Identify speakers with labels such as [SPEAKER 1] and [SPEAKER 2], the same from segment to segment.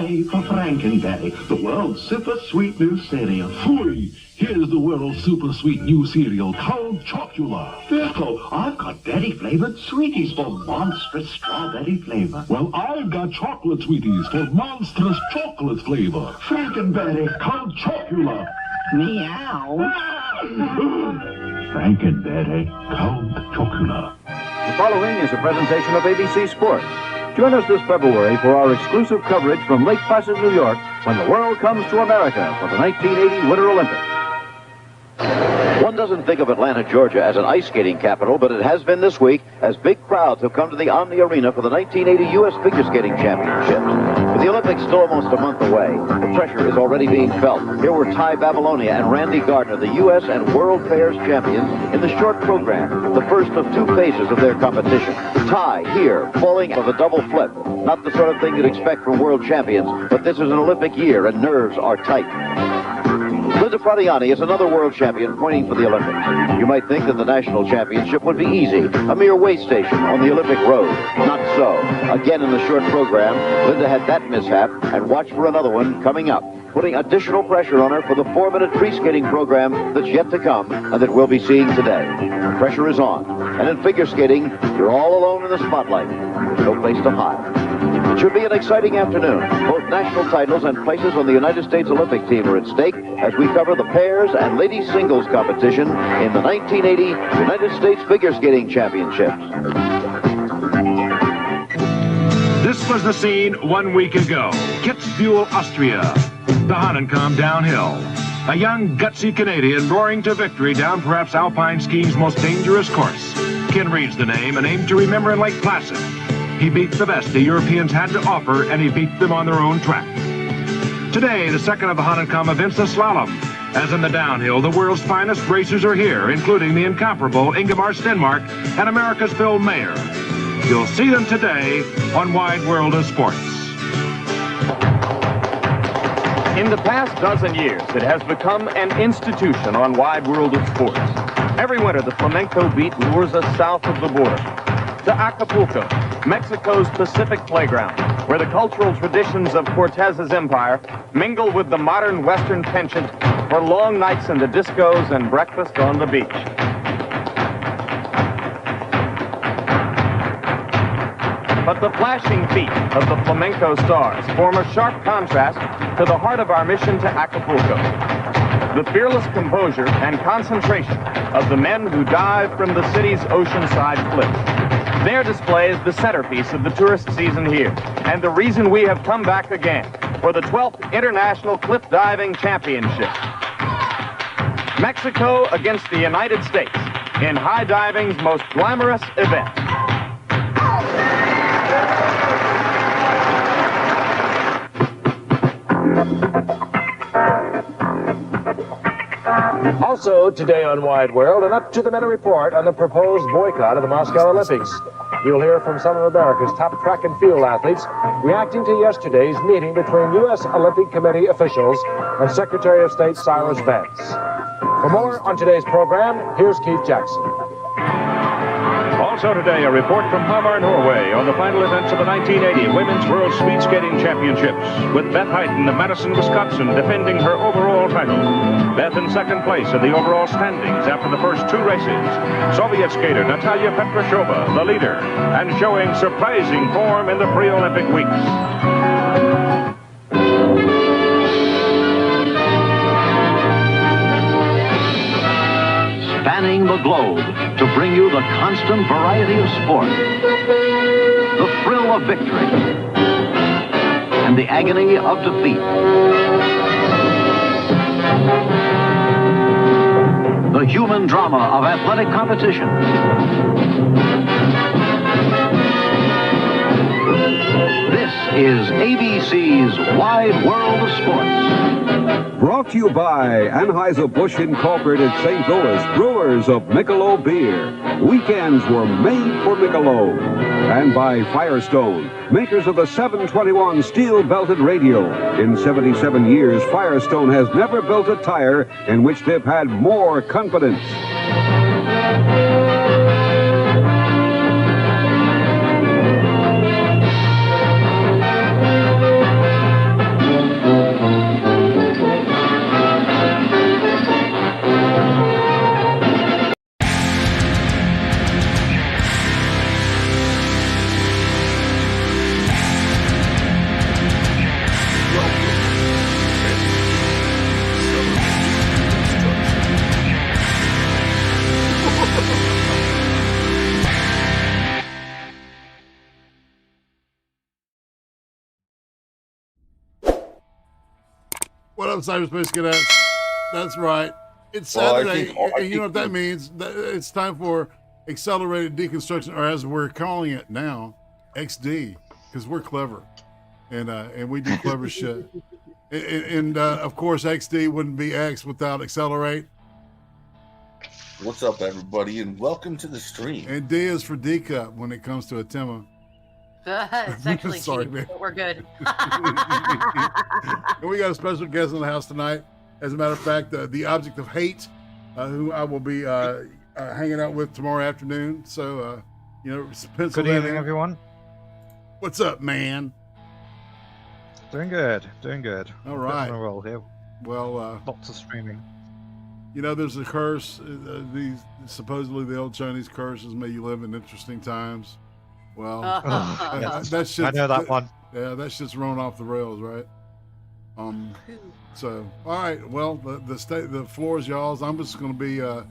[SPEAKER 1] Hooray for Frankenberry, the world's super sweet new cereal.
[SPEAKER 2] Phooey! Here's the world's super sweet new cereal called Chocula.
[SPEAKER 1] Oh, I've got berry-flavored sweeties for monstrous strawberry flavor.
[SPEAKER 2] Well, I've got chocolate sweeties for monstrous chocolate flavor.
[SPEAKER 1] Frankenberry.
[SPEAKER 2] Called Chocula.
[SPEAKER 1] Meow. Frankenberry.
[SPEAKER 2] Called Chocula.
[SPEAKER 3] The following is a presentation of ABC Sports. Join us this February for our exclusive coverage from Lake Placid, New York, when the world comes to America for the 1980 Winter Olympics. One doesn't think of Atlanta, Georgia as an ice skating capital, but it has been this week as big crowds have come to the Omni Arena for the 1980 U.S. Figure Skating Championships. With the Olympics still almost a month away, the pressure is already being felt. Here were Ty Babylonia and Randy Gardner, the U.S. and World Pairs champions, in the short program, the first of two phases of their competition. Ty, here, falling of a double flip. Not the sort of thing you'd expect from world champions, but this is an Olympic year and nerves are tight. Linda Fradiani is another world champion pointing for the Olympics. You might think that the national championship would be easy, a mere way station on the Olympic road. Not so. Again in the short program, Linda had that mishap, and watch for another one coming up, putting additional pressure on her for the 4-minute free-skating program that's yet to come and that we'll be seeing today. The pressure is on, and in figure skating, you're all alone in the spotlight. There's no place to hide. It should be an exciting afternoon. Both national titles and places on the United States Olympic team are at stake as we cover the pairs and ladies singles competition in the 1980 United States Figure Skating Championships.
[SPEAKER 4] This was the scene 1 week ago. Kitzbühel, Austria. The Hahnenkamm downhill. A young, gutsy Canadian roaring to victory down perhaps alpine skiing's most dangerous course. Ken reads the name and aimed to remember in Lake Placid. He beat the best the Europeans had to offer, and he beat them on their own track. Today, the second of the Hahnenkamm events, the slalom. As in the downhill, the world's finest racers are here, including the incomparable Ingemar Stenmark and America's Phil Mayer. You'll see them today on Wide World of Sports.
[SPEAKER 5] In the past dozen years, it has become an institution on Wide World of Sports. Every winter, the flamenco beat lures us south of the border to Acapulco, Mexico's Pacific playground, where the cultural traditions of Cortez's empire mingle with the modern Western penchant for long nights in the discos and breakfast on the beach. But the flashing feet of the flamenco stars form a sharp contrast to the heart of our mission to Acapulco. The fearless composure and concentration of the men who dive from the city's oceanside cliffs. Their display is the centerpiece of the tourist season here, and the reason we have come back again for the 12th International Cliff Diving Championship. Mexico against the United States in high diving's most glamorous event.
[SPEAKER 6] Also today on Wide World, an up-to-the-minute report on the proposed boycott of the Moscow Olympics. You'll hear from some of America's top track and field athletes reacting to yesterday's meeting between U.S. Olympic Committee officials and Secretary of State Cyrus Vance. For more on today's program, here's Keith Jackson.
[SPEAKER 4] Also today, a report from Hamar, Norway on the final events of the 1980 Women's World Speed Skating Championships, with Beth Hayden of Madison, Wisconsin, defending her overall title. Beth in second place in the overall standings after the first two races. Soviet skater Natalia Petrashova, the leader, and showing surprising form in the pre-Olympic weeks.
[SPEAKER 7] Spanning the globe to bring you the constant variety of sport, the thrill of victory, and the agony of defeat. The human drama of athletic competition. This is ABC's Wide World of Sports.
[SPEAKER 8] Brought to you by Anheuser-Busch Incorporated St. Louis, brewers of Michelob beer. Weekends were made for Michelob. And by Firestone, makers of the 721 steel-belted radio. In 77 years, Firestone has never built a tire in which they've had more confidence.
[SPEAKER 9] What up, Cyberspace Cadets? That's right. It's
[SPEAKER 10] Well,
[SPEAKER 9] Saturday, and you know what that means? It's time for accelerated deconstruction, or as we're calling it now, XD, because we're clever, and we do clever shit. And of course, XD wouldn't be X without accelerate.
[SPEAKER 10] What's up, everybody, and welcome to the stream.
[SPEAKER 9] And D is for D cup when it comes to a Timma.
[SPEAKER 11] It's actually
[SPEAKER 9] Sorry,
[SPEAKER 11] cheap,
[SPEAKER 9] man.
[SPEAKER 11] but we're good.
[SPEAKER 9] And we got a special guest in the house tonight. As a matter of fact, the object of hate, who I will be hanging out with tomorrow afternoon. So, pencil
[SPEAKER 12] Good evening, everyone.
[SPEAKER 9] What's up, man?
[SPEAKER 12] Doing good.
[SPEAKER 9] All right.
[SPEAKER 12] On a roll here.
[SPEAKER 9] Well,
[SPEAKER 12] lots of streaming.
[SPEAKER 9] There's a curse. Supposedly the old Chinese curses, may you live in interesting times. Well, that shit's,
[SPEAKER 12] I know that one.
[SPEAKER 9] Yeah, that shit's rolling off the rails, right? So, all right. Well, the floor is y'all's. I'm just going to be a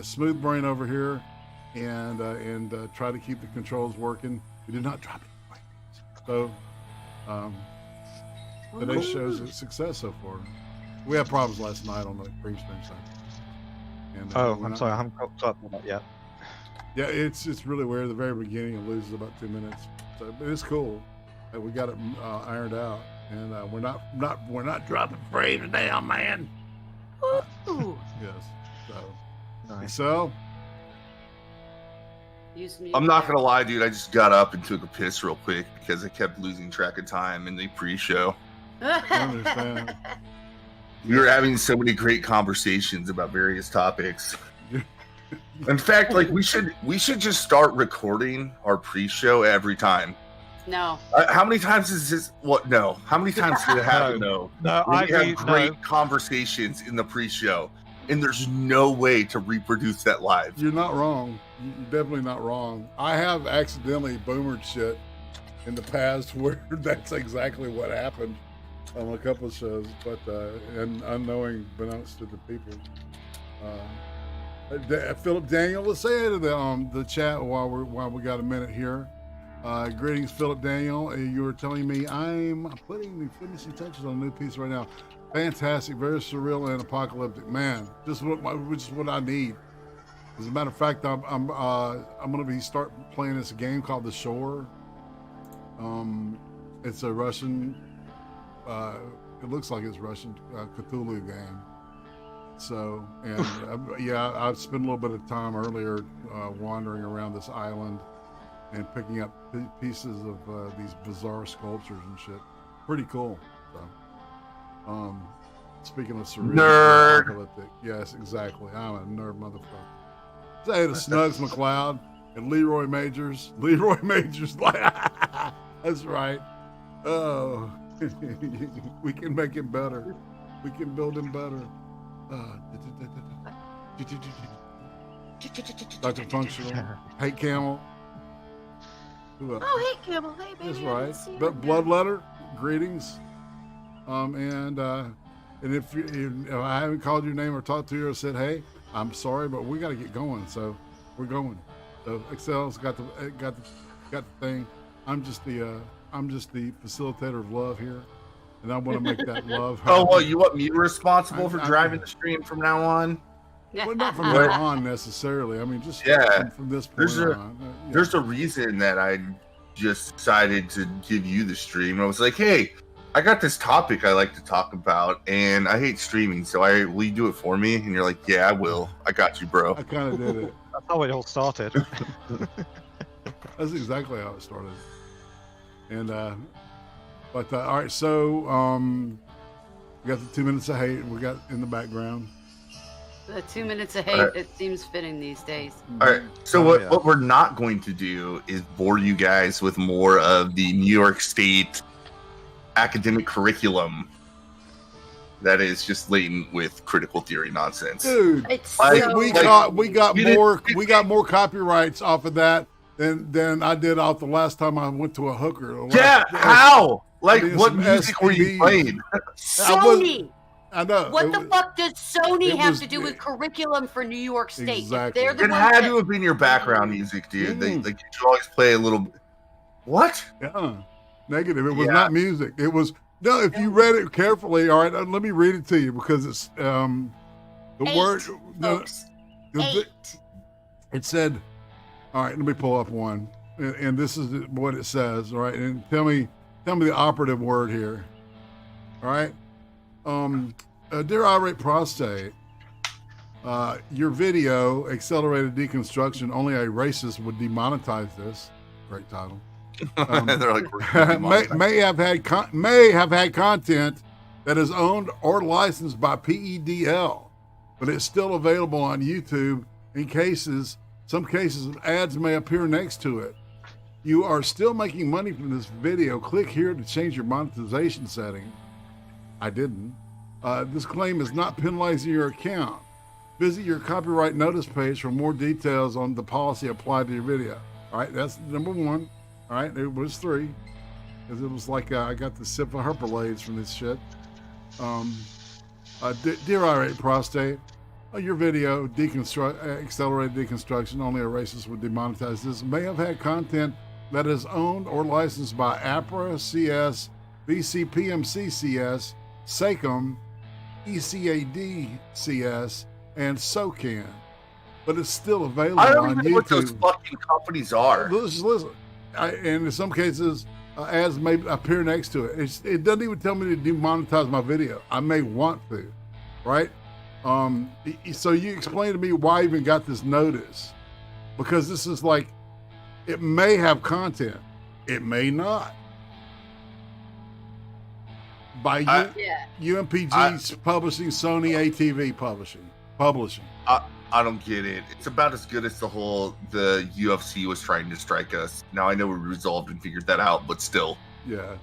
[SPEAKER 9] smooth brain over here, and try to keep the controls working. We did not drop it. So, today's show's a success so far. We had problems last night on the Cream stream side. And,
[SPEAKER 12] I'm sorry, I haven't caught up on that yet.
[SPEAKER 9] Yeah, it's really weird. At the very beginning, it loses about 2 minutes. So, but it's cool. We got it ironed out, and we're not dropping frames down, man.
[SPEAKER 11] Ooh.
[SPEAKER 9] Yes. So,
[SPEAKER 12] nice.
[SPEAKER 9] So,
[SPEAKER 10] I'm not gonna lie, dude. I just got up and took a piss real quick because I kept losing track of time in the pre-show.
[SPEAKER 9] I understand.
[SPEAKER 10] We were having so many great conversations about various topics. In fact, like we should just start recording our pre-show every time.
[SPEAKER 11] No.
[SPEAKER 10] How many times is this? What? No. How many times did it happen? No.
[SPEAKER 12] No,
[SPEAKER 10] we have great conversations in the pre-show, and there's no way to reproduce that live.
[SPEAKER 9] You're not wrong. You're definitely not wrong. I have accidentally boomered shit in the past where that's exactly what happened on a couple of shows, but and unknowing, unbeknownst to the people. Philip Daniel, let's say it to the chat while we got a minute here. Greetings, Philip Daniel. You were telling me I'm putting the finishing touches on a new piece right now. Fantastic, very surreal and apocalyptic. Man, just what I need. As a matter of fact, I'm going to start playing this game called The Shore. It's a Russian. It looks like it's Russian Cthulhu game. So, and I've spent a little bit of time earlier wandering around this island and picking up pieces of these bizarre sculptures and shit. Pretty cool. So, speaking of surreal,
[SPEAKER 10] nerd.
[SPEAKER 9] Apocalyptic, yes, exactly. I'm a nerd motherfucker. Say to Snugs McLeod and Leroy Majors. Leroy Majors, that's right. Oh, we can make him better. We can build him better. Dr. Functional, Hey Camel.
[SPEAKER 11] Oh, hey Camel, hey baby.
[SPEAKER 9] That's right. But Bloodletter, greetings. And if I haven't called your name or talked to you or said hey, I'm sorry, but we got to get going. So we're going. So Excel's got the thing. I'm just the facilitator of love here. And I want to make that love happen.
[SPEAKER 10] Oh, well, you want me responsible for driving the stream from now on?
[SPEAKER 9] Well, not from now on necessarily. I mean, just from this point on.
[SPEAKER 10] There's a reason that I just decided to give you the stream. I was like, hey, I got this topic I like to talk about, and I hate streaming, so will you do it for me? And you're like, yeah, I will. I got you, bro.
[SPEAKER 9] I kind of did it.
[SPEAKER 12] That's how it all started.
[SPEAKER 9] That's exactly how it started. And but all right, so we got the 2 minutes of hate we got in the background.
[SPEAKER 11] The 2 minutes of hate, it seems fitting these days.
[SPEAKER 10] All right, so what we're not going to do is bore you guys with more of the New York State academic curriculum that is just laden with critical theory nonsense.
[SPEAKER 9] Dude, we got more copyrights off of that than I did off the last time I went to a hooker.
[SPEAKER 10] Yeah, how? Like, what music were you playing?
[SPEAKER 11] Sony.
[SPEAKER 9] I know.
[SPEAKER 11] What the fuck does Sony have to do with curriculum for New York State?
[SPEAKER 9] Exactly.
[SPEAKER 11] They're the
[SPEAKER 10] it had to have been your background music, dude. They you always play a little. What?
[SPEAKER 9] Yeah. Negative. It was not music. It was No, if you read it carefully, all right, let me read it to you because it's the word.
[SPEAKER 11] Folks.
[SPEAKER 9] It said, all right, let me pull up one, and this is what it says, all right, and tell me the operative word here, all right. Dear irate prostate, your video accelerated deconstruction. Only a racist would demonetize this. Great title.
[SPEAKER 10] They're like
[SPEAKER 9] may have had content that is owned or licensed by PEDL, but it's still available on YouTube. Some cases ads may appear next to it. You are still making money from this video. Click here to change your monetization setting. I didn't. This claim is not penalizing your account. Visit your copyright notice page for more details on the policy applied to your video. All right, that's number one. All right, it was 3, because it was like I got the sip of herpolades from this shit. Dear irate prostate, your video accelerated deconstruction. Only a racist would demonetize this. May have had content that is owned or licensed by APRA, CS, BCPMCCS, SACM, ECAD-CS, and SOCAN, but it's still available
[SPEAKER 10] I don't
[SPEAKER 9] on
[SPEAKER 10] even
[SPEAKER 9] YouTube.
[SPEAKER 10] know what those fucking companies are.
[SPEAKER 9] Listen. And in some cases, ads may appear next to it. It doesn't even tell me to demonetize my video. I may want to, right? So you explain to me why I even got this notice, because this is like, it may have content, it may not. By UMPG's publishing, Sony ATV publishing.
[SPEAKER 10] I don't get it. It's about as good as the UFC was trying to strike us. Now I know we resolved and figured that out, but still.
[SPEAKER 9] Yeah.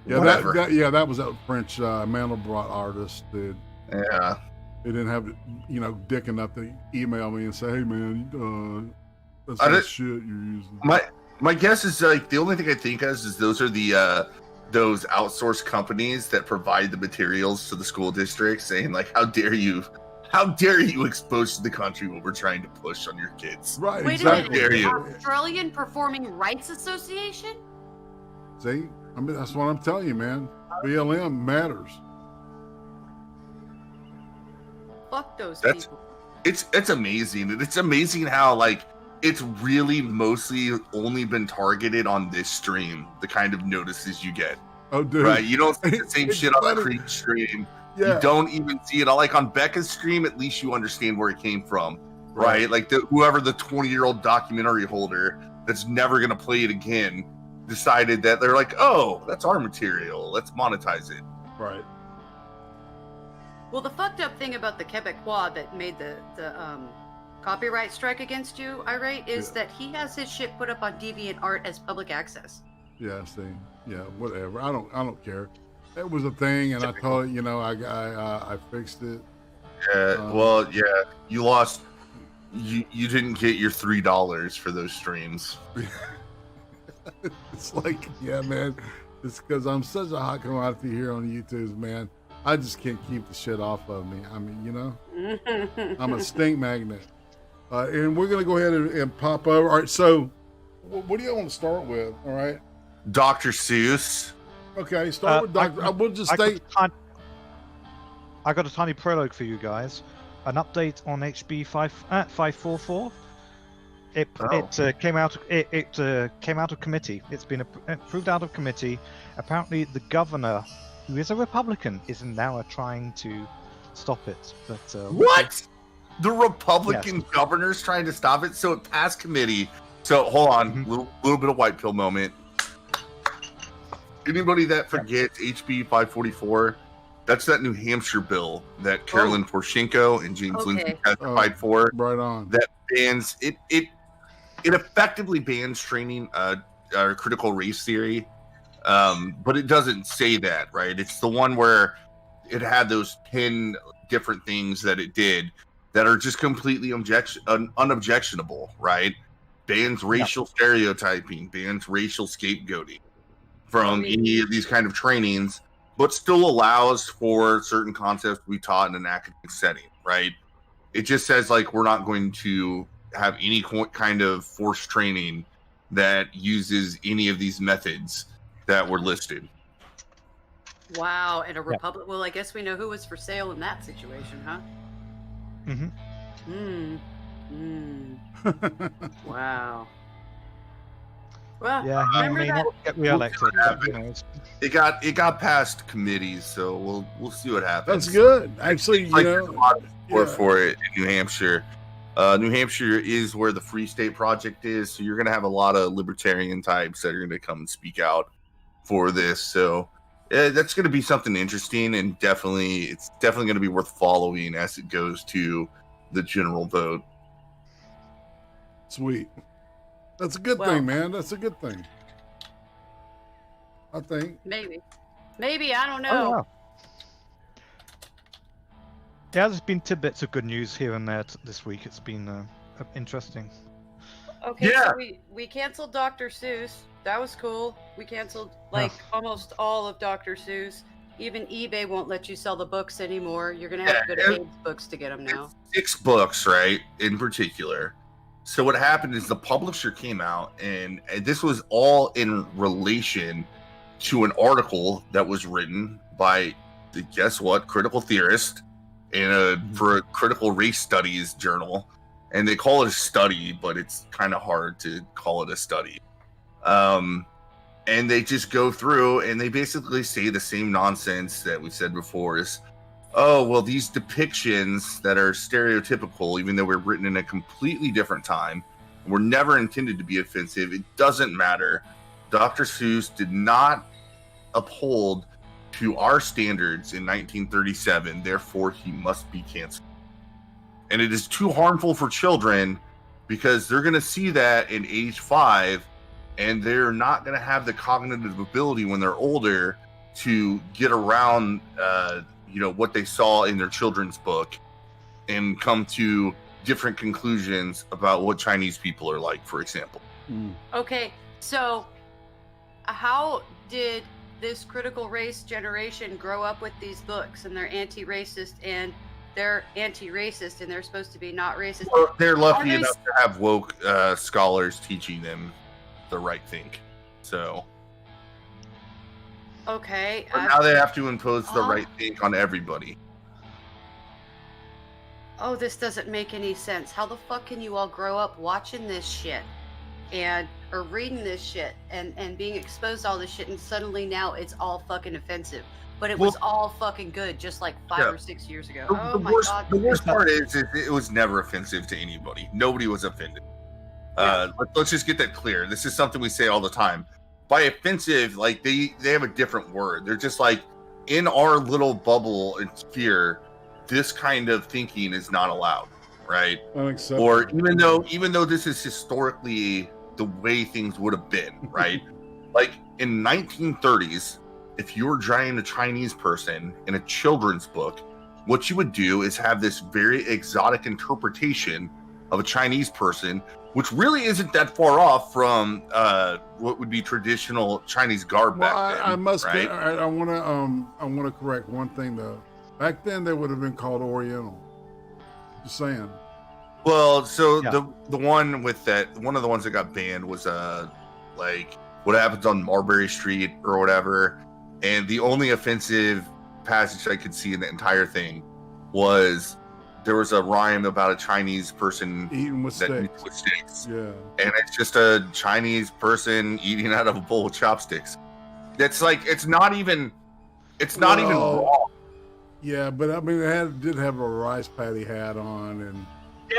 [SPEAKER 10] Whatever.
[SPEAKER 9] That was that French Mandelbrot artist, dude.
[SPEAKER 10] Yeah.
[SPEAKER 9] They didn't have, dick enough to email me and say, hey man, that's that shit you're using.
[SPEAKER 10] My guess is like the only thing I think is those are the those outsourced companies that provide the materials to the school districts, saying like, how dare you expose to the country what we're trying to push on your kids?
[SPEAKER 9] Right,
[SPEAKER 11] Wait
[SPEAKER 9] exactly.
[SPEAKER 11] a minute. Australian Performing Rights Association?
[SPEAKER 9] See? That's what I'm telling you, man. BLM matters.
[SPEAKER 11] Fuck those people.
[SPEAKER 10] It's amazing. And it's amazing how, like, it's really mostly only been targeted on this stream, the kind of notices you get.
[SPEAKER 9] Oh, dude.
[SPEAKER 10] Right? You don't see the same shit on the Creek stream. Yeah. You don't even see it. Like on Becca's stream, at least you understand where it came from, right? Like whoever the 20-year-old documentary holder that's never going to play it again decided that they're like, oh, that's our material. Let's monetize it.
[SPEAKER 9] Right.
[SPEAKER 11] Well, the fucked up thing about the Quebecois that made the copyright strike against you, irate, is that he has his shit put up on DeviantArt as public access.
[SPEAKER 9] Yeah, see. Yeah, whatever. I don't care. That was a thing, and typical. I told you, I fixed it.
[SPEAKER 10] Yeah, you lost. You didn't get your $3 for those streams.
[SPEAKER 9] It's like, yeah, man. It's because I'm such a hot commodity here on YouTube, man. I just can't keep the shit off of me. I mean, I'm a stink magnet. And we're gonna go ahead and pop over. All right, so what do you want to start with? All right,
[SPEAKER 10] Dr. Seuss.
[SPEAKER 9] Okay, start with Dr. I will just state.
[SPEAKER 12] I got a tiny prologue for you guys. An update on HB 544. It came out. It came out of committee. It's been approved out of committee. Apparently, the governor, who is a Republican, is now trying to stop it. But
[SPEAKER 10] what? The Republican governor's trying to stop it, so it passed committee. So hold on, little bit of white pill moment. Anybody that forgets HB 544, that's that New Hampshire bill that Carolyn Poroshenko and James Lindsay testified for.
[SPEAKER 9] Right on.
[SPEAKER 10] That bans it. It effectively bans training critical race theory, but it doesn't say that, right? It's the one where it had those 10 different things that it did that are just completely unobjectionable, right? Bans racial stereotyping, bans racial scapegoating from any of these kind of trainings, but still allows for certain concepts to be taught in an academic setting, right? It just says, like, we're not going to have any kind of forced training that uses any of these methods that were listed.
[SPEAKER 11] Wow, and a Republic. Well, I guess we know who was for sale in that situation, huh? Wow. Well,
[SPEAKER 12] Yeah, he may not get re-elected. But, you know,
[SPEAKER 10] It got past committees, so we'll see what happens.
[SPEAKER 9] That's good. Actually,
[SPEAKER 10] Like,
[SPEAKER 9] you
[SPEAKER 10] there's a
[SPEAKER 9] know,
[SPEAKER 10] lot of support for it in New Hampshire. New Hampshire is where the Free State Project is, so you're going to have a lot of libertarian types that are going to come and speak out for this. So that's going to be something interesting, and it's definitely going to be worth following as it goes to the general vote.
[SPEAKER 9] Sweet. That's a good thing, man. That's a good thing. I think.
[SPEAKER 11] Maybe, I don't know.
[SPEAKER 12] Oh, wow. Yeah, there's been tidbits of good news here and there this week. It's been interesting.
[SPEAKER 11] Okay, so we canceled Dr. Seuss. That was cool. We canceled almost all of Dr. Seuss. Even eBay won't let you sell the books anymore. You're gonna have to go to Abe's Books to get them now.
[SPEAKER 10] 6 books, right? In particular. So what happened is the publisher came out, and this was all in relation to an article that was written by, guess what, critical theorist for a critical race studies journal. And they call it a study, but it's kind of hard to call it a study. And they just go through and they basically say the same nonsense that we said before is, oh, well, these depictions that are stereotypical, even though we're written in a completely different time, were never intended to be offensive. It doesn't matter. Dr. Seuss did not uphold to our standards in 1937, therefore he must be canceled. And it is too harmful for children because they're going to see that in age 5, and they're not going to have the cognitive ability when they're older to get around what they saw in their children's book and come to different conclusions about what Chinese people are like, for example.
[SPEAKER 11] Okay, so how did this critical race generation grow up with these books, and they're anti-racist and they're supposed to be not racist?
[SPEAKER 10] Well, they're lucky enough to have woke scholars teaching them the right thing. So
[SPEAKER 11] okay,
[SPEAKER 10] but now they have to impose the right thing on everybody.
[SPEAKER 11] Oh, this doesn't make any sense. How the fuck can you all grow up watching this shit or reading this shit and being exposed to all this shit, and suddenly now it's all fucking offensive? But it was all fucking good just like 5 or 6 years ago.
[SPEAKER 10] The worst part is it was never offensive to anybody. Nobody was offended. Let's just get that clear. This is something we say all the time. By offensive, like they have a different word. They're just like, in our little bubble and sphere, this kind of thinking is not allowed, right?
[SPEAKER 9] Unacceptable.
[SPEAKER 10] Or even though this is historically the way things would have been, right? Like in 1930s, if you were drawing a Chinese person in a children's book, what you would do is have this very exotic interpretation of a Chinese person, which really isn't that far off from what would be traditional Chinese garb back then.
[SPEAKER 9] I must
[SPEAKER 10] right?
[SPEAKER 9] I want to correct one thing though. Back then they would have been called Oriental. Just saying.
[SPEAKER 10] Well, so the one with that, one of the ones that got banned was like what happens on Marbury Street or whatever. And the only offensive passage I could see in the entire thing was there was a rhyme about a Chinese person
[SPEAKER 9] eating with
[SPEAKER 10] sticks.
[SPEAKER 9] Yeah.
[SPEAKER 10] And it's just a Chinese person eating out of a bowl of chopsticks. That's like, it's not even wrong.
[SPEAKER 9] Yeah, but I mean, it did have a rice patty hat on, and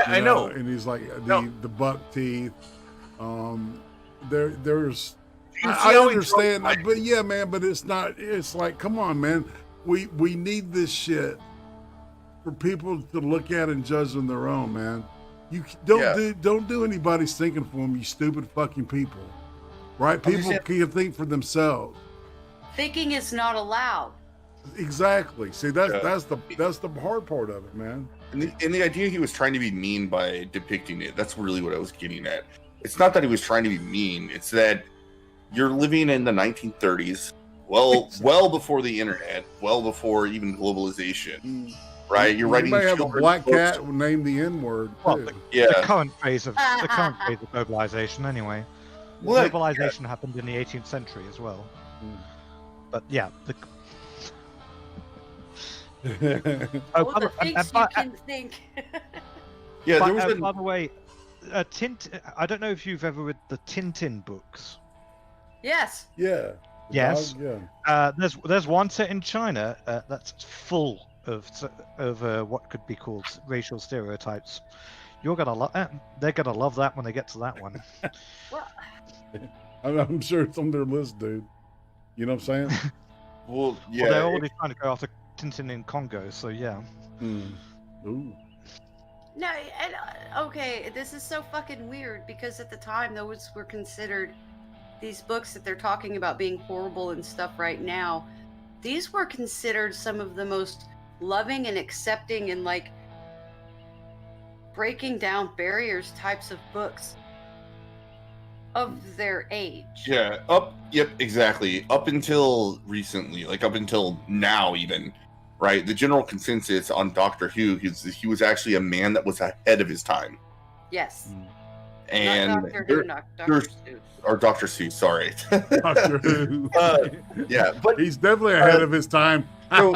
[SPEAKER 10] I know.
[SPEAKER 9] And he's like the buck teeth. There's. I understand, but yeah, man. But it's not. It's like, come on, man. We need this shit for people to look at and judge on their own, man. You don't do anybody's thinking for them, you stupid fucking people. Right? People can think for themselves.
[SPEAKER 11] Thinking is not allowed.
[SPEAKER 9] Exactly. See, that's the hard part of it, man.
[SPEAKER 10] And the idea he was trying to be mean by depicting it, that's really what I was getting at. It's not that he was trying to be mean, it's that you're living in the 1930s, well before the internet, well before even globalization, right? You're writing.
[SPEAKER 9] You may have a black cat named the N-word.
[SPEAKER 12] Well, the current phase of globalization, anyway. Globalization happened in the 18th century as well. But yeah,
[SPEAKER 11] Oh, the things you can think.
[SPEAKER 10] Yeah,
[SPEAKER 12] But,
[SPEAKER 10] there was
[SPEAKER 12] by the way, I don't know if you've ever read the Tintin books.
[SPEAKER 11] Yes.
[SPEAKER 9] Yeah. The
[SPEAKER 12] Yes.
[SPEAKER 9] dog, yeah.
[SPEAKER 12] There's one set in China that's full of what could be called racial stereotypes. You're gonna love. They're gonna love that when they get to that one.
[SPEAKER 11] Well,
[SPEAKER 9] I'm sure it's on their list, dude. You know what I'm saying?
[SPEAKER 10] Well, yeah.
[SPEAKER 12] Well, they're already trying to go after Tintin in Congo, so yeah.
[SPEAKER 9] Ooh.
[SPEAKER 11] no, and, okay, this is so fucking weird because at the time those were considered, these books that they're talking about being horrible and stuff right now, these were considered some of the most loving and accepting and like breaking down barriers types of books of their age.
[SPEAKER 10] Yeah, yep, exactly. Up until recently, like up until now even, right? The general consensus on Doctor Who is he was actually a man that was ahead of his time.
[SPEAKER 11] Yes.
[SPEAKER 10] And
[SPEAKER 11] not Doctor Who, not Dr. Seuss.
[SPEAKER 10] Or Dr. Seuss, sorry.
[SPEAKER 9] Doctor Who.
[SPEAKER 10] Yeah, but
[SPEAKER 9] he's definitely ahead of his time.
[SPEAKER 10] So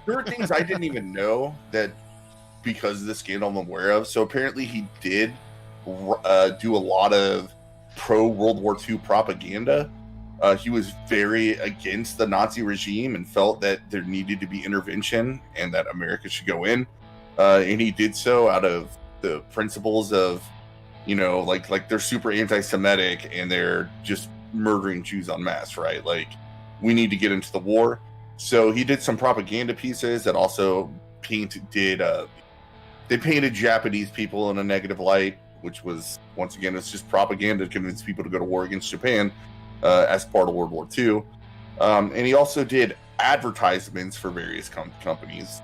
[SPEAKER 10] there are things I didn't even know that because of the scandal I'm aware of. So apparently he did do a lot of pro-World War II propaganda. He was very against the Nazi regime and felt that there needed to be intervention and that America should go in. And he did so out of the principles of, you know, like they're super anti-Semitic and they're just murdering Jews en masse, right? Like, we need to get into the war. So he did some propaganda pieces that also they painted Japanese people in a negative light, which was, once again, it's just propaganda to convince people to go to war against Japan as part of World War II. And he also did advertisements for various companies.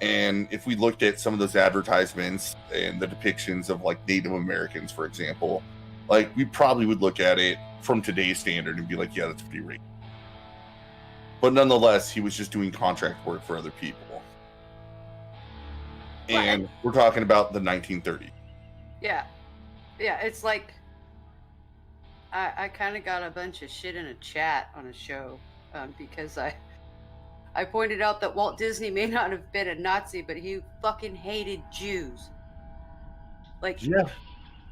[SPEAKER 10] And if we looked at some of those advertisements and the depictions of like Native Americans, for example, like we probably would look at it from today's standard and be like, yeah, that's pretty racist. But nonetheless, he was just doing contract work for other people. And we're talking about the 1930s.
[SPEAKER 11] Yeah. Yeah, it's like I kind of got a bunch of shit in a chat on a show because I pointed out that Walt Disney may not have been a Nazi, but he fucking hated Jews. Like,
[SPEAKER 10] yeah.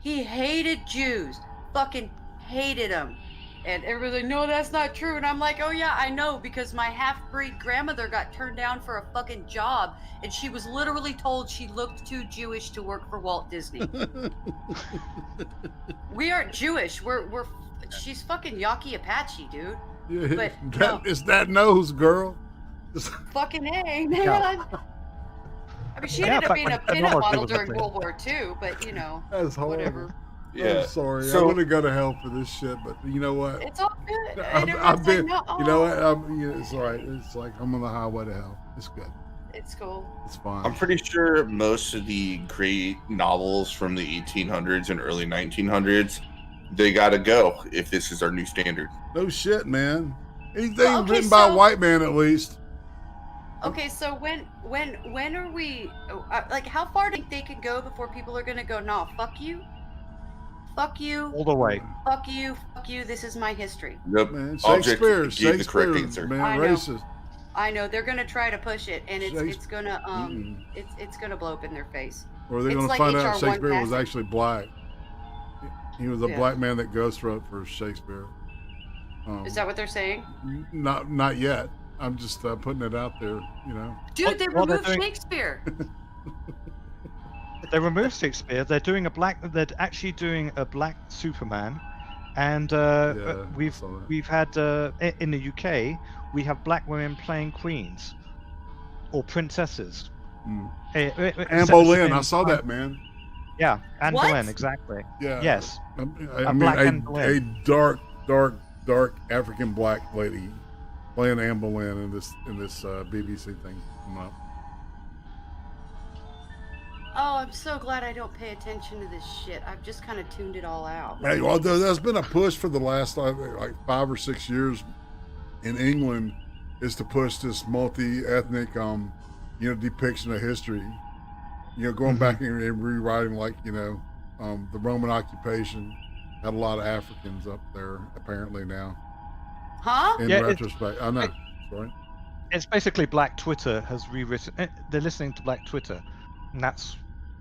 [SPEAKER 11] He hated Jews. Fucking hated them. And everybody's like, no, that's not true. And I'm like, oh yeah, I know, because my half-breed grandmother got turned down for a fucking job, and she was literally told she looked too Jewish to work for Walt Disney. We aren't Jewish. She's fucking Yaqui Apache, dude.
[SPEAKER 9] Yeah,
[SPEAKER 11] But
[SPEAKER 9] it's that nose, girl.
[SPEAKER 11] fucking A, man. I mean, she ended up being a pinup model during World War II, but you know,
[SPEAKER 9] that's horrible.
[SPEAKER 11] whatever.
[SPEAKER 9] Yeah. I'm sorry. I want to go to hell for this shit, but you know what?
[SPEAKER 11] It's all good.
[SPEAKER 9] I've been. Like, no, you know what? It's all right. It's like I'm on the highway to hell. It's good.
[SPEAKER 11] It's cool.
[SPEAKER 9] It's fine.
[SPEAKER 10] I'm pretty sure most of the great novels from the 1800s and early 1900s, they gotta go if this is our new standard.
[SPEAKER 9] No shit, man. Anything written by a white man, at least.
[SPEAKER 11] Okay, so when are we? Like, how far do you think they can go before people are gonna go? No, fuck you. Fuck you.
[SPEAKER 12] All the way.
[SPEAKER 11] Fuck you. Fuck you. This is my history.
[SPEAKER 10] Yep.
[SPEAKER 9] Man, Shakespeare,
[SPEAKER 10] the correct answer.
[SPEAKER 9] Man, racist.
[SPEAKER 11] I know they're gonna try to push it, and it's gonna it's gonna blow up in their face.
[SPEAKER 9] Or they're gonna find out Shakespeare was actually black. He was a black man that ghost wrote for Shakespeare.
[SPEAKER 11] Is that what they're saying?
[SPEAKER 9] Not yet. I'm just putting it out there, you know.
[SPEAKER 11] Dude, they removed Shakespeare.
[SPEAKER 12] They removed Shakespeare. They're actually doing a black Superman, and we've had in the UK we have black women playing queens or princesses.
[SPEAKER 9] Anne Boleyn, I saw that, man.
[SPEAKER 12] Yeah, Anne Boleyn, exactly.
[SPEAKER 9] Yeah.
[SPEAKER 12] Yes.
[SPEAKER 9] I mean, a dark African black lady playing Anne Boleyn in this BBC thing coming up.
[SPEAKER 11] Oh, I'm so glad I don't pay attention to this shit. I've just kind of tuned it all out.
[SPEAKER 9] Hey, well, there's been a push for the last like 5 or 6 years in England is to push this multi-ethnic, depiction of history. Going back and rewriting, like, the Roman occupation had a lot of Africans up there apparently now.
[SPEAKER 11] Huh?
[SPEAKER 9] In retrospect, I know. Sorry.
[SPEAKER 12] It's basically Black Twitter has rewritten. They're listening to Black Twitter, and that's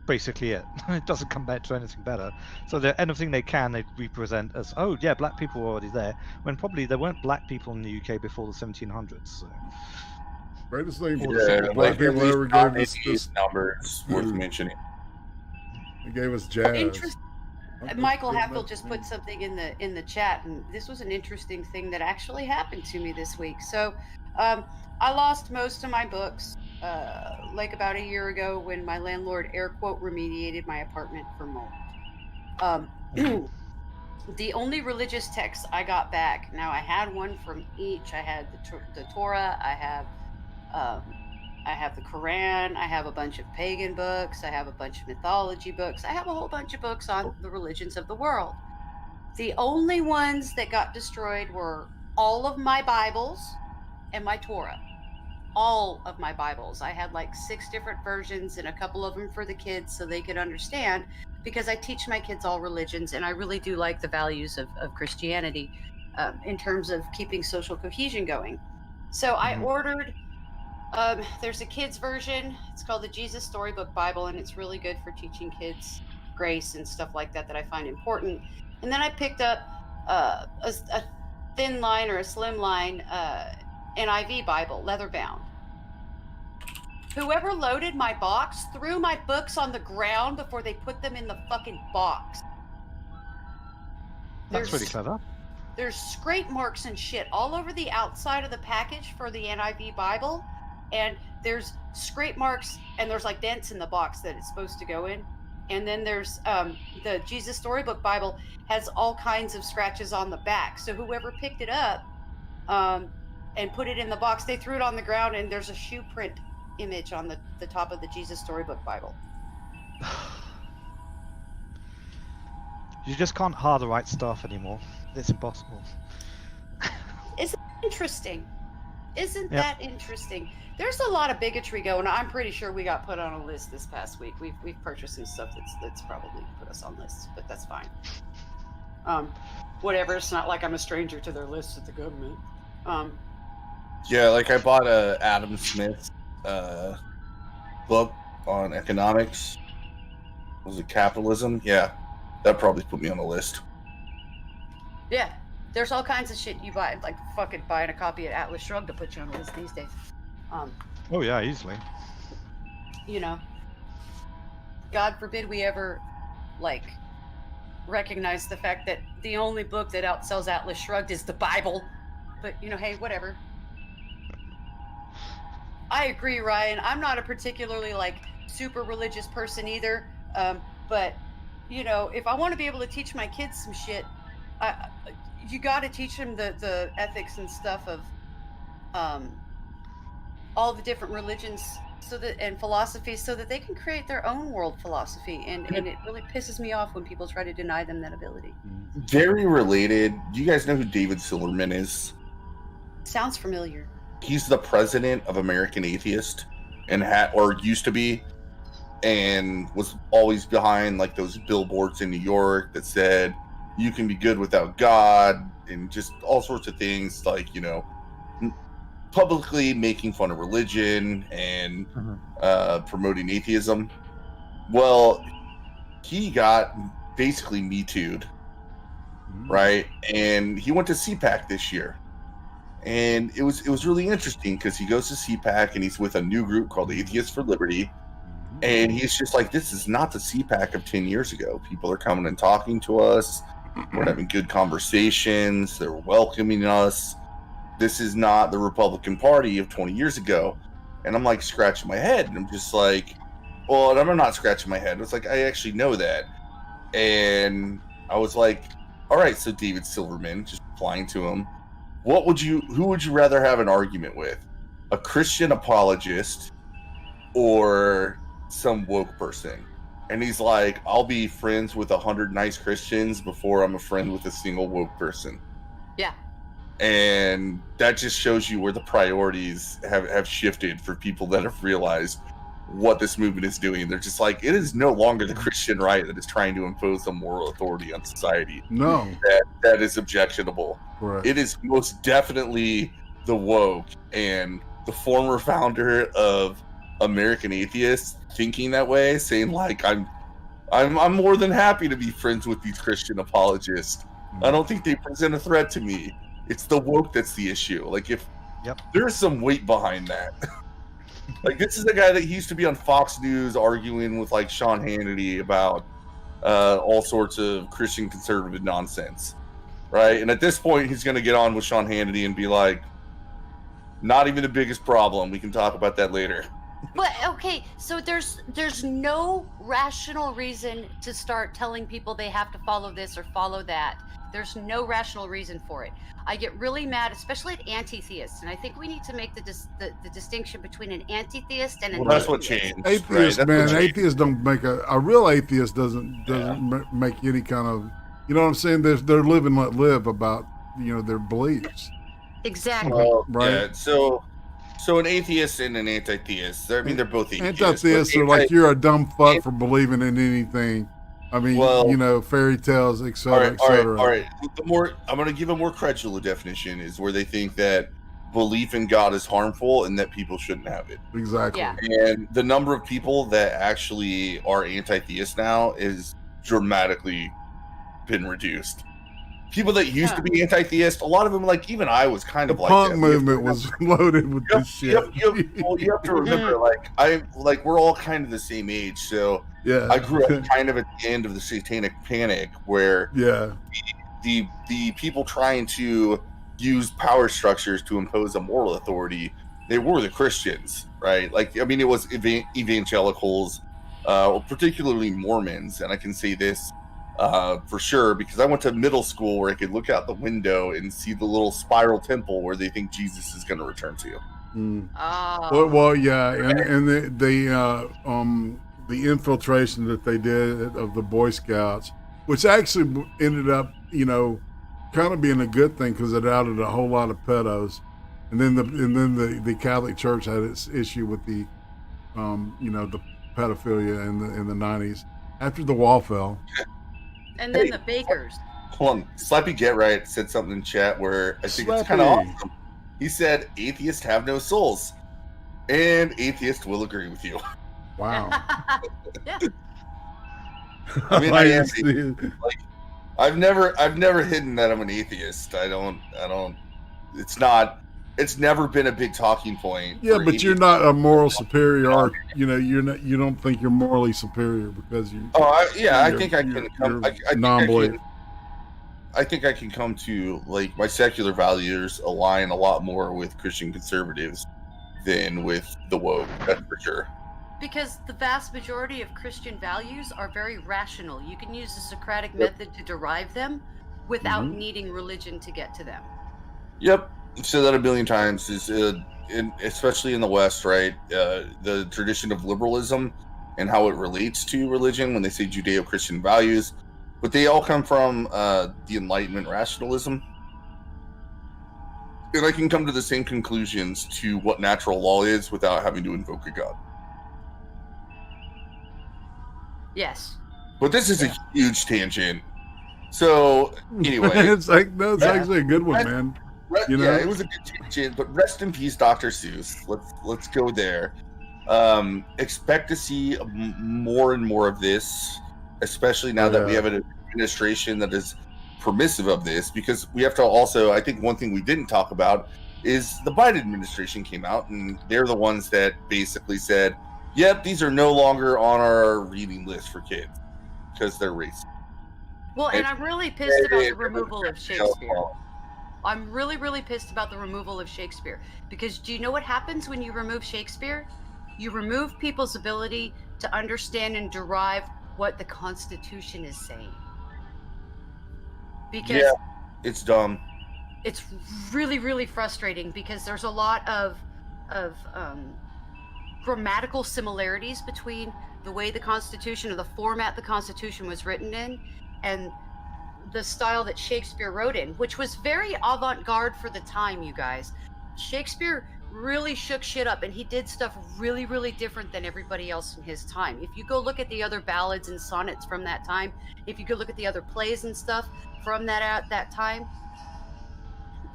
[SPEAKER 12] basically it. It doesn't come back to anything better. So anything they can, they represent as, oh yeah, black people were already there, when probably there weren't black people in the UK before the 1700s. So.
[SPEAKER 9] Greatest thing
[SPEAKER 10] black
[SPEAKER 9] people ever gave us
[SPEAKER 10] this numbers worth mentioning.
[SPEAKER 9] They gave us jazz.
[SPEAKER 11] Michael Hatfield just put something in the chat, and this was an interesting thing that actually happened to me this week. So, I lost most of my books, like about a year ago when my landlord air quote remediated my apartment for mold. The only religious texts I got back. Now I had one from each. I had the Torah. I have the Quran. I have a bunch of pagan books. I have a bunch of mythology books. I have a whole bunch of books on the religions of the world. The only ones that got destroyed were all of my Bibles and my Torah. All of my Bibles. I had like 6 different versions and a couple of them for the kids so they could understand, because I teach my kids all religions, and I really do like the values of Christianity in terms of keeping social cohesion going. So I ordered, there's a kids version. It's called the Jesus Storybook Bible, and it's really good for teaching kids grace and stuff like that I find important. And then I picked up a thin line or a slim line NIV Bible, leather bound. Whoever loaded my box threw my books on the ground before they put them in the fucking box.
[SPEAKER 12] That's pretty clever.
[SPEAKER 11] There's scrape marks and shit all over the outside of the package for the NIV Bible, and there's scrape marks, and there's like dents in the box that it's supposed to go in. And then there's the Jesus Storybook Bible has all kinds of scratches on the back. So whoever picked it up and put it in the box, they threw it on the ground, and there's a shoe print image on the top of the Jesus Storybook Bible.
[SPEAKER 12] You just can't hire the right staff anymore. It's impossible.
[SPEAKER 11] Isn't that interesting? Isn't that interesting? There's a lot of bigotry going on. I'm pretty sure we got put on a list this past week. We've purchased some stuff that's probably put us on lists, but that's fine. Whatever. It's not like I'm a stranger to their lists at the government.
[SPEAKER 10] Yeah, like I bought a Adam Smith book on economics. Was it capitalism? Yeah, that probably put me on the list.
[SPEAKER 11] Yeah, there's all kinds of shit you buy, like fucking buying a copy of Atlas Shrugged to put you on the list these days.
[SPEAKER 12] Oh yeah, easily.
[SPEAKER 11] You know, God forbid we ever like recognize the fact that the only book that outsells Atlas Shrugged is the Bible. But you know, hey, whatever. I agree, Ryan. I'm not a particularly like super religious person either. But you know, if I want to be able to teach my kids some shit, you got to teach them the ethics and stuff of all the different religions, so that and philosophies, so that they can create their own world philosophy. And it really pisses me off when people try to deny them that ability.
[SPEAKER 10] Very related. Do you guys know who David Silverman is?
[SPEAKER 11] Sounds familiar.
[SPEAKER 10] He's the president of American Atheist, and used to be, and was always behind like those billboards in New York that said you can be good without God, and just all sorts of things, like, you know, publicly making fun of religion and promoting atheism. Well, he got basically Me Too'd, right? And he went to CPAC this year. And it was really interesting because he goes to CPAC and he's with a new group called Atheists for Liberty. And he's just like, this is not the CPAC of 10 years ago. People are coming and talking to us. We're having good conversations. They're welcoming us. This is not the Republican Party of 20 years ago. And I'm like scratching my head. And I'm just like, well, and I'm not scratching my head. It's like, I actually know that. And I was like, all right, so David Silverman, just replying to him, who would you rather have an argument with? A Christian apologist or some woke person? And he's like, I'll be friends with 100 nice Christians before I'm a friend with a single woke person.
[SPEAKER 11] Yeah.
[SPEAKER 10] And that just shows you where the priorities have shifted for people that have realized what this movement is doing. They're just like, it is no longer the Christian right that is trying to impose a moral authority on society.
[SPEAKER 9] No.
[SPEAKER 10] That is objectionable.
[SPEAKER 9] Right.
[SPEAKER 10] It is most definitely the woke and the former founder of American Atheists thinking that way, saying like, I'm more than happy to be friends with these Christian apologists. I don't think they present a threat to me. It's the woke that's the issue. Like, if there's some weight behind that. Like, this is the guy that he used to be on Fox News arguing with like Sean Hannity about all sorts of Christian conservative nonsense, right? And at this point, he's going to get on with Sean Hannity and be like, not even the biggest problem. We can talk about that later.
[SPEAKER 11] But okay, so there's no rational reason to start telling people they have to follow this or follow that. There's no rational reason for it. I get really mad, especially at anti-theists, and I think we need to make the distinction between an anti-theist and an
[SPEAKER 10] Well, that's
[SPEAKER 11] atheist.
[SPEAKER 10] what changed.
[SPEAKER 9] Atheists,
[SPEAKER 10] right?
[SPEAKER 9] man, atheists don't make a real atheist doesn't make any kind of, you know what I'm saying? They're live and let live about, you know, their beliefs.
[SPEAKER 11] Exactly.
[SPEAKER 9] Right.
[SPEAKER 10] Yeah, so an atheist and an anti-theist, I mean, they're both atheists.
[SPEAKER 9] Anti-theists are like, you're a dumb fuck for believing in anything. I mean, you know, fairy tales, etc., etc.
[SPEAKER 10] All right. The more I'm going to give a more credulous definition is where they think that belief in God is harmful and that people shouldn't have it.
[SPEAKER 9] Exactly.
[SPEAKER 11] Yeah.
[SPEAKER 10] And the number of people that actually are anti-theist now is dramatically been reduced. People that used to be anti-theist, a lot of them, like even I was kind of like
[SPEAKER 9] punk
[SPEAKER 10] that.
[SPEAKER 9] movement was loaded with this shit.
[SPEAKER 10] You have to remember, like we're all kind of the same age, so
[SPEAKER 9] yeah.
[SPEAKER 10] I grew up kind of at the end of the Satanic Panic, where the people trying to use power structures to impose a moral authority, they were the Christians, right? Like, I mean, it was evangelicals, particularly Mormons, and I can say this for sure because I went to middle school where I could look out the window and see the little spiral temple where they think Jesus is going to return to.
[SPEAKER 9] Well, yeah, and the infiltration that they did of the Boy Scouts, which actually ended up, you know, kind of being a good thing because it outed a whole lot of pedos, and then the Catholic Church had its issue with the, you know, the pedophilia in the 90s after the wall fell.
[SPEAKER 11] And then the bakers.
[SPEAKER 10] Hold on. Slappy Get Right said something in chat where I think it's kind of awesome. He said, atheists have no souls. And atheists will agree with you.
[SPEAKER 9] Wow.
[SPEAKER 11] Yeah.
[SPEAKER 10] I mean, I am, like, I've never hidden that I'm an atheist. I don't, it's never been a big talking point.
[SPEAKER 9] Yeah, but you're not a moral superior. You know, you don't think you're morally superior because you.
[SPEAKER 10] I think I can come. I think I can come to, like, my secular values align a lot more with Christian conservatives than with the woke. That's for sure.
[SPEAKER 11] Because the vast majority of Christian values are very rational. You can use the Socratic method to derive them without needing religion to get to them.
[SPEAKER 10] Yep. I've said that a billion times, is especially in the West, right? The tradition of liberalism and how it relates to religion when they say Judeo-Christian values, but they all come from the Enlightenment rationalism. And I can come to the same conclusions to what natural law is without having to invoke a god.
[SPEAKER 11] Yes.
[SPEAKER 10] But this is a huge tangent. So, anyway.
[SPEAKER 9] it's actually a good one, man. You know?
[SPEAKER 10] Yeah, it was a good tangent, but rest in peace, Dr. Seuss. Let's go there. Expect to see more and more of this, especially now that we have an administration that is permissive of this, because we have to also, I think one thing we didn't talk about is the Biden administration came out, and they're the ones that basically said, yep, these are no longer on our reading list for kids because they're racist.
[SPEAKER 11] Well, and I'm really pissed about the removal of Shakespeare. I'm really, really pissed about the removal of Shakespeare, because do you know what happens when you remove Shakespeare? You remove people's ability to understand and derive what the Constitution is saying. Because
[SPEAKER 10] it's dumb.
[SPEAKER 11] It's really, really frustrating because there's a lot of grammatical similarities between the way the Constitution, or the format the Constitution was written in, and the style that Shakespeare wrote in, which was very avant-garde for the time, you guys. Shakespeare really shook shit up, and he did stuff really, really different than everybody else in his time. If you go look at the other ballads and sonnets from that time, if you go look at the other plays and stuff from that time,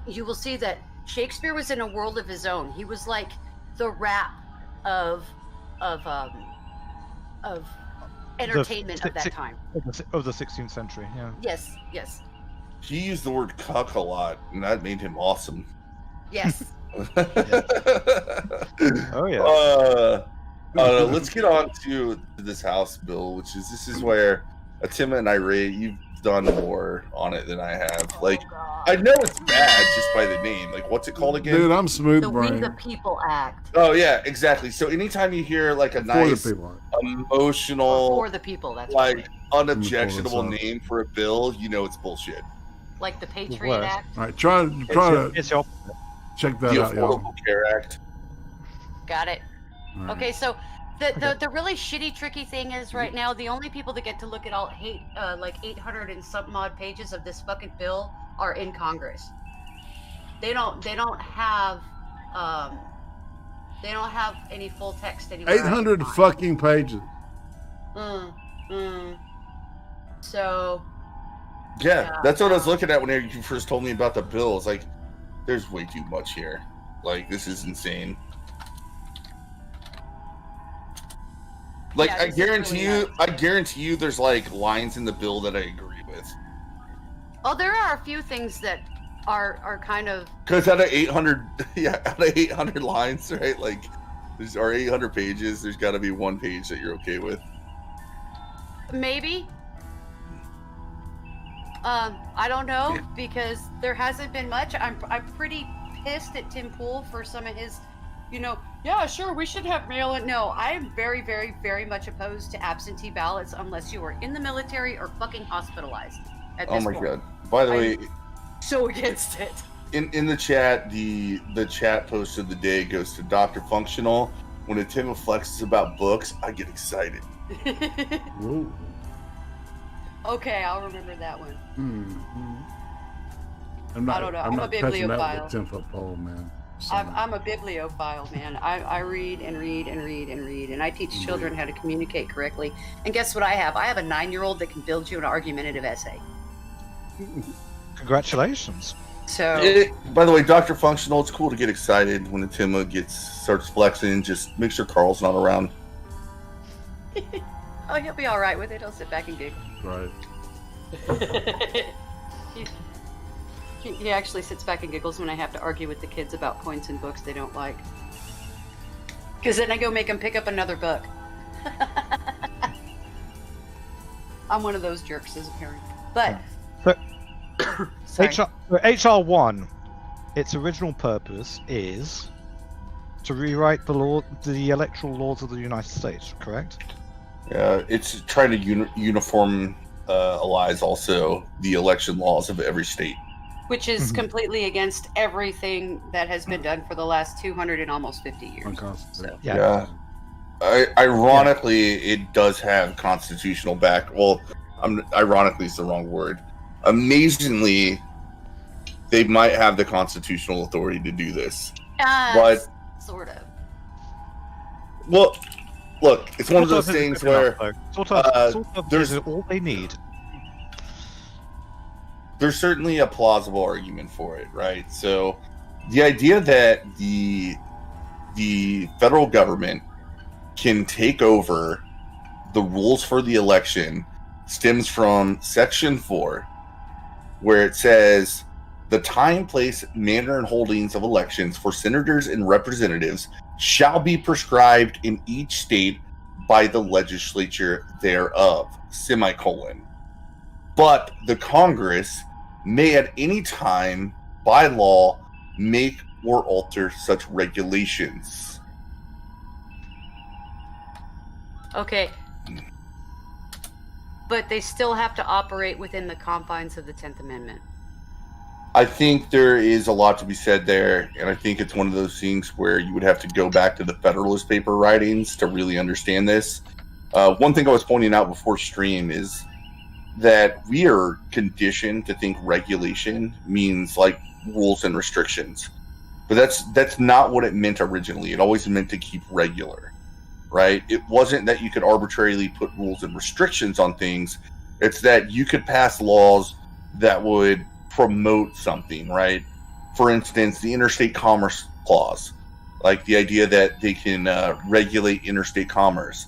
[SPEAKER 11] you will see that Shakespeare was in a world of his own. He was like the rap of entertainment of that time.
[SPEAKER 12] Of the 16th century, yeah.
[SPEAKER 11] Yes, yes.
[SPEAKER 10] He used the word cuck a lot, and that made him awesome.
[SPEAKER 11] Yes.
[SPEAKER 12] Oh yeah.
[SPEAKER 10] Let's get on to this House bill, this is where Atima and Irate, you've done more on it than I have. Like, I know it's bad just by the name. Like, what's it called again?
[SPEAKER 9] Dude, I'm smooth
[SPEAKER 11] The We
[SPEAKER 9] brain.
[SPEAKER 11] the People Act.
[SPEAKER 10] Oh yeah, exactly. So anytime you hear like a nice, emotional,
[SPEAKER 11] For the people, that's
[SPEAKER 10] like
[SPEAKER 11] right.
[SPEAKER 10] unobjectionable name for a bill, you know it's bullshit.
[SPEAKER 11] Like the Patriot Act.
[SPEAKER 9] All right, try to check that
[SPEAKER 10] The
[SPEAKER 9] out, y'all.
[SPEAKER 10] Affordable Care Act.
[SPEAKER 11] Got it.
[SPEAKER 9] All right.
[SPEAKER 11] Okay, so the really shitty, tricky thing is right now the only people that get to look at all like 800 and something odd pages of this fucking bill are in Congress. They don't have any full text anymore.
[SPEAKER 9] 800 fucking pages.
[SPEAKER 11] So.
[SPEAKER 10] Yeah, that's what I was looking at when you first told me about the bill. It's like, there's way too much here. Like, this is insane. Like,
[SPEAKER 11] Yeah,
[SPEAKER 10] I guarantee you there's like lines in the bill that I agree with.
[SPEAKER 11] Oh, there are a few things that are kind of.
[SPEAKER 10] Because out of 800 lines, right? Like, there's 800 pages. There's got to be one page that you're okay with.
[SPEAKER 11] Maybe. I don't know, because there hasn't been much. I'm pretty pissed at Tim Pool for some of his, yeah, sure, we should have mail-in. No, I am very, very, very much opposed to absentee ballots unless you are in the military or fucking hospitalized at this point.
[SPEAKER 10] God. By the way,
[SPEAKER 11] so against it.
[SPEAKER 10] In the chat, the chat post of the day goes to Dr. Functional. When Atima flexes about books, I get excited.
[SPEAKER 11] Okay, I'll remember that one.
[SPEAKER 9] I
[SPEAKER 11] don't know.
[SPEAKER 9] I'm
[SPEAKER 11] I'm
[SPEAKER 9] not
[SPEAKER 11] a
[SPEAKER 9] touching that
[SPEAKER 11] bibliophile.
[SPEAKER 9] with a 10-foot pole, man.
[SPEAKER 11] I'm a bibliophile, man. I read and read and read and read, and I teach children how to communicate correctly. And guess what I have? I have a 9-year-old that can build you an argumentative essay.
[SPEAKER 12] Congratulations.
[SPEAKER 11] So.
[SPEAKER 10] By the way, Dr. Functional, it's cool to get excited when Atima starts flexing. Just make sure Carl's not around.
[SPEAKER 11] Oh, he'll be all right with it. He'll sit back and giggle.
[SPEAKER 9] Right.
[SPEAKER 11] He actually sits back and giggles when I have to argue with the kids about points in books they don't like. Because then I go make them pick up another book. I'm one of those jerks as a parent. But...
[SPEAKER 12] HR 1, its original purpose is to rewrite the electoral laws of the United States, correct?
[SPEAKER 10] It's trying to uniformize also the election laws of every state.
[SPEAKER 11] Which is completely against everything that has been done for the last 200 and almost 50 years. So.
[SPEAKER 10] Yeah. Ironically, it does have constitutional back. Well, ironically is the wrong word. Amazingly, they might have the constitutional authority to do this. But
[SPEAKER 11] sort of.
[SPEAKER 10] Well, look, it's one of those things where
[SPEAKER 12] there's all they need.
[SPEAKER 10] There's certainly a plausible argument for it, right? So the idea that the federal government can take over the rules for the election stems from Section 4, where it says the time, place, manner, and holdings of elections for senators and representatives shall be prescribed in each state by the legislature thereof, semicolon. But the Congress may at any time, by law, make or alter such regulations.
[SPEAKER 11] Okay. But they still have to operate within the confines of the 10th Amendment.
[SPEAKER 10] I think there is a lot to be said there, and I think it's one of those things where you would have to go back to the Federalist Paper writings to really understand this. One thing I was pointing out before stream is that we are conditioned to think regulation means like rules and restrictions, but that's not what it meant originally. It always meant to keep regular, right? It wasn't that you could arbitrarily put rules and restrictions on things. It's that you could pass laws that would promote something, right? for instance, the interstate commerce clause, like the idea that they can regulate interstate commerce.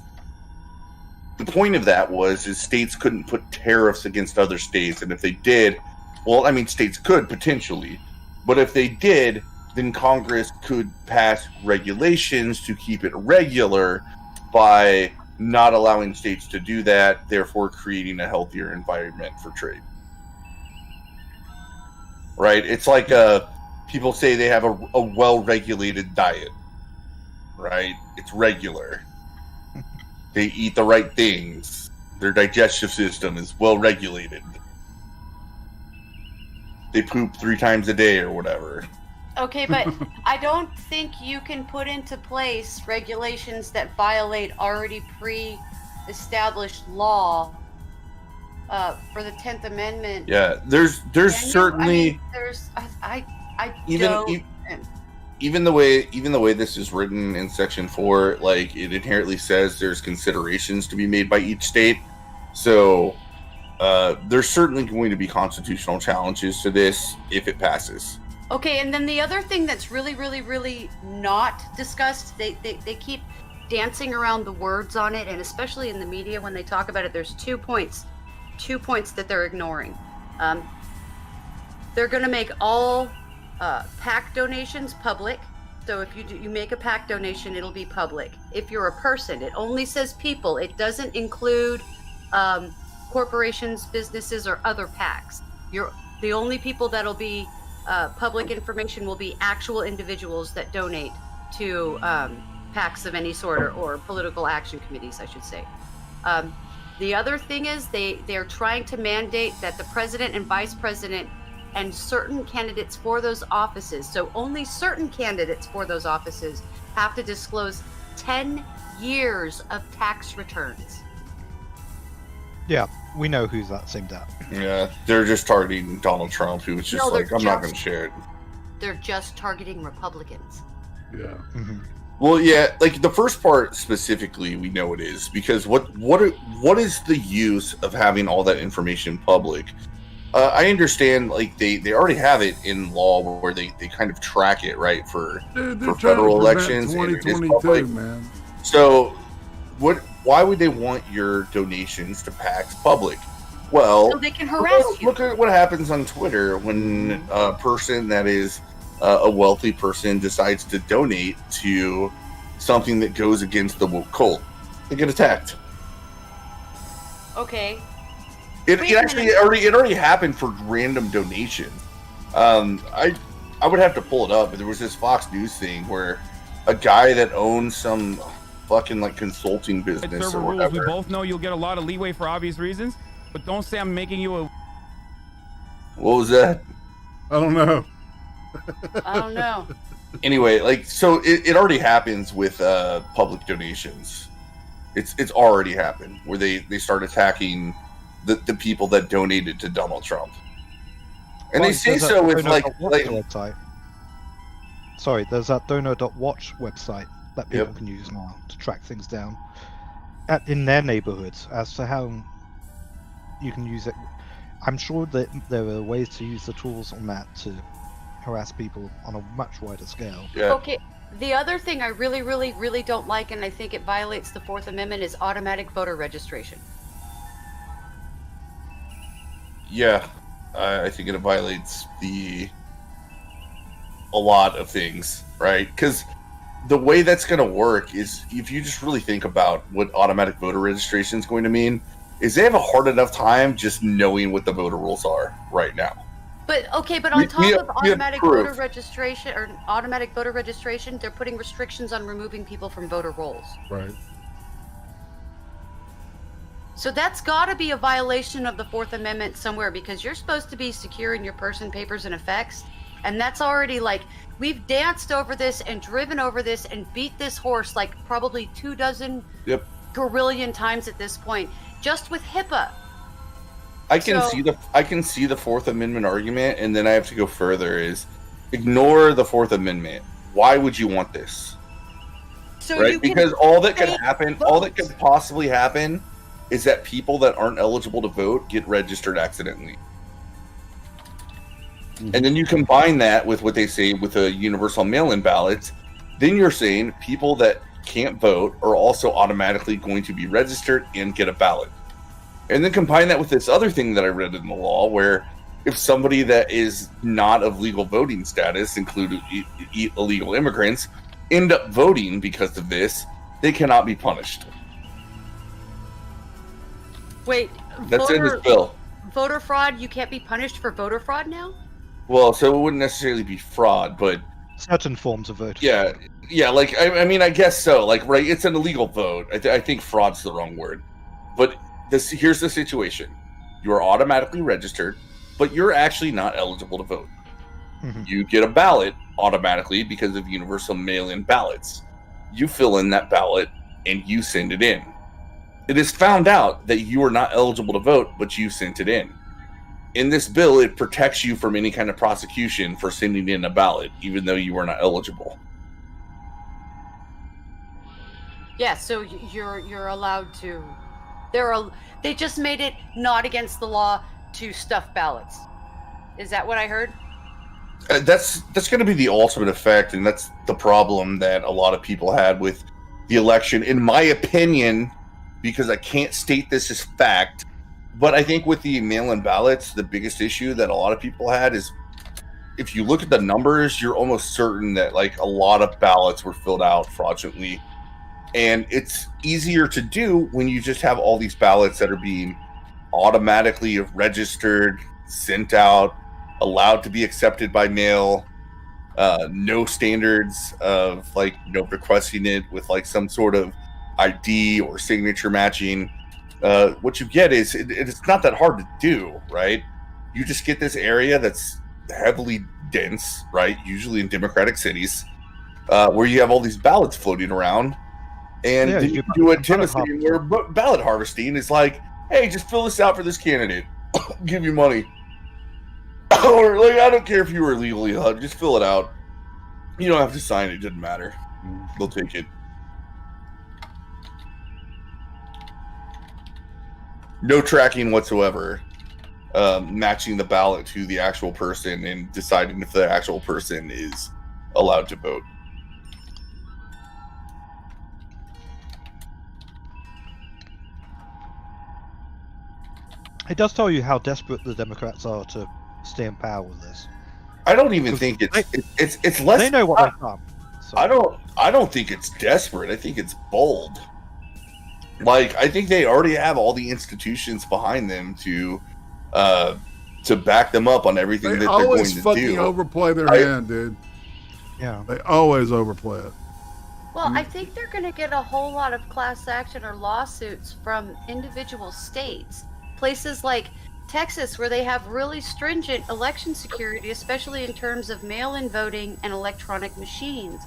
[SPEAKER 10] The point of that is states couldn't put tariffs against other states, and if they did, well, I mean, states could potentially, but if they did, then Congress could pass regulations to keep it regular by not allowing states to do that, therefore creating a healthier environment for trade. Right? It's like people say they have a well-regulated diet. Right? It's regular. They eat the right things. Their digestive system is well-regulated. They poop 3 times a day or whatever.
[SPEAKER 11] Okay, but I don't think you can put into place regulations that violate already pre-established law for the 10th Amendment.
[SPEAKER 10] Yeah, there's certainly even the way this is written in Section 4, like it inherently says there's considerations to be made by each state. So there's certainly going to be constitutional challenges to this if it passes.
[SPEAKER 11] Okay, and then the other thing that's really, really, really not discussed, they keep dancing around the words on it, and especially in the media when they talk about it, there's 2 points that they're ignoring. They're going to make all PAC donations public. So if you make a PAC donation, it'll be public. If you're a person, it only says people. It doesn't include corporations, businesses, or other PACs. The only people that'll be public information will be actual individuals that donate to PACs of any sort or political action committees, I should say. The other thing is they're trying to mandate that the president and vice president and certain candidates for those offices, so only certain candidates for those offices, have to disclose 10 years of tax returns.
[SPEAKER 12] Yeah, we know who's that seemed at.
[SPEAKER 10] Yeah, they're just targeting Donald Trump, who was just like, I'm not going to share it.
[SPEAKER 11] They're just targeting Republicans.
[SPEAKER 9] Yeah.
[SPEAKER 12] Mm-hmm.
[SPEAKER 10] Well, yeah, like the first part specifically, we know it is, because what is the use of having all that information public? I understand, like they already have it in law where they kind of track it, right, for federal elections.
[SPEAKER 9] 2022, man.
[SPEAKER 10] So, why would they want your donations to PACs public? Well,
[SPEAKER 11] so they can harass you.
[SPEAKER 10] Look at what happens on Twitter when a person that is a wealthy person decides to donate to something that goes against the woke cult. They get attacked.
[SPEAKER 11] Okay.
[SPEAKER 10] It already happened for random donations. I would have to pull it up, but there was this Fox News thing where a guy that owns some fucking like consulting business or whatever.
[SPEAKER 13] We both know you'll get a lot of leeway for obvious reasons, but don't say I'm making you a...
[SPEAKER 10] What was that?
[SPEAKER 9] I don't know.
[SPEAKER 11] I don't know.
[SPEAKER 10] Anyway, like, so it already happens with public donations. It's already happened where they start attacking the people that donated to Donald Trump, and they say so with like
[SPEAKER 12] website. Sorry, there's that donor.watch website that people can use now to track things down in their neighborhoods as to how you can use it. I'm sure that there are ways to use the tools on that to harass people on a much wider scale.
[SPEAKER 10] Yeah.
[SPEAKER 11] Okay, the other thing I really, really, really don't like, and I think it violates the 4th Amendment, is automatic voter registration.
[SPEAKER 10] Yeah, I think it violates a lot of things, right? Because the way that's going to work is, if you just really think about what automatic voter registration is going to mean, is they have a hard enough time just knowing what the voter rules are right now.
[SPEAKER 11] But okay, but on top of automatic voter registration, they're putting restrictions on removing people from voter rolls.
[SPEAKER 9] Right.
[SPEAKER 11] So that's got to be a violation of the 4th Amendment somewhere, because you're supposed to be secure in your person, papers, and effects, and that's already like, we've danced over this and driven over this and beat this horse like probably 24 gorillion times at this point, just with HIPAA.
[SPEAKER 10] I can see the 4th Amendment argument, and then I have to go further. Is ignore the 4th Amendment. Why would you want this?
[SPEAKER 11] So
[SPEAKER 10] right? Because all that could happen, all that could possibly happen, is that people that aren't eligible to vote get registered accidentally. And then you combine that with what they say with a universal mail-in ballots, then you're saying people that can't vote are also automatically going to be registered and get a ballot. And then combine that with this other thing that I read in the law, where if somebody that is not of legal voting status, include illegal immigrants, end up voting because of this, they cannot be punished.
[SPEAKER 11] Wait,
[SPEAKER 10] That's in this bill.
[SPEAKER 11] Voter fraud, you can't be punished for voter fraud now?
[SPEAKER 10] Well, so it wouldn't necessarily be fraud, but
[SPEAKER 12] certain forms of vote.
[SPEAKER 10] Yeah, like I mean, I guess so. Like, right, it's an illegal vote. I think fraud's the wrong word. But here's the situation: you are automatically registered, but you're actually not eligible to vote. You get a ballot automatically because of universal mail-in ballots. You fill in that ballot and you send it in. It is found out that you are not eligible to vote, but you sent it in. In this bill, it protects you from any kind of prosecution for sending in a ballot, even though you are not eligible.
[SPEAKER 11] Yeah, so you're allowed to. They just made it not against the law to stuff ballots. Is that what I heard?
[SPEAKER 10] That's going to be the ultimate effect, and that's the problem that a lot of people had with the election, in my opinion, because I can't state this as fact. But I think with the mail-in ballots, the biggest issue that a lot of people had is, if you look at the numbers, you're almost certain that like a lot of ballots were filled out fraudulently. And it's easier to do when you just have all these ballots that are being automatically registered, sent out, allowed to be accepted by mail, no standards of like, requesting it with like some sort of ID or signature matching. What you get is it's not that hard to do, right? You just get this area that's heavily dense, right? Usually in democratic cities, where you have all these ballots floating around, and you do a Tennessee where ballot harvesting is like, hey, just fill this out for this candidate, give you money, or like, I don't care if you were illegally HUD, just fill it out. You don't have to sign it; doesn't matter. They'll take it. No tracking whatsoever, matching the ballot to the actual person and deciding if the actual person is allowed to vote.
[SPEAKER 12] It does tell you how desperate the Democrats are to stay in power with this.
[SPEAKER 10] I don't even think it's less.
[SPEAKER 12] They know what they've done. So.
[SPEAKER 10] I don't think it's desperate. I think it's bold. Like, I think they already have all the institutions behind them to back them up on everything that they're going to do.
[SPEAKER 9] They always fucking overplay their hand, dude.
[SPEAKER 12] Yeah.
[SPEAKER 9] They always overplay it.
[SPEAKER 11] Well, I think they're going to get a whole lot of class action or lawsuits from individual states. Places like Texas, where they have really stringent election security, especially in terms of mail-in voting and electronic machines.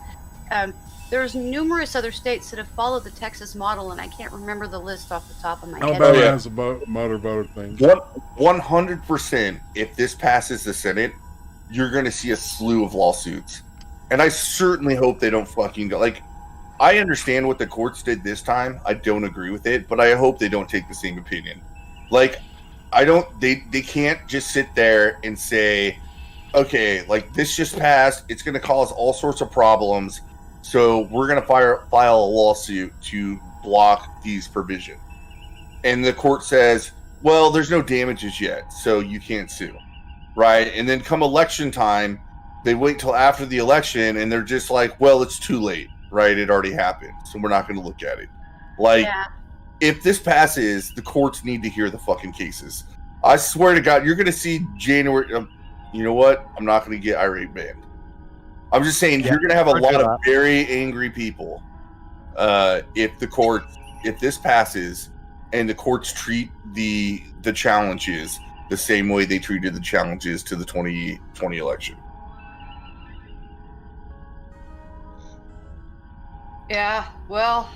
[SPEAKER 11] There's numerous other states that have followed the Texas model, and I can't remember the list off the top of my head.
[SPEAKER 9] Alabama has a motor voter thing.
[SPEAKER 10] 100%. If this passes the Senate, you're going to see a slew of lawsuits, and I certainly hope they don't fucking go. Like, I understand what the courts did this time. I don't agree with it, but I hope they don't take the same opinion. Like, they can't just sit there and say, okay, like, this just passed. It's going to cause all sorts of problems. So we're going to file a lawsuit to block these provisions. And the court says, well, there's no damages yet, so you can't sue. Right? And then come election time, they wait till after the election, and they're just like, well, it's too late. Right? It already happened, so we're not going to look at it. Like, if this passes, the courts need to hear the fucking cases. I swear to God, you're going to see January. You know what? I'm not going to get irate banned. I'm just saying, you're going to have a lot of very angry people if this passes and the courts treat the challenges the same way they treated the challenges to the 2020 election.
[SPEAKER 11] Yeah, well,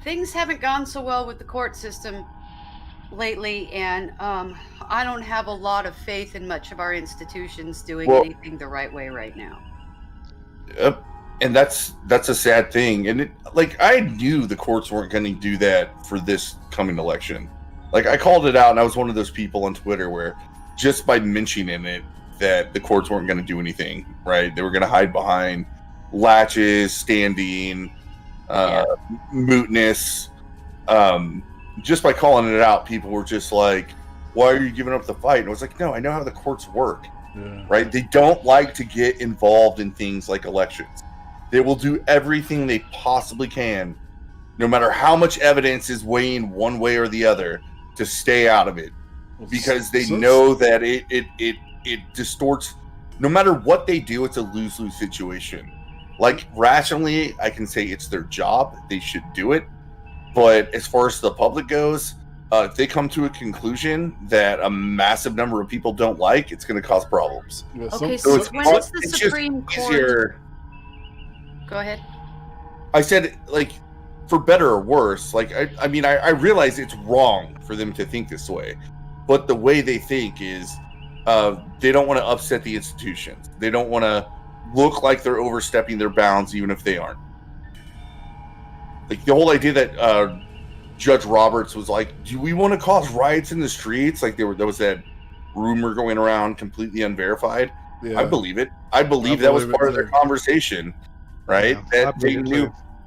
[SPEAKER 11] things haven't gone so well with the court system lately, and I don't have a lot of faith in much of our institutions doing anything the right way right now.
[SPEAKER 10] Yep, and that's a sad thing. And I knew the courts weren't going to do that for this coming election. Like, I called it out, and I was one of those people on Twitter where just by mentioning it, that the courts weren't going to do anything, right? They were going to hide behind latches, standing, mootness. Just by calling it out, people were just like, why are you giving up the fight? And I was like, no, I know how the courts work, right? They don't like to get involved in things like elections. They will do everything they possibly can, no matter how much evidence is weighing one way or the other, to stay out of it, because they know that it distorts. No matter what they do, it's a lose-lose situation. Like, rationally, I can say it's their job, they should do it, but as far as the public goes, if they come to a conclusion that a massive number of people don't like, it's going to cause problems.
[SPEAKER 11] Okay, so when is the Supreme Court? Go ahead.
[SPEAKER 10] I said, like, for better or worse, like, I mean, I realize it's wrong for them to think this way, but the way they think is they don't want to upset the institutions. They don't want to look like they're overstepping their bounds, even if they aren't. Like, the whole idea that Judge Roberts was like, do we want to cause riots in the streets? Like, there was that rumor going around, completely unverified. Yeah. I believe it. I believe that was part of their conversation, right? Yeah, that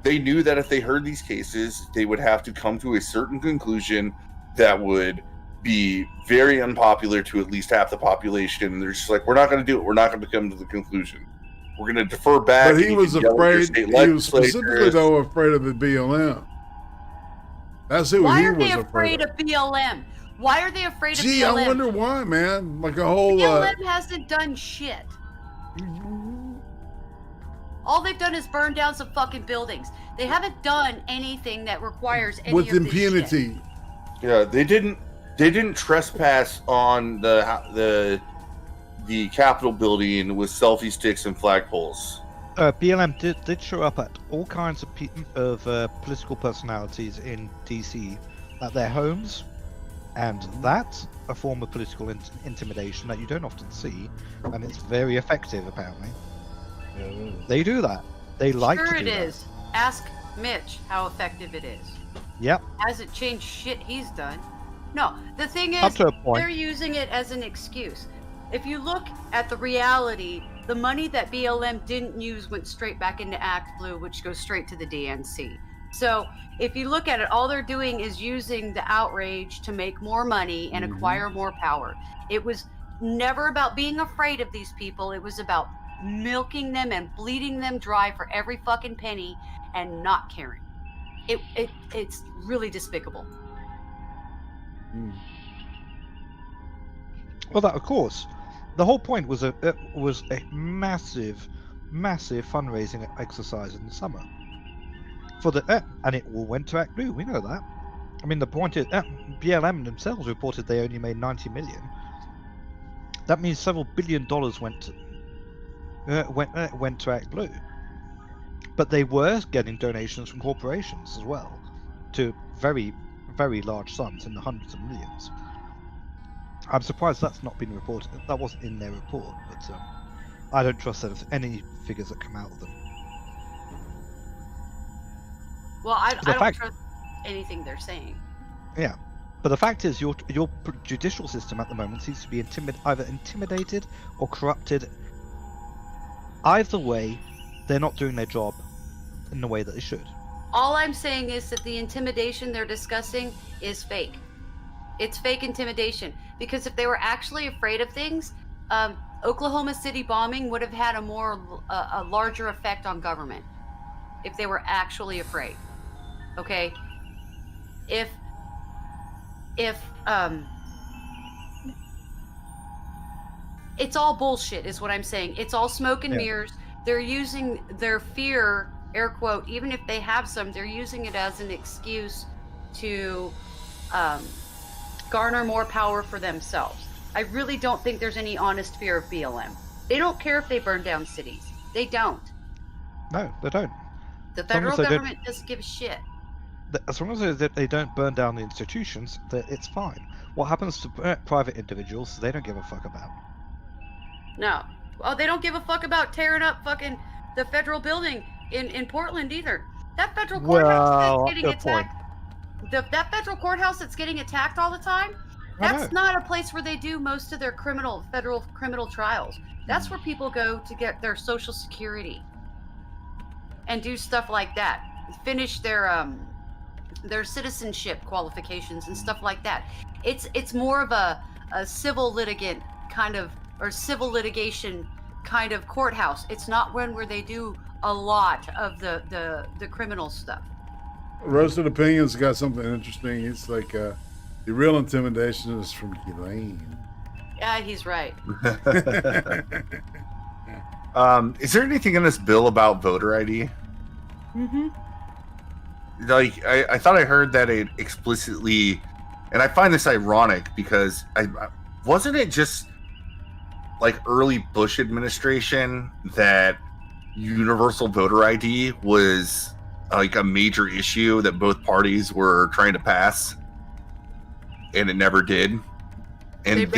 [SPEAKER 10] they knew that if they heard these cases, they would have to come to a certain conclusion that would be very unpopular to at least half the population. And they're just like, we're not going to do it. We're not going to come to the conclusion. We're going to defer back.
[SPEAKER 9] But he was afraid. He was specifically, though, afraid of the BLM. That's who
[SPEAKER 11] why
[SPEAKER 9] he
[SPEAKER 11] are
[SPEAKER 9] was
[SPEAKER 11] they afraid of BLM? Why are they afraid of BLM?
[SPEAKER 9] Gee, I wonder why, man. Like a whole.
[SPEAKER 11] BLM hasn't done shit. All they've done is burn down some fucking buildings. They haven't done anything that requires any
[SPEAKER 9] with
[SPEAKER 11] of
[SPEAKER 9] impunity.
[SPEAKER 11] This shit.
[SPEAKER 10] Yeah, they didn't trespass on the Capitol building with selfie sticks and flagpoles.
[SPEAKER 12] BLM did show up at all kinds of political personalities in DC at their homes, and that's a form of political intimidation that you don't often see, and it's very effective, apparently. Yeah, they do that. They like to do that.
[SPEAKER 11] Sure it is. Ask Mitch how effective it is.
[SPEAKER 12] Yep.
[SPEAKER 11] Hasn't changed shit he's done. No, the thing is, they're using it as an excuse. If you look at the reality, the money that BLM didn't use went straight back into Act Blue, which goes straight to the DNC. So if you look at it, all they're doing is using the outrage to make more money and acquire more power. It was never about being afraid of these people. It was about milking them and bleeding them dry for every fucking penny and not caring. It's really despicable.
[SPEAKER 12] Well, that, of course, the whole point was a massive fundraising exercise in the summer for the and it all went to Act Blue. We know that. I mean, the point is, BLM themselves reported they only made 90 million. That means several $1 billion went to Act Blue. But they were getting donations from corporations as well, to very, very large sums in the hundreds of millions. I'm surprised that's not been reported. That wasn't in their report, but I don't trust any figures that come out of them.
[SPEAKER 11] Well, I don't trust anything they're saying.
[SPEAKER 12] Yeah, but the fact is, your judicial system at the moment seems to be either intimidated or corrupted. Either way, they're not doing their job in the way that they should.
[SPEAKER 11] All I'm saying is that the intimidation they're discussing is fake. It's fake intimidation, because if they were actually afraid of things, Oklahoma City bombing would have had a larger effect on government if they were actually afraid. Okay? If it's all bullshit is what I'm saying. It's all smoke and mirrors. They're using their fear, air quote, even if they have some, they're using it as an excuse to garner more power for themselves. I really don't think there's any honest fear of BLM. They don't care if they burn down cities. They don't.
[SPEAKER 12] No, they don't.
[SPEAKER 11] The federal government doesn't give a shit.
[SPEAKER 12] As long as they don't burn down the institutions, it's fine. What happens to private individuals, they don't give a fuck about.
[SPEAKER 11] No. Oh, they don't give a fuck about tearing up fucking the federal building in Portland either. That federal courthouse that's getting attacked. That federal courthouse that's getting attacked all the time, That's not a place where they do most of their federal criminal trials. That's where people go to get their Social Security and do stuff like that. Finish their citizenship qualifications and stuff like that. It's more of a civil litigant kind of, or civil litigation kind of courthouse. It's not one where they do a lot of the criminal stuff.
[SPEAKER 9] Roasted Opinions got something interesting. It's like the real intimidation is from Elaine.
[SPEAKER 11] Yeah, he's right.
[SPEAKER 10] Is there anything in this bill about voter ID?
[SPEAKER 11] Mm-hmm.
[SPEAKER 10] Like, I thought I heard that it explicitly, and I find this ironic because wasn't it just like early Bush administration that universal voter ID was like a major issue that both parties were trying to pass, and it never did. And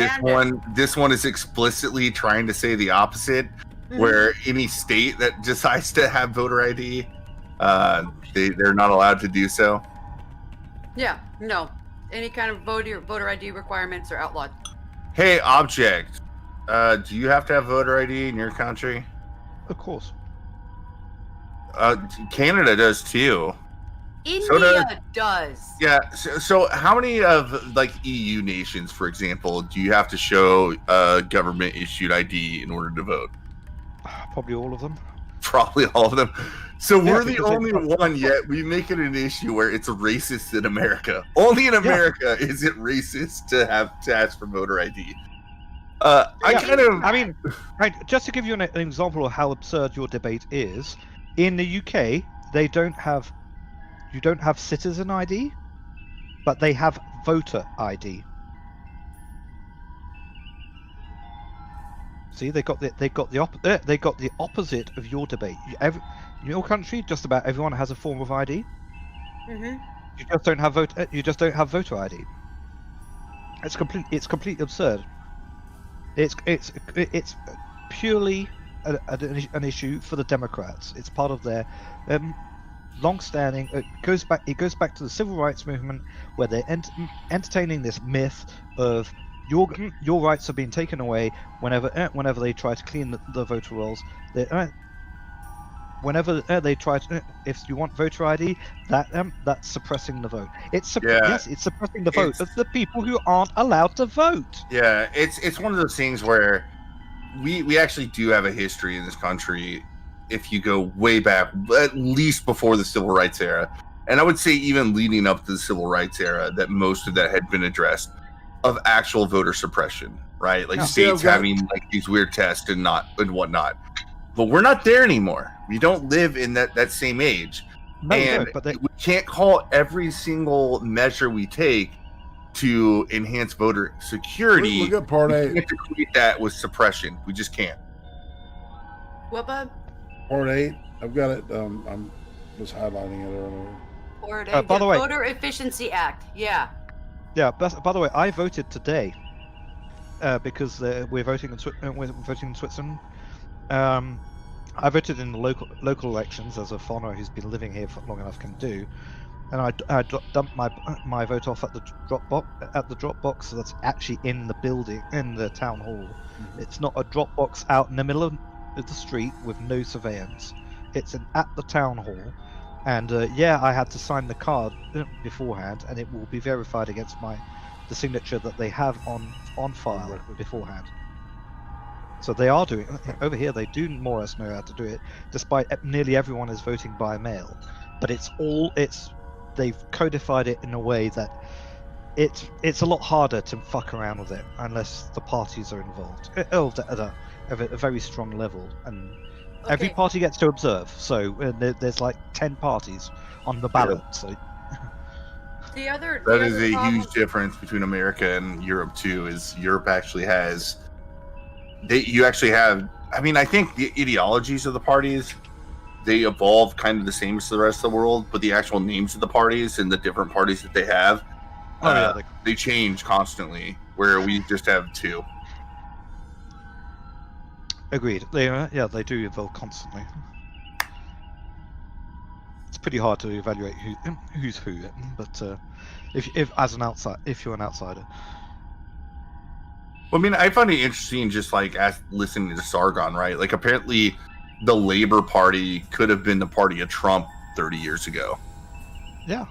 [SPEAKER 10] this one is explicitly trying to say the opposite, where any state that decides to have voter ID, they're not allowed to do so.
[SPEAKER 11] Yeah, no. Any kind of voter ID requirements are outlawed.
[SPEAKER 10] Hey, Object, do you have to have voter ID in your country?
[SPEAKER 12] Of course.
[SPEAKER 10] Canada does too.
[SPEAKER 11] India does.
[SPEAKER 10] Yeah. So how many of like EU nations, for example, do you have to show government issued ID in order to vote?
[SPEAKER 12] Probably all of them.
[SPEAKER 10] Probably all of them. So we're the only one yet. We make it an issue where it's racist in America. Only in America is it racist to have to ask for voter ID.
[SPEAKER 12] Just to give you an example of how absurd your debate is, in the UK, you don't have citizen ID, but they have voter ID. See, they got the opposite of your debate. In your country, just about everyone has a form of ID.
[SPEAKER 11] Mm-hmm.
[SPEAKER 12] You just don't have voter ID. It's completely absurd. It's purely an issue for the Democrats. It's part of their long-standing. It goes back to the civil rights movement, where they're entertaining this myth of your rights are being taken away whenever they try to clean the voter rolls. Whenever they try to, if you want voter ID, that's suppressing the vote. Yes, it's suppressing the vote of the people who aren't allowed to vote.
[SPEAKER 10] Yeah, it's one of those things where we actually do have a history in this country. If you go way back, at least before the civil rights era, and I would say even leading up to the civil rights era, that most of that had been addressed, of actual voter suppression, right? Like states having like these weird tests and whatnot. But we're not there anymore. We don't live in that same age. We can't call every single measure we take to enhance voter security.
[SPEAKER 9] Look at Part 8.
[SPEAKER 10] We can't equate that with suppression. We just can't.
[SPEAKER 11] What, bud?
[SPEAKER 9] Part 8. I've got it. I'm just highlighting it earlier.
[SPEAKER 11] Part 8.
[SPEAKER 12] By the way,
[SPEAKER 11] Voter Efficiency Act. Yeah.
[SPEAKER 12] Yeah. By the way, I voted today because we're voting in Switzerland. I voted in the local elections, as a foreigner who's been living here for long enough can do, and I dumped my vote off at the drop box. So that's actually in the building, in the town hall. Mm-hmm. It's not a drop box out in the middle of the street with no surveillance. It's at the town hall, and I had to sign the card beforehand, and it will be verified against the signature that they have on file beforehand. So they are doing over here. They do more or less know how to do it, despite nearly everyone is voting by mail. But they've codified it in a way that it's a lot harder to fuck around with it unless the parties are involved at a very strong level, and every party gets to observe. So there's like 10 parties on the ballot. So
[SPEAKER 10] that is a huge difference between America and Europe too. Is Europe actually has. You actually have, I think the ideologies of the parties, they evolve kind of the same as the rest of the world, but the actual names of the parties and the different parties that they have, they change constantly, where we just have 2.
[SPEAKER 12] Agreed. They do evolve constantly. It's pretty hard to evaluate who's who, but if you're an outsider.
[SPEAKER 10] Well, I mean, I find it interesting just like listening to Sargon, right? Like, apparently the Labor Party could have been the party of Trump 30 years ago.
[SPEAKER 12] Yeah.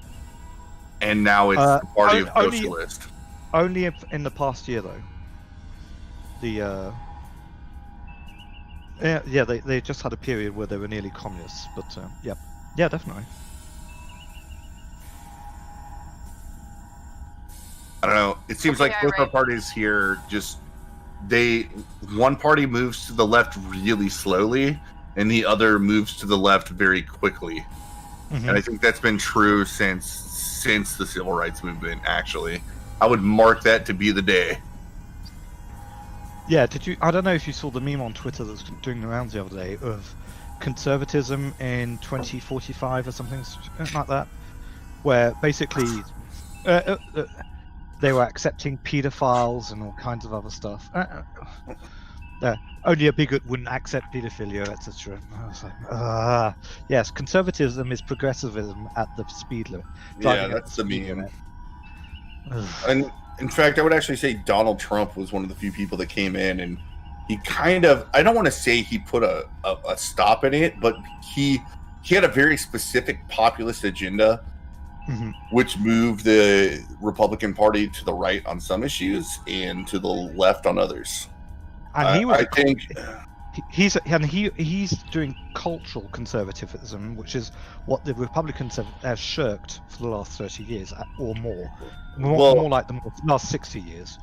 [SPEAKER 10] And now it's the party of socialists.
[SPEAKER 12] Only in the past year, though. The they just had a period where they were nearly communists, but yeah, definitely.
[SPEAKER 10] I don't know. It seems like both our parties here one party moves to the left really slowly, and the other moves to the left very quickly. Mm-hmm. And I think that's been true since the civil rights movement. Actually, I would mark that to be the day.
[SPEAKER 12] Yeah, I don't know if you saw the meme on Twitter that's doing the rounds the other day of conservatism in 2045 or something like that, where basically they were accepting pedophiles and all kinds of other stuff. Only a bigot wouldn't accept pedophilia, etc. I was like, yes, conservatism is progressivism at the speed limit.
[SPEAKER 10] Yeah, that's the meme. And in fact, I would actually say Donald Trump was one of the few people that came in, and he kind of, I don't want to say he put a stop in it, but he had a very specific populist agenda, mm-hmm. which moved the Republican Party to the right on some issues and to the left on others.
[SPEAKER 12] And he's doing cultural conservatism, which is what the Republicans have shirked for the last 30 years or more. More like the last 60 years.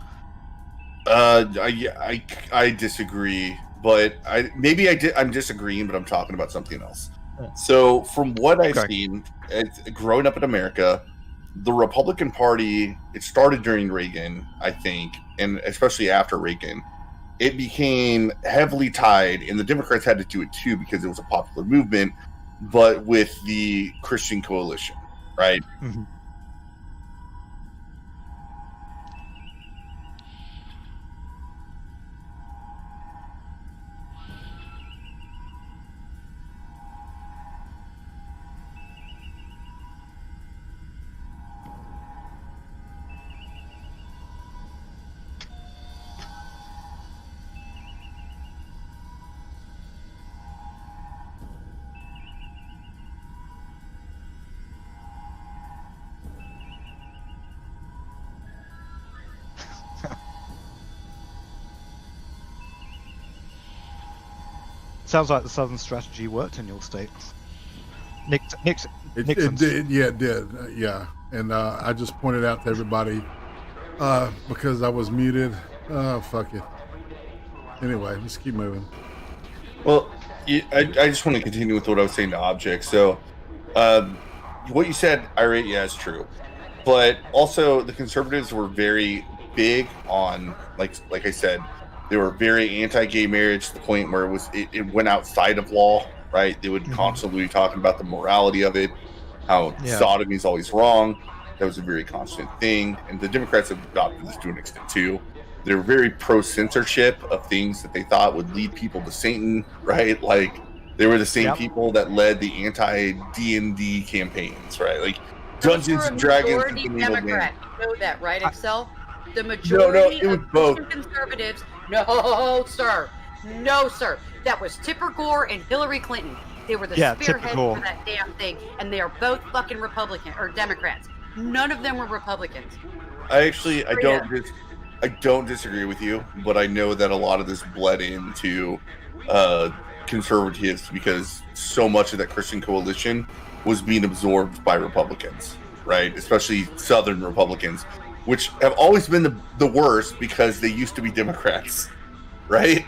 [SPEAKER 10] I disagree, but I'm disagreeing, but I'm talking about something else. Yeah. So from what I've seen, growing up in America, the Republican Party, it started during Reagan, I think, and especially after Reagan, it became heavily tied, and the Democrats had to do it too because it was a popular movement, but with the Christian coalition, right? Mm-hmm.
[SPEAKER 12] Sounds like the Southern strategy worked in your state. Nixon.
[SPEAKER 9] It did. Yeah, it did. Yeah. And I just pointed out to everybody because I was muted. Fuck it. Anyway, let's keep moving.
[SPEAKER 10] Well, I just want to continue with what I was saying to Object. So, what you said, Irate, yeah, is true. But also, the conservatives were very big on, like I said, they were very anti-gay marriage to the point where it went outside of law, right? They would mm-hmm. constantly be talking about the morality of it, how sodomy is always wrong. That was a very constant thing. And the Democrats have adopted this to an extent too. They're very pro-censorship of things that they thought would lead people to Satan, right? Like, they were the same people that led the anti-D&D campaigns, right? Like, Dungeons and Dragons.
[SPEAKER 11] Democrat. You know that, right, Excel? The majority of both conservatives. No, sir. No, sir. That was Tipper Gore and Hillary Clinton. They were the spearheads for that damn thing, and they are both fucking Republican or Democrats. None of them were Republicans.
[SPEAKER 10] I don't disagree with you, but I know that a lot of this bled into conservatives because so much of that Christian coalition was being absorbed by Republicans, right? Especially Southern Republicans, which have always been the worst because they used to be Democrats, right?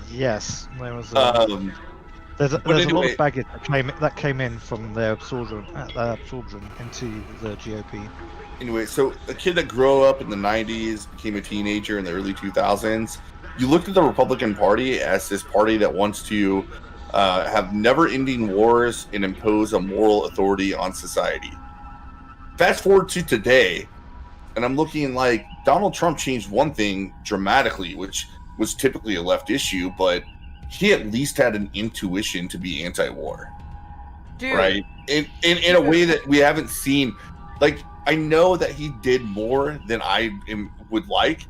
[SPEAKER 12] Yes, there was. There's a lot of baggage that came in from their absorption into the GOP.
[SPEAKER 10] Anyway, so a kid that grew up in the 90s, became a teenager in the early 2000s, you looked at the Republican Party as this party that wants to have never-ending wars and impose a moral authority on society. Fast forward to today, and I'm looking like Donald Trump changed one thing dramatically, which was typically a left issue, but he at least had an intuition to be anti-war. Dude. Right? In a way that we haven't seen. Like, I know that he did more than I would like,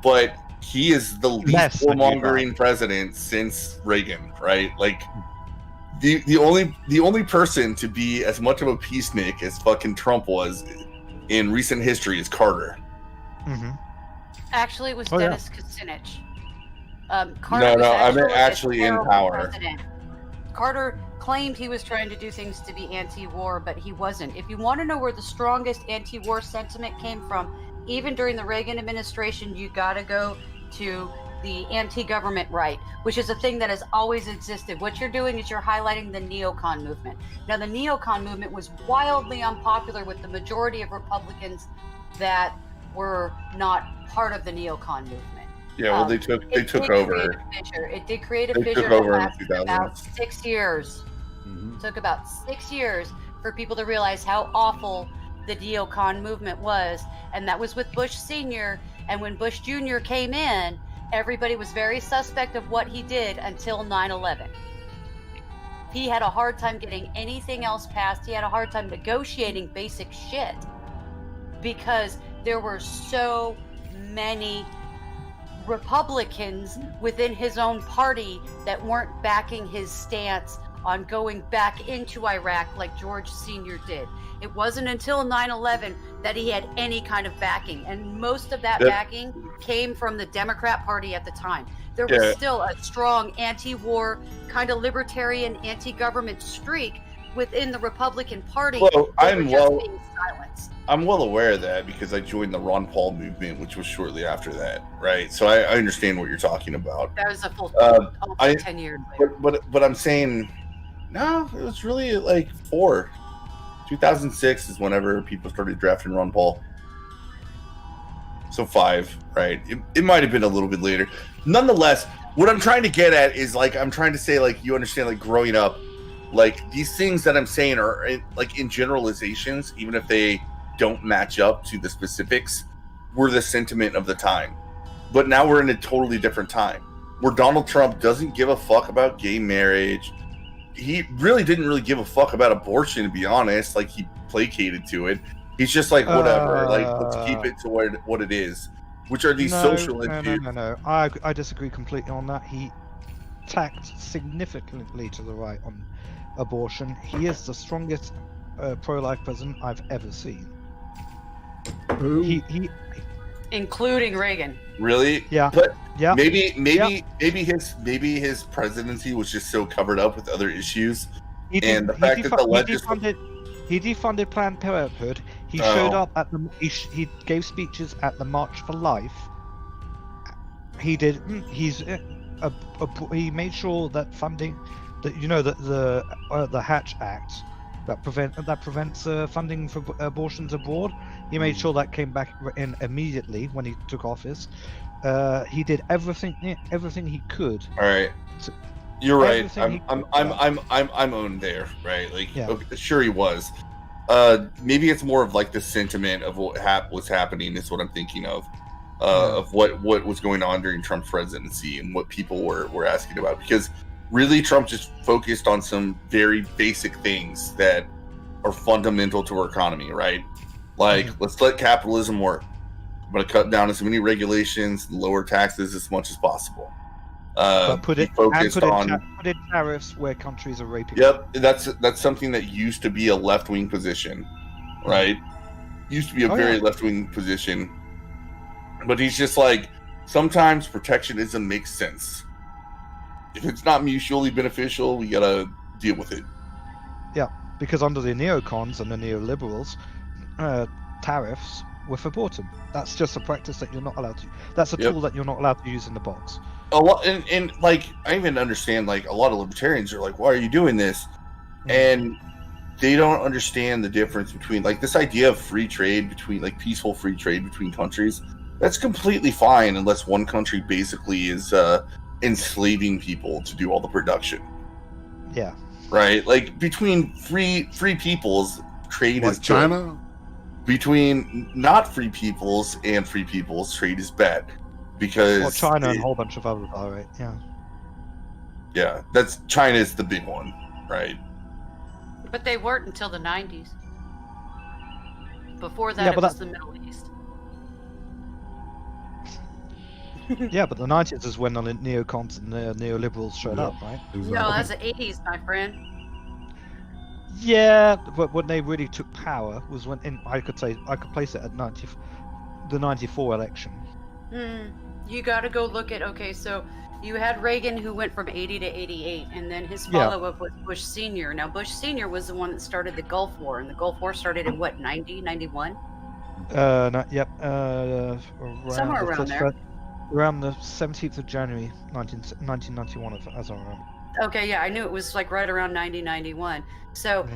[SPEAKER 10] but he is the least warmongering president since Reagan, right? Like the only person to be as much of a peacenik as fucking Trump was in recent history is Carter.
[SPEAKER 12] Mm-hmm.
[SPEAKER 11] Actually, it was Dennis Kucinich. Carter
[SPEAKER 10] No,
[SPEAKER 11] was
[SPEAKER 10] I meant
[SPEAKER 11] a
[SPEAKER 10] actually in
[SPEAKER 11] terrible
[SPEAKER 10] power.
[SPEAKER 11] president. Carter claimed he was trying to do things to be anti-war, but he wasn't. If you want to know where the strongest anti-war sentiment came from, even during the Reagan administration, you got to go to the anti-government right, which is a thing that has always existed. What you're doing is you're highlighting the neocon movement. Now, the neocon movement was wildly unpopular with the majority of Republicans that were not part of the neocon movement.
[SPEAKER 10] Yeah, well, they took over.
[SPEAKER 11] It did create a
[SPEAKER 10] They
[SPEAKER 11] fissure
[SPEAKER 10] took over
[SPEAKER 11] that
[SPEAKER 10] in the
[SPEAKER 11] lasted
[SPEAKER 10] 2000s.
[SPEAKER 11] about 6 years. Took about 6 years for people to realize how awful the neocon movement was, and that was with Bush Sr. And when Bush Jr. came in, everybody was very suspect of what he did until 9/11. He had a hard time getting anything else passed. He had a hard time negotiating basic shit because there were so many Republicans within his own party that weren't backing his stance on going back into Iraq like George Sr. did. It wasn't until 9/11 that he had any kind of backing, and most of that backing came from the Democrat Party at the time. There was still a strong anti-war, kind of libertarian, anti-government streak within the Republican Party.
[SPEAKER 10] Well,
[SPEAKER 11] being silenced.
[SPEAKER 10] I'm well aware of that because I joined the Ron Paul movement, which was shortly after that, right? So I understand what you're talking about.
[SPEAKER 11] That was a full 10 years later.
[SPEAKER 10] But I'm saying, no, it was really like 2006 is whenever people started drafting Ron Paul. So 5, right? It might have been a little bit later. Nonetheless, what I'm trying to get at is like, I'm trying to say, like, you understand, like, growing up, like, these things that I'm saying are like in generalizations, even if they don't match up to the specifics, were the sentiment of the time. But now we're in a totally different time where Donald Trump doesn't give a fuck about gay marriage. He really didn't really give a fuck about abortion, to be honest. Like, he placated to it. He's just like, whatever, like, let's keep it to what it is, which are these social issues.
[SPEAKER 12] No. I disagree completely on that. He tacked significantly to the right on abortion. He is the strongest pro-life president I've ever seen. He
[SPEAKER 11] including Reagan.
[SPEAKER 10] Really?
[SPEAKER 12] Yeah.
[SPEAKER 10] But
[SPEAKER 12] yeah.
[SPEAKER 10] Maybe his presidency was just so covered up with other issues, He
[SPEAKER 12] defunded Planned Parenthood. He showed up at the. He gave speeches at the March for Life. He did. He made sure that funding, the Hatch Act, that prevents funding for abortions abroad. He made sure that came back in immediately when he took office. He did everything he could.
[SPEAKER 10] All right. You're right. I'm owned there, right? Like,
[SPEAKER 12] yeah.
[SPEAKER 10] Okay, sure he was. Maybe it's more of like the sentiment of what was happening is what I'm thinking of what was going on during Trump's presidency and what people were asking about. Because really, Trump just focused on some very basic things that are fundamental to our economy, right? Like, let's let capitalism work. I'm going to cut down as many regulations, lower taxes as much as possible.
[SPEAKER 12] But put in tariffs where countries are raping.
[SPEAKER 10] Yep, that's something that used to be a left-wing position, right? Used to be a very left-wing position. But he's just like, sometimes protectionism makes sense. If it's not mutually beneficial, we gotta deal with it.
[SPEAKER 12] Yeah, because under the neocons and the neoliberals, tariffs were verboten. That's just a practice that you're not allowed to. That's a tool that you're not allowed to use in the box.
[SPEAKER 10] A lot, and like, I even understand, like, a lot of libertarians are like, why are you doing this? And they don't understand the difference between, like, this idea of free trade between, like, peaceful free trade between countries. That's completely fine unless one country basically is enslaving people to do all the production.
[SPEAKER 12] Yeah.
[SPEAKER 10] Right? Like, between free peoples, trade is
[SPEAKER 9] China?
[SPEAKER 10] good. Between not free peoples and free peoples, trade is bad. Because
[SPEAKER 12] China and a whole bunch of others are, right?
[SPEAKER 10] Yeah, China is the big one, right?
[SPEAKER 11] But they weren't until the 90s. Before that, it was the Middle East.
[SPEAKER 12] Yeah, but the 90s is when the neocons and the neoliberals showed up, right?
[SPEAKER 11] No, that's the 80s, my friend.
[SPEAKER 12] Yeah, but when they really took power was when I could place it at the 94 election.
[SPEAKER 11] You got to go look at. Okay, so you had Reagan, who went from 80 to 88, and then his follow-up was Bush Sr. Now, Bush Sr. was the one that started the Gulf War, and the Gulf War started in what, 90, 91?
[SPEAKER 12] Somewhere
[SPEAKER 11] around there.
[SPEAKER 12] Around the 17th of January, 1991, as I remember.
[SPEAKER 11] Okay, yeah, I knew it was like right around 90, 91. So,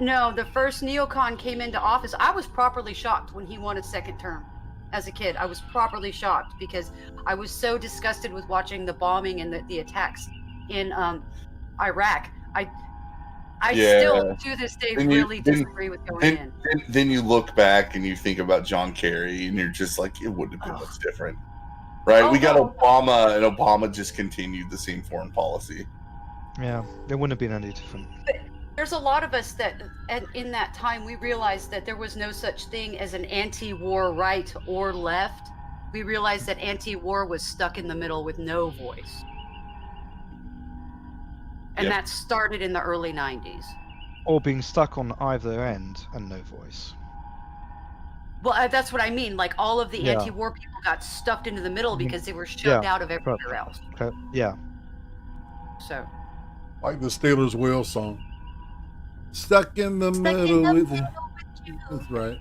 [SPEAKER 11] no, the first neocon came into office. I was properly shocked when he won a second term. As a kid, I was properly shocked because I was so disgusted with watching the bombing and the attacks in Iraq. I still, to this day, really disagree with going in.
[SPEAKER 10] Then you look back and you think about John Kerry, and you're just like, it wouldn't have been much different. Right? We got Obama, and Obama just continued the same foreign policy.
[SPEAKER 12] Yeah, it wouldn't have been any different.
[SPEAKER 11] But there's a lot of us that, in that time, we realized that there was no such thing as an anti-war right or left. We realized that anti-war was stuck in the middle with no voice. And that started in the early 90s.
[SPEAKER 12] Or being stuck on either end and no voice.
[SPEAKER 11] Well, that's what I mean. Like, all of the anti-war people got stuffed into the middle because they were shoved out of everywhere else.
[SPEAKER 12] Yeah.
[SPEAKER 11] So.
[SPEAKER 9] Like the Steelers' Will song. Stuck in the middle with you. That's right.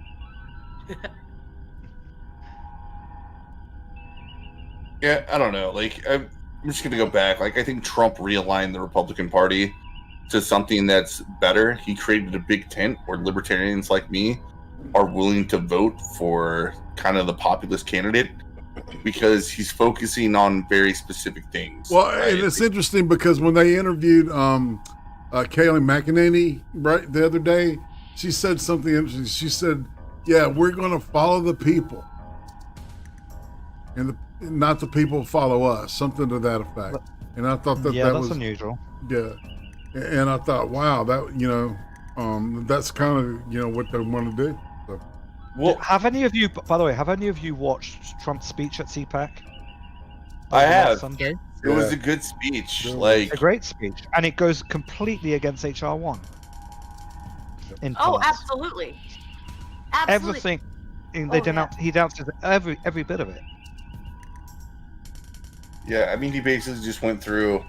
[SPEAKER 10] Yeah, I don't know. Like, I'm just going to go back. Like, I think Trump realigned the Republican Party to something that's better. He created a big tent where libertarians like me are willing to vote for kind of the populist candidate because he's focusing on very specific things.
[SPEAKER 9] Well, and it's interesting because when they interviewed Kayleigh McEnany the other day, she said something interesting. She said, "Yeah, we're going to follow the people, and not the people follow us." Something to that effect. And I thought that
[SPEAKER 12] that's
[SPEAKER 9] was
[SPEAKER 12] unusual.
[SPEAKER 9] Yeah, and I thought, wow, that that's kind of what they want to do. So.
[SPEAKER 12] Well, have any of you, by the way, watched Trump's speech at CPAC?
[SPEAKER 10] I have.
[SPEAKER 12] Sunday?
[SPEAKER 10] It was a good speech.
[SPEAKER 12] It's a great speech, and it goes completely against HR 1.
[SPEAKER 11] Oh, absolutely.
[SPEAKER 12] Everything. He denounces every bit of it.
[SPEAKER 10] Yeah, I mean, he basically just went through.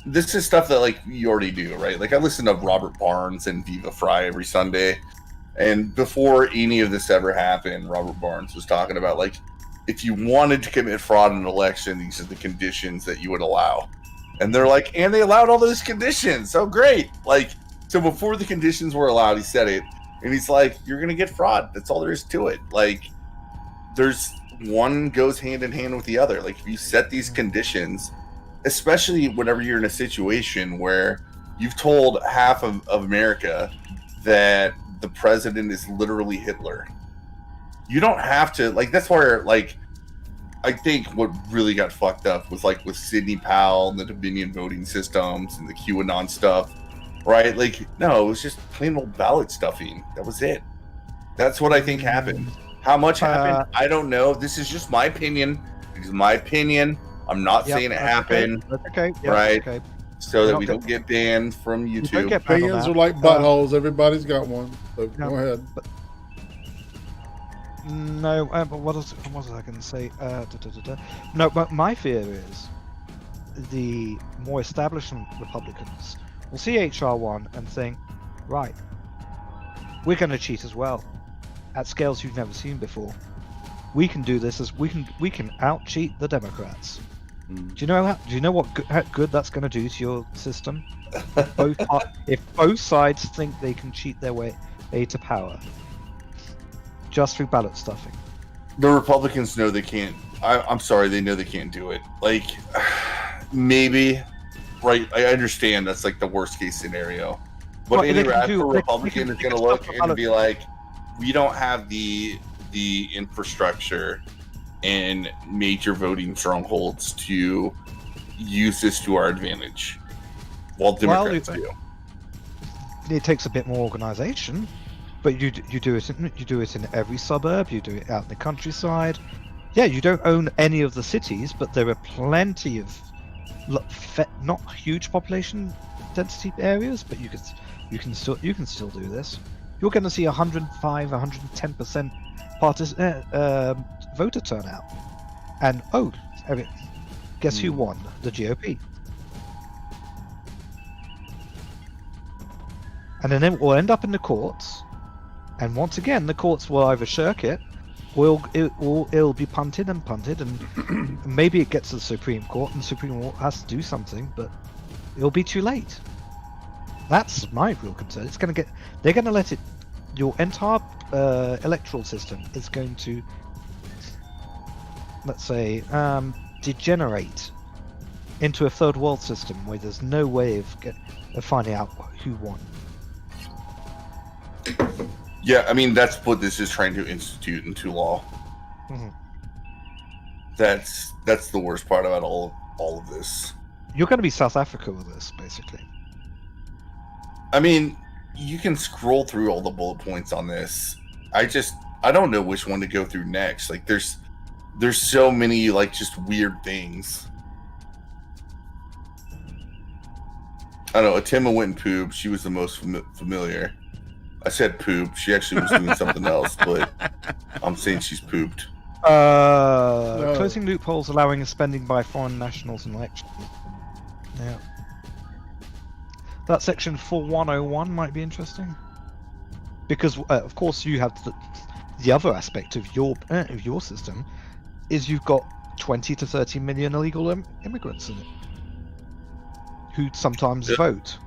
[SPEAKER 10] This is stuff that you already do, right? Like, I listen to Robert Barnes and Viva Fry every Sunday, and before any of this ever happened, Robert Barnes was talking about if you wanted to commit fraud in an election, these are the conditions that you would allow. And they're like, and they allowed all those conditions. So great. So before the conditions were allowed, he said it, and he's like, you're gonna get fraud. That's all there is to it. There's one goes hand in hand with the other. If you set these conditions, especially whenever you're in a situation where you've told half of America that the president is literally Hitler. You don't have to, that's where, I think what really got fucked up was, with Sidney Powell and the Dominion voting systems and the QAnon stuff, right? No, it was just plain old ballot stuffing. That was it. That's what I think happened. How much happened? I don't know. This is just my opinion. It's my opinion. I'm not saying it happened.
[SPEAKER 12] Okay.
[SPEAKER 10] Right?
[SPEAKER 12] Okay.
[SPEAKER 10] So that we don't get banned from YouTube.
[SPEAKER 9] Opinions are like buttholes. Everybody's got one. So go ahead.
[SPEAKER 12] No, but what was I going to say? No, but my fear is the more established Republicans will see HR 1 and think, right, we're going to cheat as well at scales you've never seen before. We can do this we can out cheat the Democrats. Do you know how good that's going to do to your system? If both sides think they can cheat their way to power just through ballot stuffing.
[SPEAKER 10] The Republicans know they can't. I'm sorry, they know they can't do it. Maybe, right? I understand that's the worst case scenario, but any radical Republican is going to look and be like, we don't have the infrastructure and major voting strongholds to use this to our advantage, while Democrats do.
[SPEAKER 12] It takes a bit more organization, but you do it in every suburb. You do it out in the countryside. Yeah, you don't own any of the cities, but there are plenty of not huge population density areas, but you can still do this. You're going to see 105, 110% voter turnout. And guess who won? The GOP. And then it will end up in the courts, and once again the courts will either shirk it, or it'll be punted, and maybe it gets to the Supreme Court, and the Supreme Court has to do something, but it'll be too late. That's my real concern. They're going to let it. Your entire electoral system is going to, let's say, degenerate into a third world system where there's no way of finding out who won.
[SPEAKER 10] Yeah, I mean, that's what this is trying to institute into law.
[SPEAKER 12] Mm-hmm.
[SPEAKER 10] That's the worst part about all of this.
[SPEAKER 12] You're going to be South Africa with this, basically.
[SPEAKER 10] I mean, you can scroll through all the bullet points on this. I don't know which one to go through next. Like, there's so many, like, just weird things. I don't know, Atima went and pooped. She was the most familiar. I said poop. She actually was doing something else, but I'm saying she's pooped.
[SPEAKER 9] No.
[SPEAKER 12] Closing loopholes allowing spending by foreign nationals in elections. Yeah. That section 4101 might be interesting. Because, of course, you have the other aspect of your system is you've got 20 to 30 million illegal immigrants in it who sometimes vote.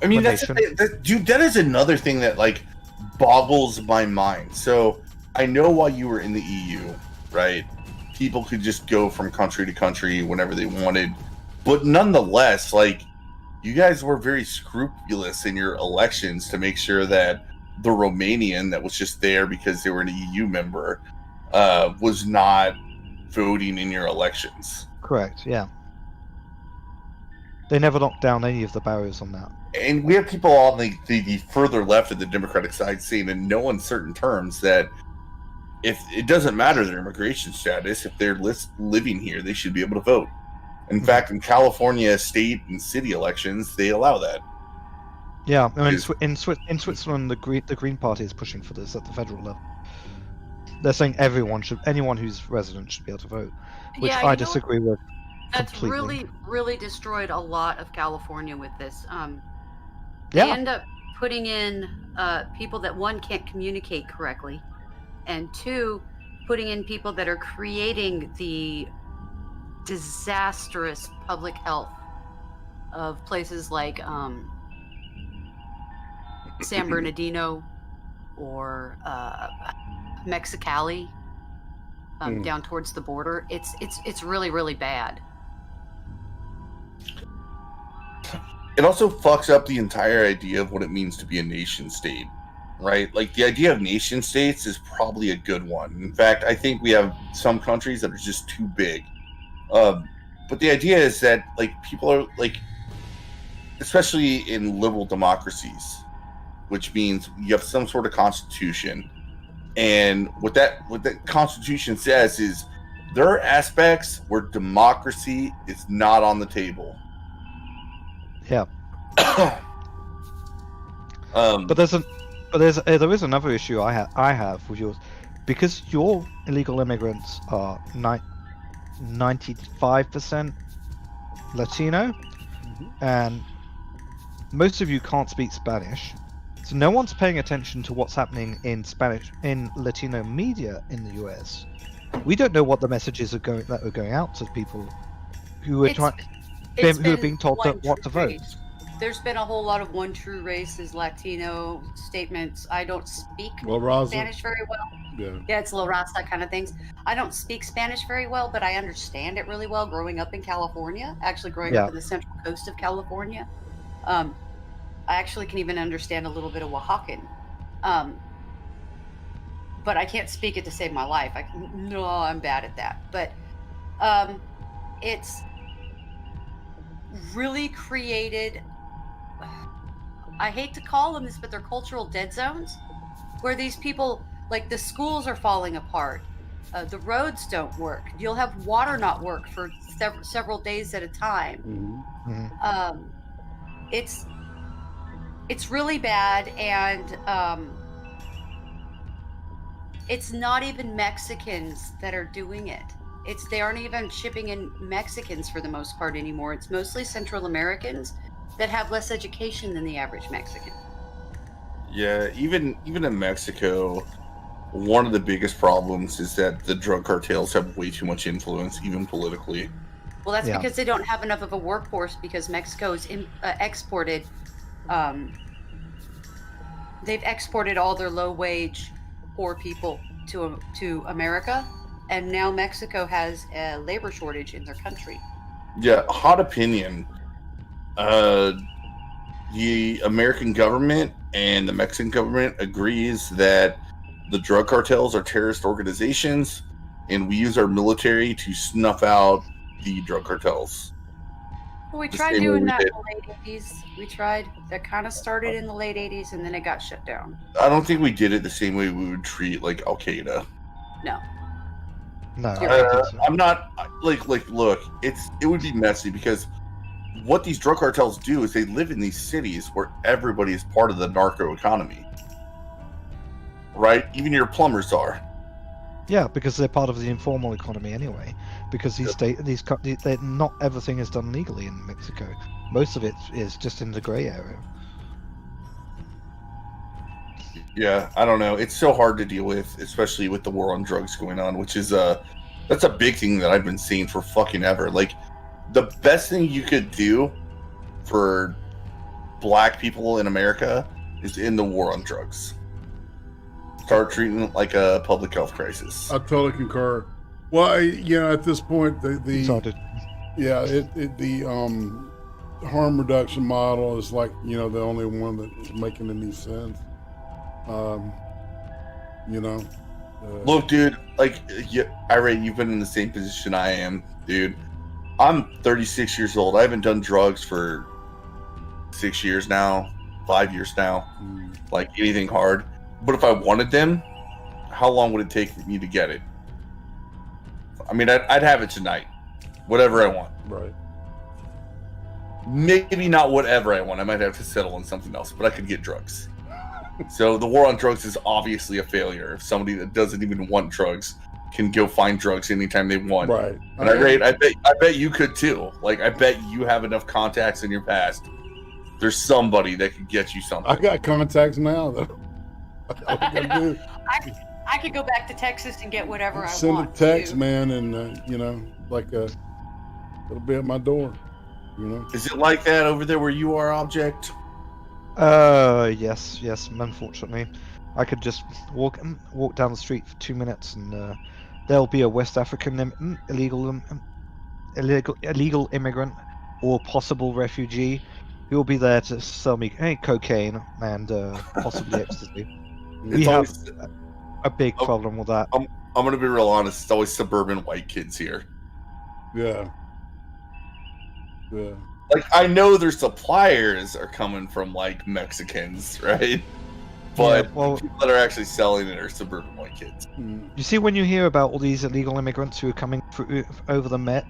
[SPEAKER 10] I mean, that is another thing that, like, boggles my mind. So I know while you were in the EU, right, people could just go from country to country whenever they wanted, but nonetheless, like, you guys were very scrupulous in your elections to make sure that the Romanian that was just there because they were an EU member was not voting in your elections.
[SPEAKER 12] Correct, yeah. They never knocked down any of the barriers on that.
[SPEAKER 10] And we have people on the further left of the Democratic side saying in no uncertain terms that if it doesn't matter their immigration status, if they're living here, they should be able to vote. In fact, in California state and city elections, they allow that.
[SPEAKER 12] Yeah, I mean, in Switzerland, the Green Party is pushing for this at the federal level. They're saying anyone who's resident should be able to vote, which I disagree with.
[SPEAKER 11] That's
[SPEAKER 12] completely.
[SPEAKER 11] really destroyed a lot of California with this.
[SPEAKER 12] Yeah.
[SPEAKER 11] They end up putting in people that, one, can't communicate correctly, and two, putting in people that are creating the disastrous public health of places like San Bernardino or Mexicali, down towards the border. It's really, really bad.
[SPEAKER 10] It also fucks up the entire idea of what it means to be a nation state, right? Like, the idea of nation states is probably a good one. In fact, I think we have some countries that are just too big. But the idea is that, like, people are, like, especially in liberal democracies, which means you have some sort of constitution. And what that constitution says is there are aspects where democracy is not on the table.
[SPEAKER 12] Yeah. But there is another issue I have with yours, because your illegal immigrants are 95% Latino, and most of you can't speak Spanish, so no one's paying attention to what's happening in Latino media in the US. We don't know what the messages are going out to people who are who are being told what to vote.
[SPEAKER 11] There's been a whole lot of one true race is Latino statements. I don't speak Spanish very well. Yeah, it's La Raza kind of things. I don't speak Spanish very well, but I understand it really well growing up in California, actually growing up in the central coast of California. I actually can even understand a little bit of Oaxacan. But I can't speak it to save my life. I'm bad at that. But it's really created, I hate to call them this, but they're cultural dead zones, where these people, like, the schools are falling apart. The roads don't work. You'll have water not work for several days at a time. It's really bad, and it's not even Mexicans that are doing it. They aren't even shipping in Mexicans for the most part anymore. It's mostly Central Americans that have less education than the average Mexican.
[SPEAKER 10] Yeah, even in Mexico, one of the biggest problems is that the drug cartels have way too much influence, even politically.
[SPEAKER 11] Well, that's because they don't have enough of a workforce, because Mexico's exported. They've exported all their low-wage, poor people to America, and now Mexico has a labor shortage in their country.
[SPEAKER 10] Yeah, hot opinion. The American government and the Mexican government agrees that the drug cartels are terrorist organizations, and we use our military to snuff out the drug cartels.
[SPEAKER 11] Well, we tried doing that in the late 80s. We tried. That kind of started in the late 80s, and then it got shut down.
[SPEAKER 10] I don't think we did it the same way we would treat, like, Al-Qaeda.
[SPEAKER 11] No.
[SPEAKER 12] No.
[SPEAKER 10] I'm not, look, it would be messy, because what these drug cartels do is they live in these cities where everybody is part of the narco economy. Right? Even your plumbers are.
[SPEAKER 12] Yeah, because they're part of the informal economy anyway. Because not everything is done legally in Mexico. Most of it is just in the gray area.
[SPEAKER 10] Yeah, I don't know. It's so hard to deal with, especially with the war on drugs going on, which is that's a big thing that I've been seeing for fucking ever. Like, the best thing you could do for black people in America is end the war on drugs. Start treating it like a public health crisis.
[SPEAKER 9] I totally concur. Well, at this point, the harm reduction model is like, the only one that's making any sense.
[SPEAKER 10] Look, dude, Irate, you've been in the same position I am, dude. I'm 36 years old. I haven't done drugs for 6 years now, 5 years now, like anything hard. But if I wanted them, how long would it take for me to get it? I mean, I'd have it tonight, whatever I want.
[SPEAKER 9] Right.
[SPEAKER 10] Maybe not whatever I want. I might have to settle on something else, but I could get drugs. So the war on drugs is obviously a failure. If somebody that doesn't even want drugs can go find drugs anytime they want.
[SPEAKER 9] Right.
[SPEAKER 10] And I bet you could too. Like, I bet you have enough contacts in your past. There's somebody that could get you something.
[SPEAKER 9] I got contacts now, though.
[SPEAKER 11] I could go back to Texas and get whatever I
[SPEAKER 9] Send
[SPEAKER 11] want.
[SPEAKER 9] Send a text, man, and it'll be at my door.
[SPEAKER 10] Is it like that over there where you are, Object?
[SPEAKER 12] Yes. Unfortunately, I could just walk down the street for 2 minutes, and there'll be a West African illegal immigrant or possible refugee who will be there to sell me cocaine and possibly ecstasy. We have a big problem with that.
[SPEAKER 10] I'm going to be real honest. It's always suburban white kids here.
[SPEAKER 9] Yeah.
[SPEAKER 10] Like, I know their suppliers are coming from, like, Mexicans, right? But the people that are actually selling it are suburban white kids.
[SPEAKER 12] You see, when you hear about all these illegal immigrants who are coming through over the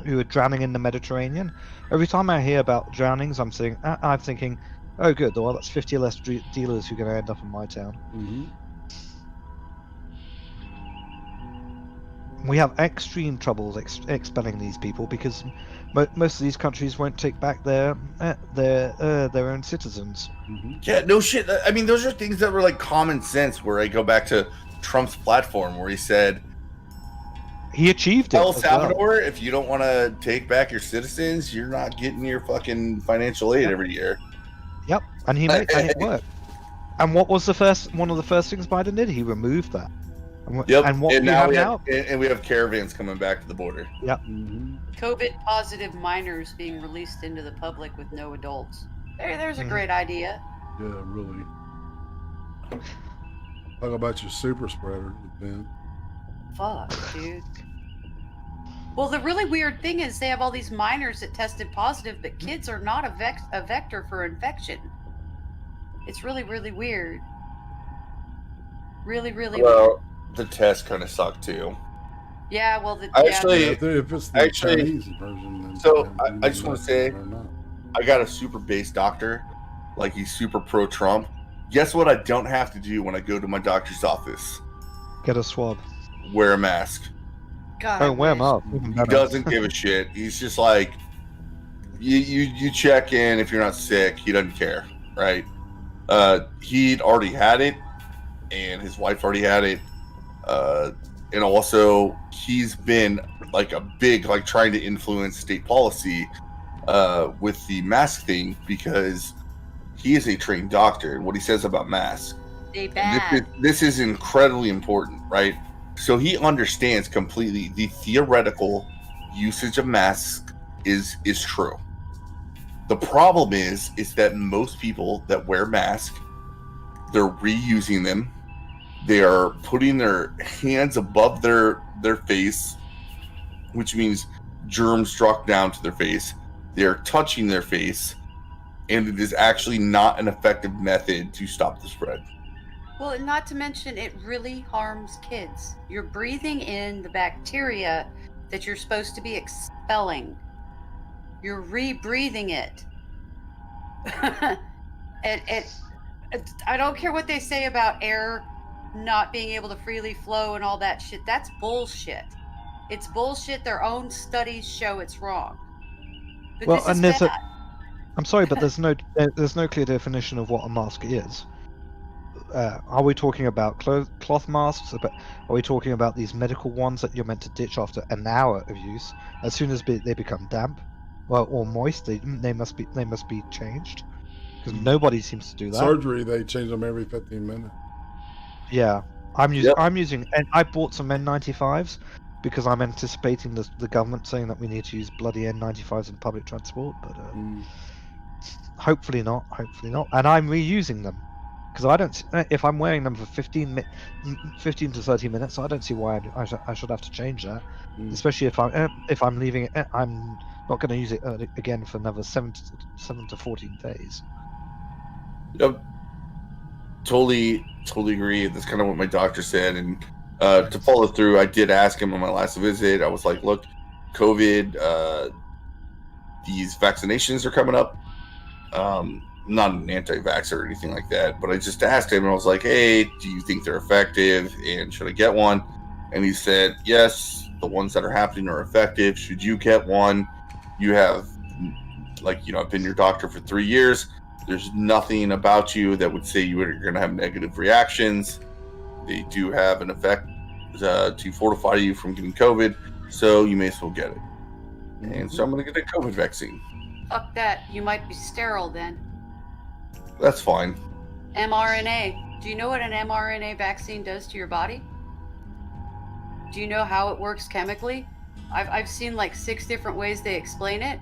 [SPEAKER 12] who are drowning in the Mediterranean, every time I hear about drownings, I'm thinking, oh, good. Well, that's 50 less dealers who are going to end up in my town.
[SPEAKER 9] Mm-hmm.
[SPEAKER 12] We have extreme troubles expelling these people because most of these countries won't take back their own citizens.
[SPEAKER 9] Mm-hmm.
[SPEAKER 10] Yeah, no shit. I mean, those are things that were like common sense. Where I go back to Trump's platform, where he said
[SPEAKER 12] he achieved it.
[SPEAKER 10] El Salvador, if you don't want to take back your citizens, you're not getting your fucking financial aid every year.
[SPEAKER 12] Yep, and it worked. And what was one of the first things Biden did? He removed that.
[SPEAKER 10] Yep.
[SPEAKER 12] And what
[SPEAKER 10] and
[SPEAKER 12] we
[SPEAKER 10] now
[SPEAKER 12] have
[SPEAKER 10] and we have caravans coming back to the border.
[SPEAKER 12] Yep.
[SPEAKER 9] Mm-hmm.
[SPEAKER 11] COVID positive minors being released into the public with no adults. There's a great idea.
[SPEAKER 9] Yeah, really. Talk about your super spreader, Ben.
[SPEAKER 11] Fuck, dude. Well, the really weird thing is they have all these minors that tested positive, but kids are not a vector for infection. It's really, really weird. Really, really weird.
[SPEAKER 10] the test kind of suck too.
[SPEAKER 11] Yeah, well,
[SPEAKER 10] Actually,
[SPEAKER 9] if it's the Chinese version, then
[SPEAKER 10] so I just want to say, I got a super base doctor, like he's super pro-Trump. Guess what I don't have to do when I go to my doctor's office?
[SPEAKER 12] Get a swab.
[SPEAKER 10] Wear a mask.
[SPEAKER 11] God,
[SPEAKER 12] wear them up.
[SPEAKER 10] He doesn't give a shit. He's just like, you check in if you're not sick. He doesn't care, right? He'd already had it, and his wife already had it. And also, he's been like a big, like trying to influence state policy with the mask thing because he is a trained doctor. And what he says about masks, this is incredibly important, right? So he understands completely the theoretical usage of masks is true. The problem is that most people that wear masks, they're reusing them. They are putting their hands above their face, which means germs drop down to their face. They're touching their face, and it is actually not an effective method to stop the spread.
[SPEAKER 11] Well, and not to mention, it really harms kids. You're breathing in the bacteria that you're supposed to be expelling. You're rebreathing it. and I don't care what they say about air not being able to freely flow and all that shit. That's bullshit. It's bullshit. Their own studies show it's wrong. But
[SPEAKER 12] Well,
[SPEAKER 11] this
[SPEAKER 12] and
[SPEAKER 11] is
[SPEAKER 12] there's
[SPEAKER 11] bad.
[SPEAKER 12] I'm sorry, but there's no clear definition of what a mask is. Are we talking about cloth masks? Are we talking about these medical ones that you're meant to ditch after an hour of use? As soon as they become damp, or moist, they must be changed. Because nobody seems to do that.
[SPEAKER 9] Surgery, they change them every 15 minutes.
[SPEAKER 12] Yeah, I'm using, and I bought some N95s because I'm anticipating the government saying that we need to use bloody N95s in public transport, but hopefully not. And I'm reusing them because I don't. If I'm wearing them for 15 to 30 minutes, I don't see why I should have to change that. Especially if I'm leaving it, I'm not going to use it again for another 7 to 14 days.
[SPEAKER 10] Yep. Totally agree. That's kind of what my doctor said. And to follow through, I did ask him on my last visit. I was like, look, COVID, these vaccinations are coming up. Not an anti-vaxxer or anything like that, but I just asked him and I was like, hey, do you think they're effective and should I get one? And he said, yes, the ones that are happening are effective. Should you get one? You have, I've been your doctor for 3 years. There's nothing about you that would say you are going to have negative reactions. They do have an effect to fortify you from getting COVID, so you may as well get it. And so I'm going to get a COVID vaccine.
[SPEAKER 11] Fuck that. You might be sterile then.
[SPEAKER 10] That's fine.
[SPEAKER 11] mRNA. Do you know what an mRNA vaccine does to your body? Do you know how it works chemically? I've seen like 6 different ways they explain it.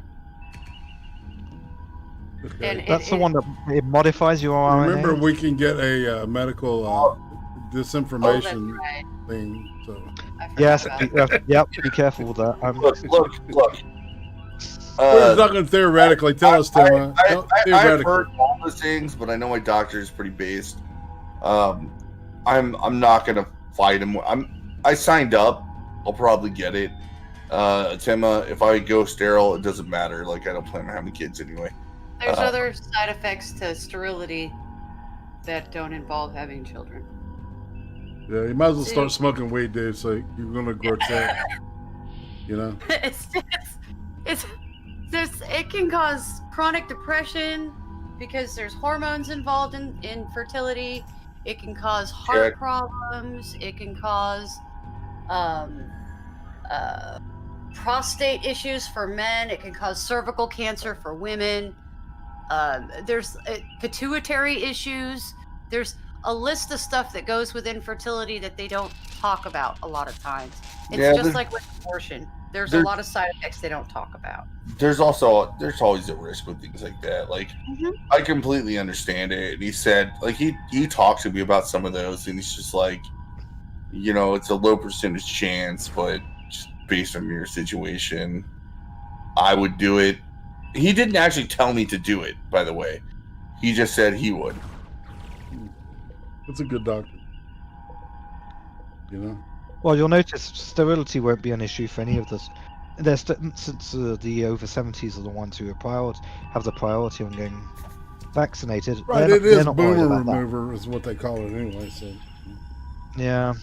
[SPEAKER 9] Okay.
[SPEAKER 12] That's the one that it modifies your RNA.
[SPEAKER 9] Remember, we can get a medical disinformation thing. So.
[SPEAKER 12] Yes, yep. Be careful with that.
[SPEAKER 10] Look.
[SPEAKER 9] We're talking theoretically. Tell us, Tim.
[SPEAKER 10] I've heard all those things, but I know my doctor is pretty based. I'm not gonna fight him. I signed up. I'll probably get it. Timma, if I go sterile, it doesn't matter. Like, I don't plan on having kids anyway.
[SPEAKER 11] There's other side effects to sterility that don't involve having children.
[SPEAKER 9] Yeah, you might as well start smoking weed, dude. So you're gonna grow tech. You know.
[SPEAKER 11] It can cause chronic depression because there's hormones involved in fertility. It can cause heart problems. It can cause prostate issues for men. It can cause cervical cancer for women. There's pituitary issues. There's a list of stuff that goes with infertility that they don't talk about a lot of times. It's just like with abortion. There's a lot of side effects they don't talk about.
[SPEAKER 10] There's always a risk with things like that. Like, I completely understand it. And he said, like, he talked to me about some of those, and he's just like, it's a low percentage chance, but just based on your situation, I would do it. He didn't actually tell me to do it, by the way. He just said he would.
[SPEAKER 9] That's a good doctor. You know.
[SPEAKER 12] Well, you'll notice sterility won't be an issue for any of this. Since the over 70s are the ones who have the priority on getting vaccinated.
[SPEAKER 9] Right,
[SPEAKER 12] they're not worried
[SPEAKER 9] boomer
[SPEAKER 12] about that.
[SPEAKER 9] remover is what they call it anyway. So.
[SPEAKER 12] Yeah.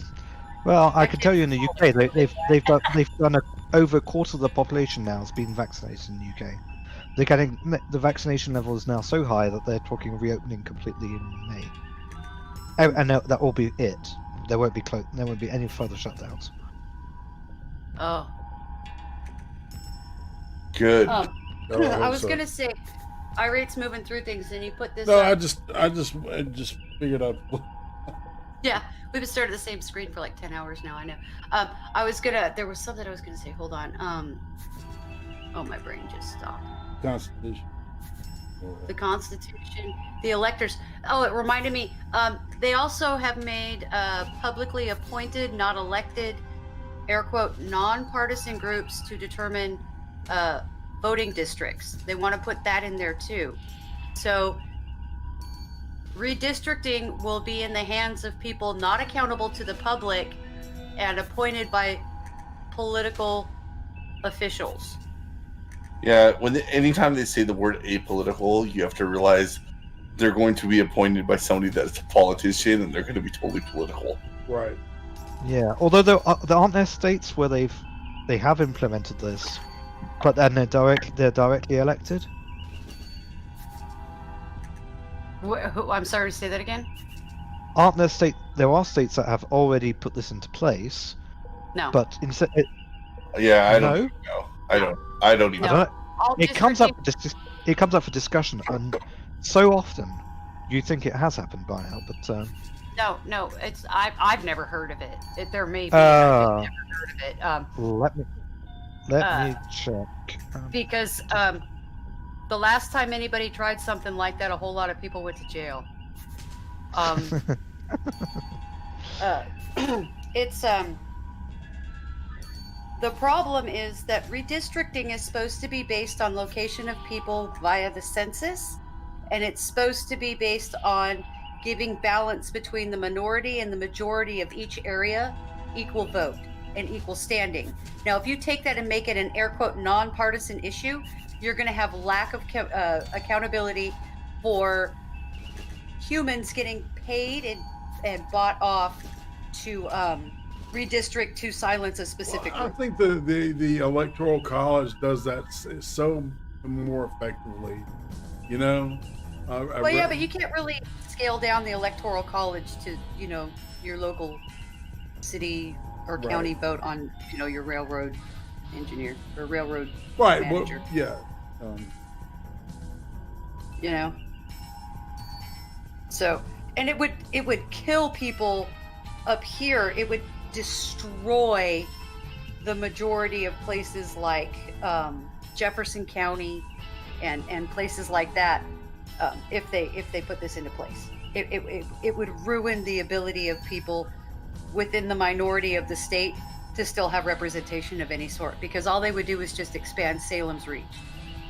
[SPEAKER 12] Well, I can tell you in the UK, they've done over a quarter of the population now has been vaccinated in the UK. They're getting the vaccination level is now so high that they're talking reopening completely in May. And that will be it. There won't be any further shutdowns.
[SPEAKER 11] Oh.
[SPEAKER 10] Good.
[SPEAKER 11] I was gonna say, Irate's moving through things, and you put this.
[SPEAKER 9] No,
[SPEAKER 11] up.
[SPEAKER 9] I just figured out.
[SPEAKER 11] Yeah, we've been staring at the same screen for like 10 hours now. I know. There was something I was gonna say. Hold on. Oh, my brain just stopped.
[SPEAKER 9] Constitution.
[SPEAKER 11] The Constitution, the electors. Oh, it reminded me. They also have made publicly appointed, not elected, air quote, nonpartisan groups to determine voting districts. They want to put that in there too. So redistricting will be in the hands of people not accountable to the public and appointed by political officials.
[SPEAKER 10] Yeah, anytime they say the word apolitical, you have to realize they're going to be appointed by somebody that's a politician, and they're going to be totally political.
[SPEAKER 9] Right.
[SPEAKER 12] Yeah. Although there aren't there states where they have implemented this, but then they're directly elected.
[SPEAKER 11] I'm sorry, say that again.
[SPEAKER 12] Aren't there there are states that have already put this into place.
[SPEAKER 11] No.
[SPEAKER 12] But instead.
[SPEAKER 10] Yeah, I
[SPEAKER 12] no?
[SPEAKER 10] don't know. I don't even.
[SPEAKER 12] No. It comes up for discussion, and so often you think it has happened by now, but
[SPEAKER 11] No, it's I've never heard of it. There may be. I've never heard of it.
[SPEAKER 12] Let me check.
[SPEAKER 11] Because the last time anybody tried something like that, a whole lot of people went to jail. It's the problem is that redistricting is supposed to be based on location of people via the census, and it's supposed to be based on giving balance between the minority and the majority of each area, equal vote and equal standing. Now, if you take that and make it an air quote nonpartisan issue, you're going to have lack of accountability for humans getting paid and bought off to redistrict to silence a specific group.
[SPEAKER 9] I think the Electoral College does that so more effectively. You know.
[SPEAKER 11] Well, yeah, but you can't really scale down the Electoral College to your local city or county vote on your railroad engineer or railroad manager.
[SPEAKER 9] Well, yeah.
[SPEAKER 11] So, and it would kill people up here. It would destroy the majority of places like Jefferson County and places like that if they put this into place. It would ruin the ability of people within the minority of the state to still have representation of any sort, because all they would do is just expand Salem's reach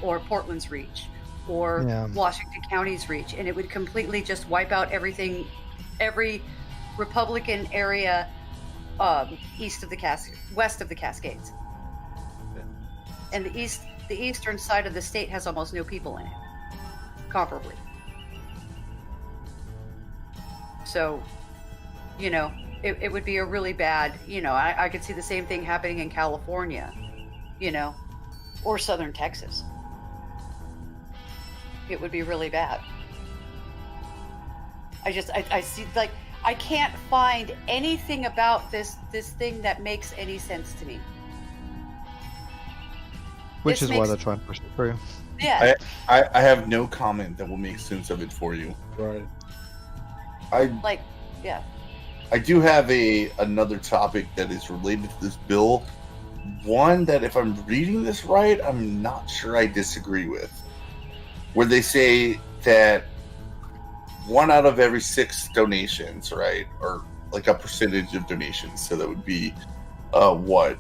[SPEAKER 11] or Portland's reach or Washington County's reach, and it would completely just wipe out every Republican area west of the Cascades. And the eastern side of the state has almost no people in it, comparably. So, it would be a really bad, I could see the same thing happening in California, or southern Texas. It would be really bad. I see, like, I can't find anything about this thing that makes any sense to me.
[SPEAKER 12] Which is why they're trying to push it through.
[SPEAKER 11] Yeah.
[SPEAKER 10] I have no comment that will make sense of it for you.
[SPEAKER 9] Right.
[SPEAKER 10] I do have another topic that is related to this bill. One that, if I'm reading this right, I'm not sure I disagree with. Where they say that 1 out of every 6 donations, right, or like a percentage of donations, so that would be
[SPEAKER 9] 15%.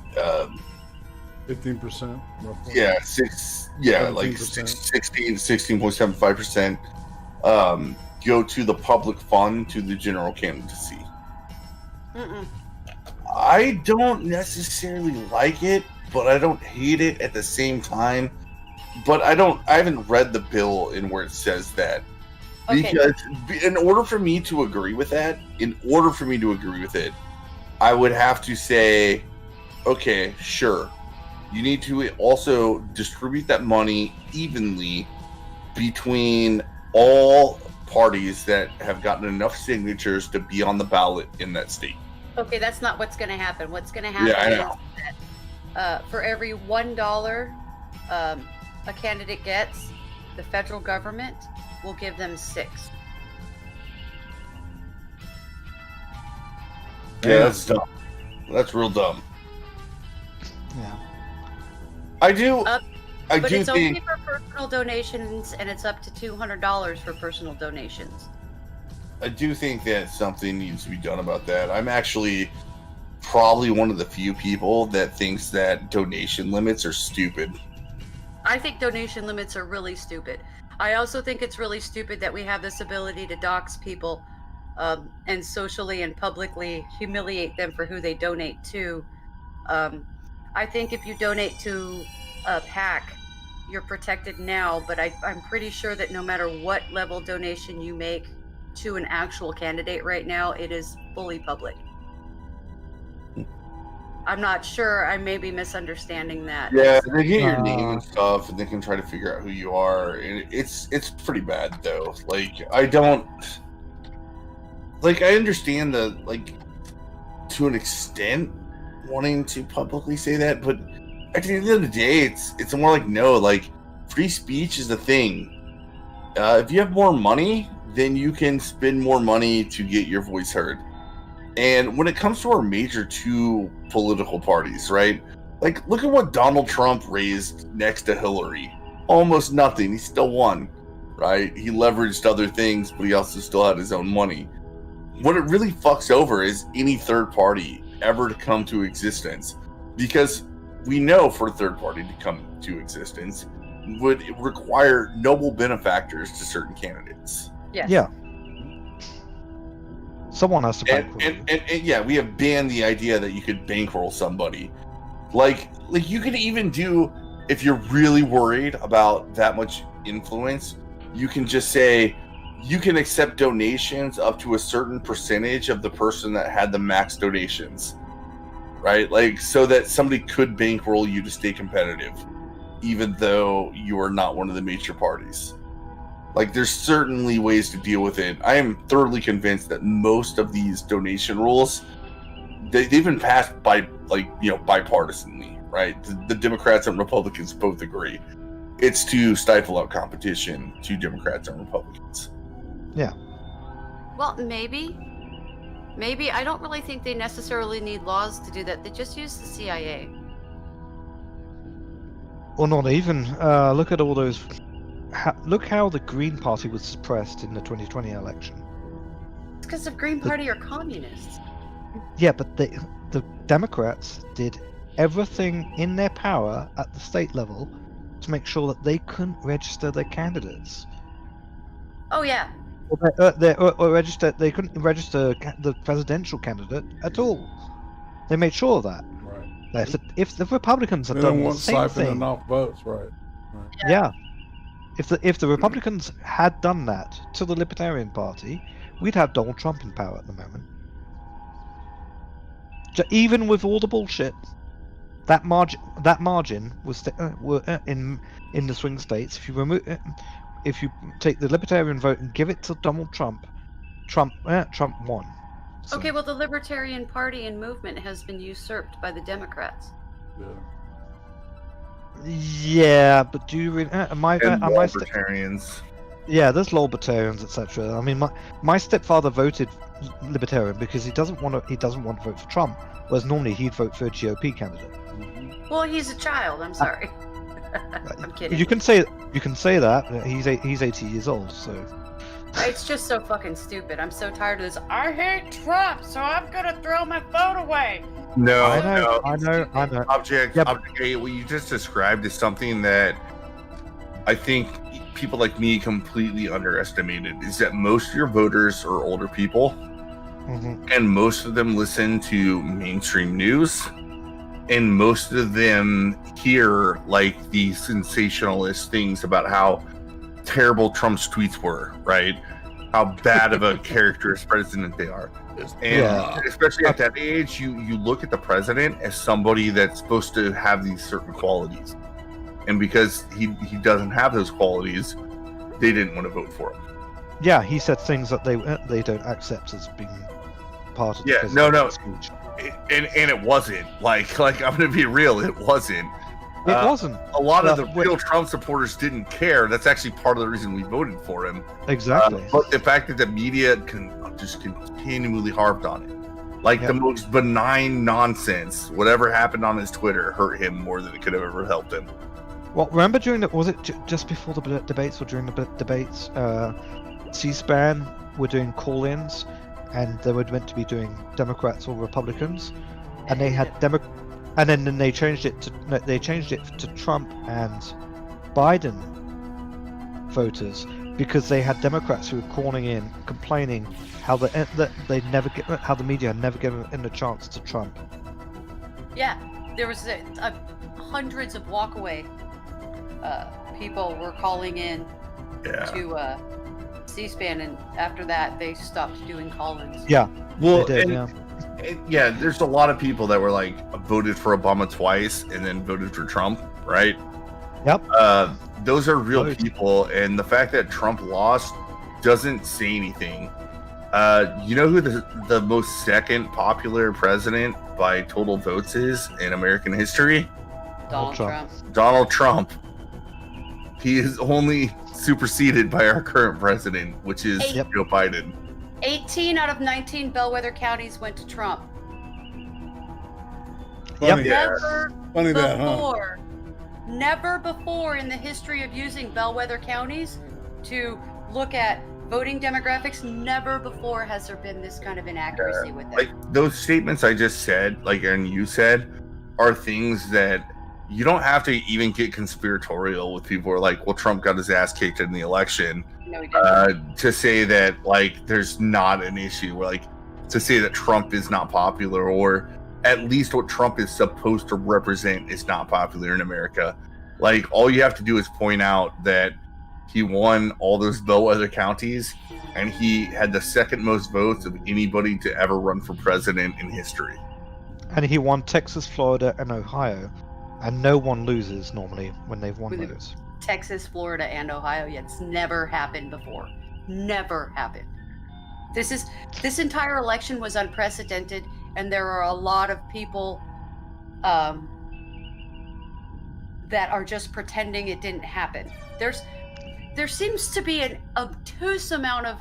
[SPEAKER 9] Roughly.
[SPEAKER 10] Yeah, 16.75%. Go to the public fund to the general candidacy. I don't necessarily like it, but I don't hate it at the same time. But I haven't read the bill in where it says that.
[SPEAKER 11] Okay.
[SPEAKER 10] Because in order for me to agree with it, I would have to say, okay, sure. You need to also distribute that money evenly between all parties that have gotten enough signatures to be on the ballot in that state.
[SPEAKER 11] Okay, that's not what's going to happen. What's going to happen is that for every $1 a candidate gets, the federal government will give them 6.
[SPEAKER 10] Yeah, that's dumb. That's real dumb.
[SPEAKER 12] Yeah.
[SPEAKER 10] I do
[SPEAKER 11] But it's only
[SPEAKER 10] think
[SPEAKER 11] for personal donations, and it's up to $200 for personal donations.
[SPEAKER 10] I do think that something needs to be done about that. I'm actually probably one of the few people that thinks that donation limits are stupid.
[SPEAKER 11] I think donation limits are really stupid. I also think it's really stupid that we have this ability to dox people and socially and publicly humiliate them for who they donate to. I think if you donate to a PAC, you're protected now, but I'm pretty sure that no matter what level donation you make to an actual candidate right now, it is fully public. I'm not sure. I may be misunderstanding that.
[SPEAKER 10] Yeah, they get your name and stuff, and they can try to figure out who you are. And it's pretty bad, though. Like, I understand to an extent, wanting to publicly say that, but at the end of the day, it's more like, no, like, free speech is a thing. If you have more money, then you can spend more money to get your voice heard. And when it comes to our major 2 political parties, right? Like, look at what Donald Trump raised next to Hillary. Almost nothing. He still won, right? He leveraged other things, but he also still had his own money. What it really fucks over is any third party ever to come to existence. Because we know for a third party to come to existence would require noble benefactors to certain candidates.
[SPEAKER 11] Yes.
[SPEAKER 12] Yeah. Someone has to bankroll.
[SPEAKER 10] And yeah, we have banned the idea that you could bankroll somebody. Like you could even do, if you're really worried about that much influence, you can just say you can accept donations up to a certain percentage of the person that had the max donations, right? Like, so that somebody could bankroll you to stay competitive, even though you are not one of the major parties. Like, there's certainly ways to deal with it. I am thoroughly convinced that most of these donation rules, they've been passed by, bipartisanly, right? The Democrats and Republicans both agree. It's to stifle out competition to Democrats and Republicans.
[SPEAKER 12] Yeah.
[SPEAKER 11] Well, maybe. I don't really think they necessarily need laws to do that. They just use the CIA.
[SPEAKER 12] Or not even. Look at all those. Look how the Green Party was suppressed in the 2020 election.
[SPEAKER 11] It's because the Green Party are communists.
[SPEAKER 12] Yeah, but the Democrats did everything in their power at the state level to make sure that they couldn't register their candidates.
[SPEAKER 11] Oh yeah.
[SPEAKER 12] Or register. They couldn't register the presidential candidate at all. They made sure of that.
[SPEAKER 9] Right.
[SPEAKER 12] If the Republicans had
[SPEAKER 9] They
[SPEAKER 12] done
[SPEAKER 9] don't
[SPEAKER 12] the
[SPEAKER 9] want
[SPEAKER 12] same
[SPEAKER 9] siphoning
[SPEAKER 12] thing,
[SPEAKER 9] off votes, right?
[SPEAKER 12] yeah. If the Republicans had done that to the Libertarian Party, we'd have Donald Trump in power at the moment. Even with all the bullshit, that margin was in the swing states. If you take the Libertarian vote and give it to Donald Trump, Trump won. So.
[SPEAKER 11] Okay, well, the Libertarian Party and movement has been usurped by the Democrats.
[SPEAKER 12] Yeah, but do you really?
[SPEAKER 10] Libertarians.
[SPEAKER 12] Yeah, there's libertarians, etc. I mean, my stepfather voted Libertarian because he doesn't want to vote for Trump, whereas normally he'd vote for a GOP candidate.
[SPEAKER 11] Well, he's a child. I'm sorry. I'm kidding.
[SPEAKER 12] You can say that. He's 80 years old, so.
[SPEAKER 11] It's just so fucking stupid. I'm so tired of this. I hate Trump, so I'm gonna throw my vote away.
[SPEAKER 10] No,
[SPEAKER 12] I know.
[SPEAKER 10] Object what you just described is something that I think people like me completely underestimated. Is that most of your voters are older people, and most of them listen to mainstream news, and most of them hear like the sensationalist things about how terrible Trump's tweets were, right? How bad of a character as president they are. And especially at that age, you look at the president as somebody that's supposed to have these certain qualities. And because he doesn't have those qualities, they didn't want to vote for him.
[SPEAKER 12] Yeah, he said things that they don't accept as being part of the
[SPEAKER 10] no.
[SPEAKER 12] speech.
[SPEAKER 10] And it wasn't. Like I'm going to be real, it wasn't.
[SPEAKER 12] It wasn't.
[SPEAKER 10] A lot of the real Trump supporters didn't care. That's actually part of the reason we voted for him.
[SPEAKER 12] Exactly.
[SPEAKER 10] But the fact that the media just continually harped on it. Like the most benign nonsense, whatever happened on his Twitter hurt him more than it could have ever helped him.
[SPEAKER 12] Well, remember was it just before the debates or during the debates, C-SPAN were doing call-ins, and they were meant to be doing Democrats or Republicans, and they had and then they changed it to Trump and Biden voters, because they had Democrats who were calling in complaining how the media had never given a chance to Trump.
[SPEAKER 11] Yeah, there was hundreds of walkaway people were calling in to C-SPAN, and after that they stopped doing call-ins.
[SPEAKER 12] Yeah,
[SPEAKER 10] well,
[SPEAKER 12] they did,
[SPEAKER 10] and there's a lot of people that were like voted for Obama twice and then voted for Trump, right?
[SPEAKER 12] Yep.
[SPEAKER 10] Those are real people, and the fact that Trump lost doesn't say anything. You know who the most second popular president by total votes is in American history?
[SPEAKER 11] Donald Trump.
[SPEAKER 10] Donald Trump. He is only superseded by our current president, which is Joe Biden.
[SPEAKER 11] 18 out of 19 bellwether counties went to Trump. Never before in the history of using bellwether counties to look at voting demographics, never before has there been this kind of inaccuracy with it.
[SPEAKER 10] Like those statements I just said, and you said, are things that you don't have to even get conspiratorial with. People who are like, well, Trump got his ass kicked in the election.
[SPEAKER 11] No, he didn't.
[SPEAKER 10] To say that like there's not an issue, or like to say that Trump is not popular, or at least what Trump is supposed to represent is not popular in America. Like all you have to do is point out that he won all those bellwether counties, and he had the second most votes of anybody to ever run for president in history.
[SPEAKER 12] And he won Texas, Florida, and Ohio, and no one loses normally when they've won those.
[SPEAKER 11] Texas, Florida, and Ohio. Yeah, it's never happened before. Never happened. This entire election was unprecedented, and there are a lot of people that are just pretending it didn't happen. There seems to be an obtuse amount of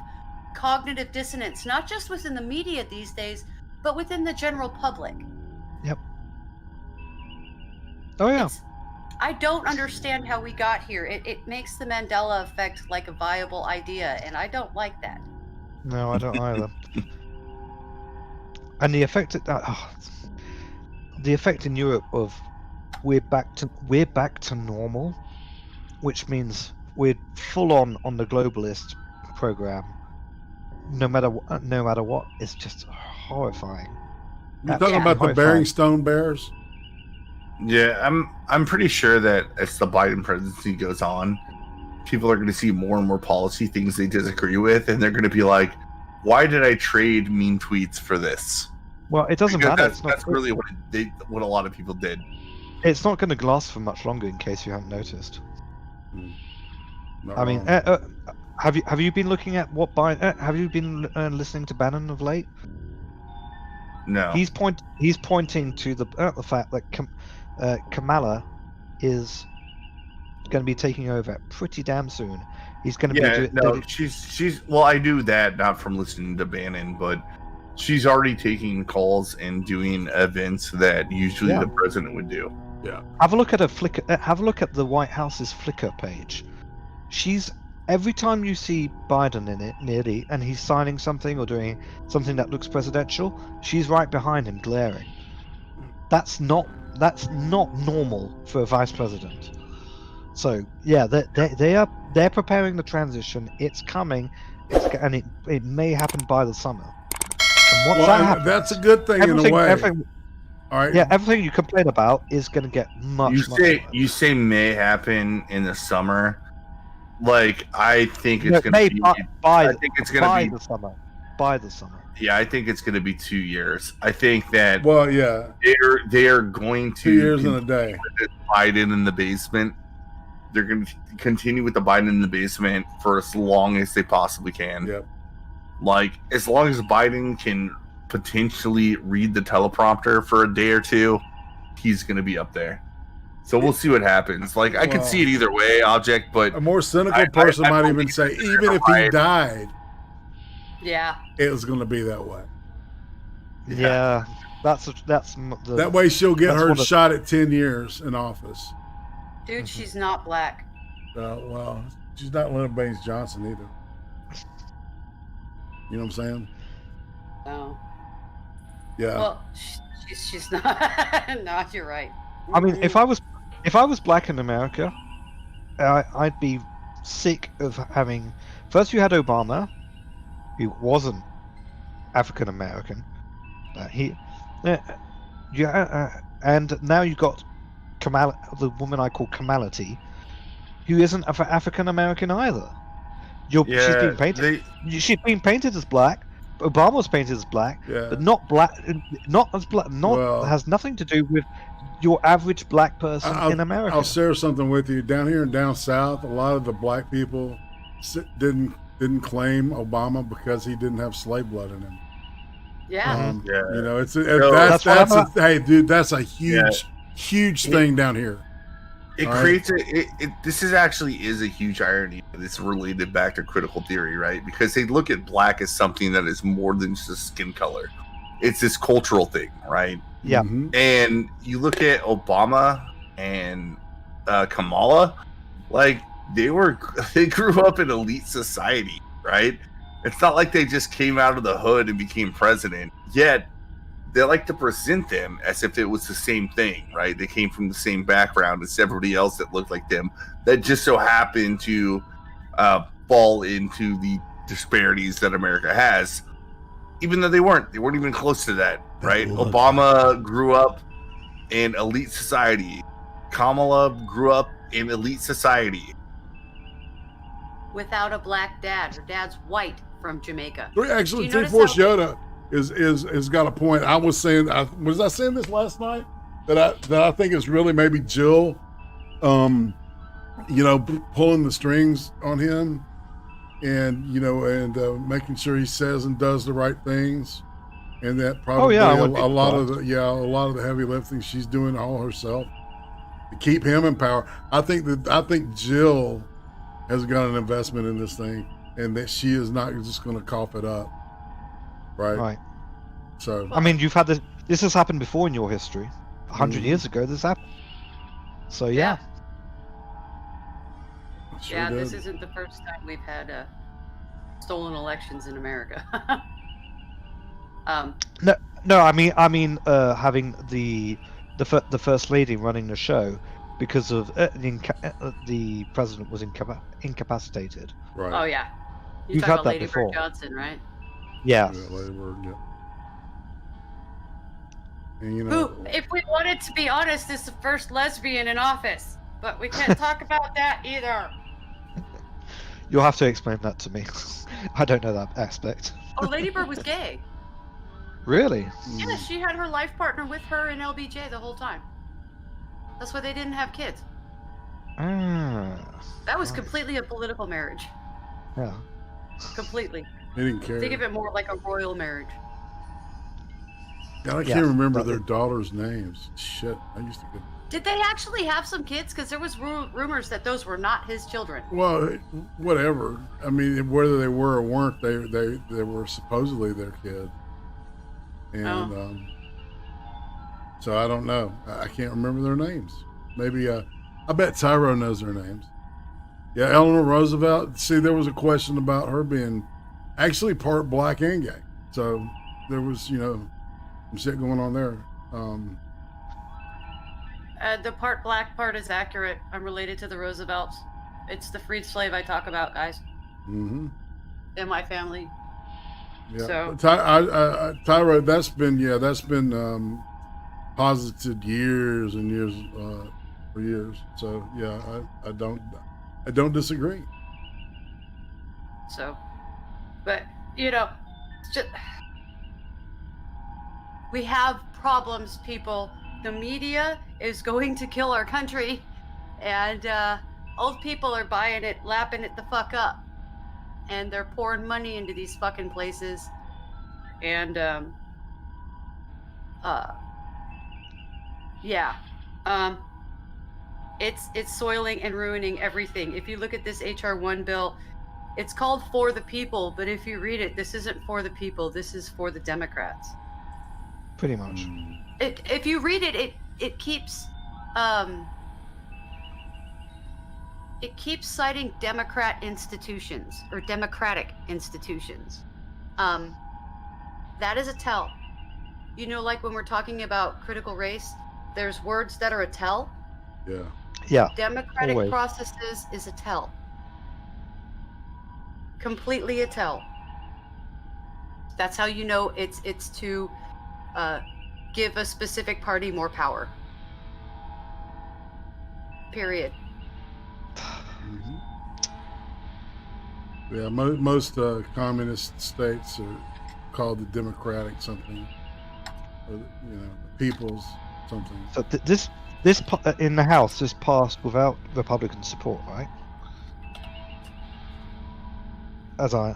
[SPEAKER 11] cognitive dissonance, not just within the media these days, but within the general public.
[SPEAKER 12] Yep. Oh yeah.
[SPEAKER 11] I don't understand how we got here. It makes the Mandela effect like a viable idea, and I don't like that.
[SPEAKER 12] No, I don't either. And the effect in Europe of we're back to normal, which means we're full on the globalist program. No matter what, it's just horrifying.
[SPEAKER 9] You're talking about the Beringstone Bears?
[SPEAKER 10] Yeah, I'm pretty sure that as the Biden presidency goes on, people are going to see more and more policy things they disagree with, and they're going to be like, "Why did I trade mean tweets for this?"
[SPEAKER 12] Well, it doesn't matter.
[SPEAKER 10] That's really what a lot of people did.
[SPEAKER 12] It's not going to last for much longer, in case you haven't noticed. I mean, have you been looking at what Biden? Have you been listening to Bannon of late?
[SPEAKER 10] No.
[SPEAKER 12] He's pointing to the fact that Kamala is going to be taking over pretty damn soon. He's going to be doing.
[SPEAKER 10] She's well, I do that not from listening to Bannon, but she's already taking calls and doing events that usually the president would do.
[SPEAKER 9] Yeah.
[SPEAKER 12] Have a look at have a look at the White House's Flickr page. Every time you see Biden in it, nearly, and he's signing something or doing something that looks presidential, she's right behind him, glaring. That's not normal for a vice president. So yeah, they're preparing the transition. It's coming, and it may happen by the summer. And once
[SPEAKER 9] Well,
[SPEAKER 12] that happens,
[SPEAKER 9] that's a good thing in a way. All right.
[SPEAKER 12] Yeah, everything you complain about is going to get much worse.
[SPEAKER 10] You say may happen in the summer. Like, I think it's going to be.
[SPEAKER 12] I
[SPEAKER 10] think it's going to be
[SPEAKER 12] the summer. By the summer.
[SPEAKER 10] Yeah, I think it's going to be 2 years. I think that.
[SPEAKER 9] Well, yeah.
[SPEAKER 10] They are going to
[SPEAKER 9] 2 years and a day.
[SPEAKER 10] Biden in the basement. They're going to continue with the Biden in the basement for as long as they possibly can.
[SPEAKER 9] Yep.
[SPEAKER 10] Like, as long as Biden can potentially read the teleprompter for a day or two, he's going to be up there. So we'll see what happens. Like, I could see it either way, Object, but
[SPEAKER 9] a more cynical person might even say, even if he died, it was going to be that way.
[SPEAKER 12] Yeah,
[SPEAKER 9] that way she'll get her shot at 10 years in office.
[SPEAKER 11] Dude, she's not black.
[SPEAKER 9] Well, she's not Lyndon Baines Johnson either. You know what I'm saying?
[SPEAKER 11] No.
[SPEAKER 9] Yeah.
[SPEAKER 11] Well, she's not. No, you're right.
[SPEAKER 12] I mean, if I was black in America, I'd be sick of having. First, you had Obama, who wasn't African American. And now you've got the woman I call Kamality, who isn't African American either. She's being painted. She's being painted as black. Obama was painted as black, but not black. Not as black. Has nothing to do with your average black person in America.
[SPEAKER 9] I'll share something with you. Down here and down south, a lot of the black people didn't claim Obama because he didn't have slave blood in him.
[SPEAKER 11] Yeah.
[SPEAKER 9] You know, hey, dude, that's a huge thing down here.
[SPEAKER 10] It creates this is a huge irony. It's related back to critical theory, right? Because they look at black as something that is more than just skin color. It's this cultural thing, right?
[SPEAKER 12] Yeah.
[SPEAKER 9] Mm-hmm.
[SPEAKER 10] And you look at Obama and Kamala, like they grew up in elite society, right? It's not like they just came out of the hood and became president. Yet they like to present them as if it was the same thing, right? They came from the same background as everybody else that looked like them, that just so happened to fall into the disparities that America has, even though they weren't even close to that, right? Obama grew up in elite society. Kamala grew up in elite society.
[SPEAKER 11] Without a black dad. Her dad's white from Jamaica.
[SPEAKER 9] Actually, T-Force Yoda is got a point. I was saying, was I saying this last night? That I think it's really maybe Jill, pulling the strings on him, and making sure he says and does the right things, and that probably a lot of the heavy lifting she's doing all herself to keep him in power. I think Jill has got an investment in this thing, and that she is not just going to cough it up. Right. So
[SPEAKER 12] I mean, you've had this. This has happened before in your history. 100 years ago, this happened. So yeah.
[SPEAKER 11] This isn't the first time we've had stolen elections in America.
[SPEAKER 12] No. I mean, having the first lady running the show because of the president was incapacitated.
[SPEAKER 9] Right.
[SPEAKER 11] Oh yeah.
[SPEAKER 12] You've
[SPEAKER 11] talking
[SPEAKER 12] had
[SPEAKER 11] about
[SPEAKER 12] that
[SPEAKER 11] Lady
[SPEAKER 12] before.
[SPEAKER 11] Bird Johnson, right?
[SPEAKER 12] Yeah.
[SPEAKER 9] Lady Bird, yeah. And,
[SPEAKER 11] Who, if we wanted to be honest, is the first lesbian in office. But we can't talk about that either.
[SPEAKER 12] You'll have to explain that to me. I don't know that aspect.
[SPEAKER 11] Oh, Lady Bird was gay.
[SPEAKER 12] Really?
[SPEAKER 11] Yeah, she had her life partner with her in LBJ the whole time. That's why they didn't have kids. That was completely a political marriage.
[SPEAKER 12] Yeah.
[SPEAKER 11] Completely.
[SPEAKER 9] They didn't care.
[SPEAKER 11] Think of it more like a royal marriage.
[SPEAKER 9] God, I can't remember their daughters' names. Shit, I used to get.
[SPEAKER 11] Did they actually have some kids? Because there was rumors that those were not his children.
[SPEAKER 9] Well, whatever. I mean, whether they were or weren't, they were supposedly their kid. And so I don't know. I can't remember their names. Maybe I bet Tyro knows their names. Yeah, Eleanor Roosevelt. See, there was a question about her being actually part black and gay. So there was, some shit going on there.
[SPEAKER 11] The part black part is accurate. I'm related to the Roosevelts. It's the freed slave I talk about, guys.
[SPEAKER 9] Mm-hmm.
[SPEAKER 11] In my family.
[SPEAKER 9] Yeah.
[SPEAKER 11] So
[SPEAKER 9] Tyro, that's been posited years and years for years. So yeah, I don't disagree.
[SPEAKER 11] So, but you know, it's just, we have problems, people. The media is going to kill our country, and old people are buying it, lapping it the fuck up, and they're pouring money into these fucking places, and yeah, it's soiling and ruining everything. If you look at this HR 1 bill, it's called For the People, but if you read it, this isn't for the people. This is for the Democrats.
[SPEAKER 12] Pretty much.
[SPEAKER 11] If you read it, it keeps citing Democrat institutions or democratic institutions. That is a tell. You know, like when we're talking about critical race, there's words that are a tell.
[SPEAKER 9] Yeah.
[SPEAKER 12] Yeah.
[SPEAKER 11] Democratic
[SPEAKER 12] always.
[SPEAKER 11] processes is a tell. Completely a tell. That's how you know it's to give a specific party more power. Period.
[SPEAKER 9] Yeah, most communist states are called the democratic something, or, you know, the people's something.
[SPEAKER 12] So this in the House just passed without Republican support, right? As I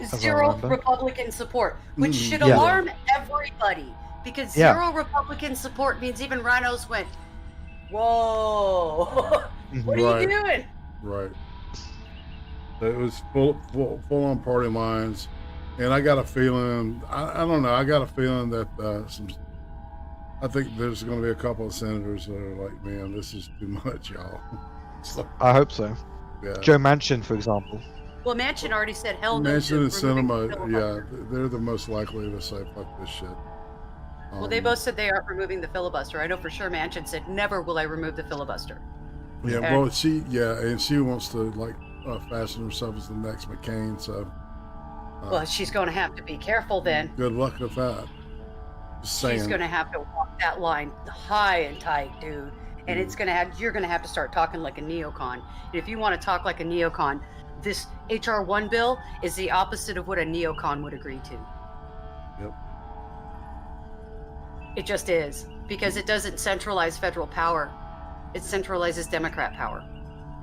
[SPEAKER 11] Zero
[SPEAKER 12] remember.
[SPEAKER 11] Republican support, which should
[SPEAKER 12] Yeah.
[SPEAKER 11] alarm everybody, because zero Republican support means even rhinos went, whoa, what are you doing?
[SPEAKER 9] Right. It was full on party lines, and I got a feeling, I don't know, I got a feeling that I think there's going to be a couple of senators that are like, man, this is too much, y'all. So,
[SPEAKER 12] I hope so.
[SPEAKER 9] yeah.
[SPEAKER 12] Joe Manchin, for example.
[SPEAKER 11] Well, Manchin already said hell no.
[SPEAKER 9] Manchin and
[SPEAKER 11] to removing
[SPEAKER 9] Sinema,
[SPEAKER 11] the filibuster.
[SPEAKER 9] yeah, they're the most likely to say fuck this shit.
[SPEAKER 11] Well, they both said they aren't removing the filibuster. I know for sure Manchin said, never will I remove the filibuster.
[SPEAKER 9] Yeah,
[SPEAKER 11] And-
[SPEAKER 9] well, and she wants to like fashion herself as the next McCain. So,
[SPEAKER 11] Well, she's going to have to be careful then.
[SPEAKER 9] good luck with that. Just saying.
[SPEAKER 11] She's going to have to walk that line high and tight, dude. And it's going to have, you're going to have to start talking like a neocon. And if you want to talk like a neocon, this HR 1 bill is the opposite of what a neocon would agree to.
[SPEAKER 9] Yep.
[SPEAKER 11] It just is, because it doesn't centralize federal power. It centralizes Democrat power.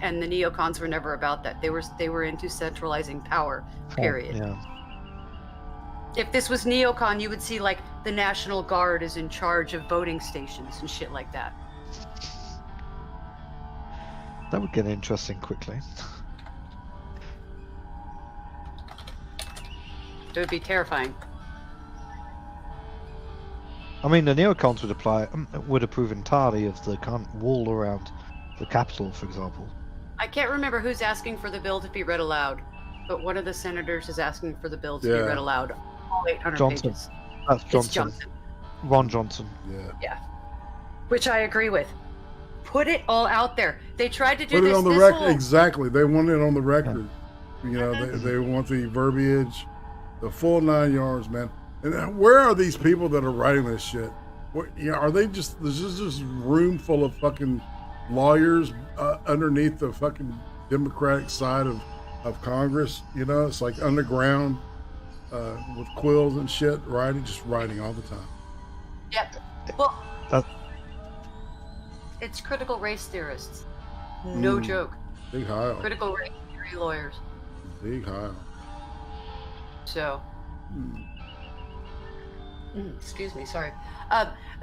[SPEAKER 11] And the neocons were never about that. They were into centralizing power, period.
[SPEAKER 12] Yeah.
[SPEAKER 11] If this was neocon, you would see like the National Guard is in charge of voting stations and shit like that.
[SPEAKER 12] That would get interesting quickly.
[SPEAKER 11] It would be terrifying.
[SPEAKER 12] I mean, the neocons would approve entirely of the wall around the Capitol, for example.
[SPEAKER 11] I can't remember who's asking for the bill to be read aloud, but one of the senators is asking for the bill to be read aloud. All 800
[SPEAKER 12] Johnson.
[SPEAKER 11] pages.
[SPEAKER 12] That's Johnson.
[SPEAKER 11] It's Johnson.
[SPEAKER 12] Ron Johnson.
[SPEAKER 9] Yeah.
[SPEAKER 11] Yeah. Which I agree with. Put it all out there. They tried to do
[SPEAKER 9] Put
[SPEAKER 11] this.
[SPEAKER 9] it on the
[SPEAKER 11] this
[SPEAKER 9] record.
[SPEAKER 11] whole-
[SPEAKER 9] Exactly. They want it on the record. You know, they want the verbiage, the full 9 yards, man. And where are these people that are writing this shit? What, you know, are they just, there's just this room full of fucking lawyers underneath the fucking Democratic side of Congress? You know, it's like underground with quills and shit, just writing all the time.
[SPEAKER 11] Yep. Well,
[SPEAKER 12] That-
[SPEAKER 11] it's critical race theorists. No joke.
[SPEAKER 9] Big high.
[SPEAKER 11] Critical race theory lawyers.
[SPEAKER 9] Big high.
[SPEAKER 11] So. Excuse me, sorry.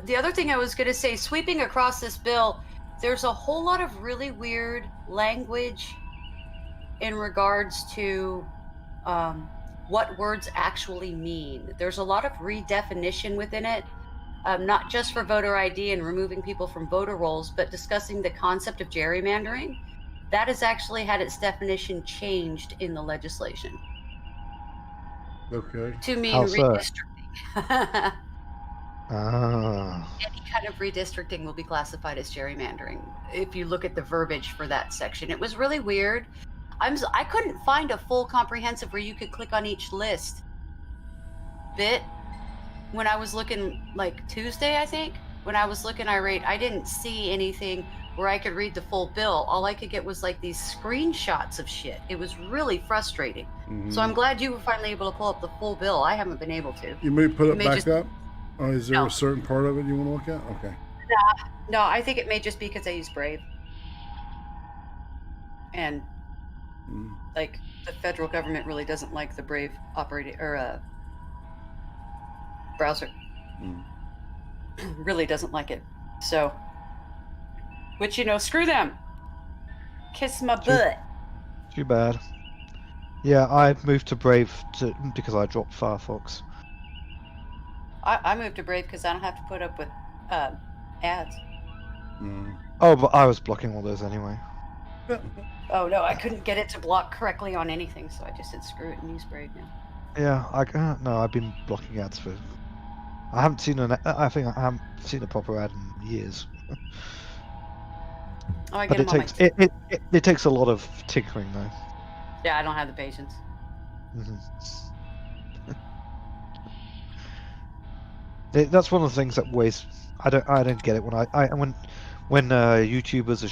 [SPEAKER 11] The other thing I was going to say, sweeping across this bill, there's a whole lot of really weird language in regards to what words actually mean. There's a lot of redefinition within it, not just for voter ID and removing people from voter rolls, but discussing the concept of gerrymandering. That has actually had its definition changed in the legislation.
[SPEAKER 9] Okay.
[SPEAKER 11] To mean
[SPEAKER 12] How so?
[SPEAKER 11] redistricting.
[SPEAKER 12] Ah.
[SPEAKER 11] Any kind of redistricting will be classified as gerrymandering if you look at the verbiage for that section. It was really weird. I couldn't find a full comprehensive where you could click on each list bit when I was looking, like Tuesday, I think. When I was looking irate, I didn't see anything where I could read the full bill. All I could get was like these screenshots of shit. It was really frustrating. So I'm glad you were finally able to pull up the full bill. I haven't been able to.
[SPEAKER 9] You may put it back
[SPEAKER 11] just,
[SPEAKER 9] up? Or is there
[SPEAKER 11] no.
[SPEAKER 9] a certain part of it you want to look at? Okay.
[SPEAKER 11] No, I think it may just be because I use Brave. And like the federal government really doesn't like the Brave operating or browser. Really doesn't like it. So, which, you know, screw them. Kiss my butt.
[SPEAKER 12] Too bad. Yeah, I moved to Brave because I dropped Firefox.
[SPEAKER 11] I moved to Brave because I don't have to put up with ads.
[SPEAKER 12] Oh, but I was blocking all those anyway.
[SPEAKER 11] Oh no, I couldn't get it to block correctly on anything, so I just said screw it and use Brave now.
[SPEAKER 12] Yeah, no, I've been blocking ads for. I haven't seen I think I haven't seen a proper ad in years.
[SPEAKER 11] Oh, I
[SPEAKER 12] but
[SPEAKER 11] get
[SPEAKER 12] it takes it takes a lot of tinkering though.
[SPEAKER 11] Yeah, I don't have the patience.
[SPEAKER 12] That's one of the things that weighs. I don't get it when YouTubers are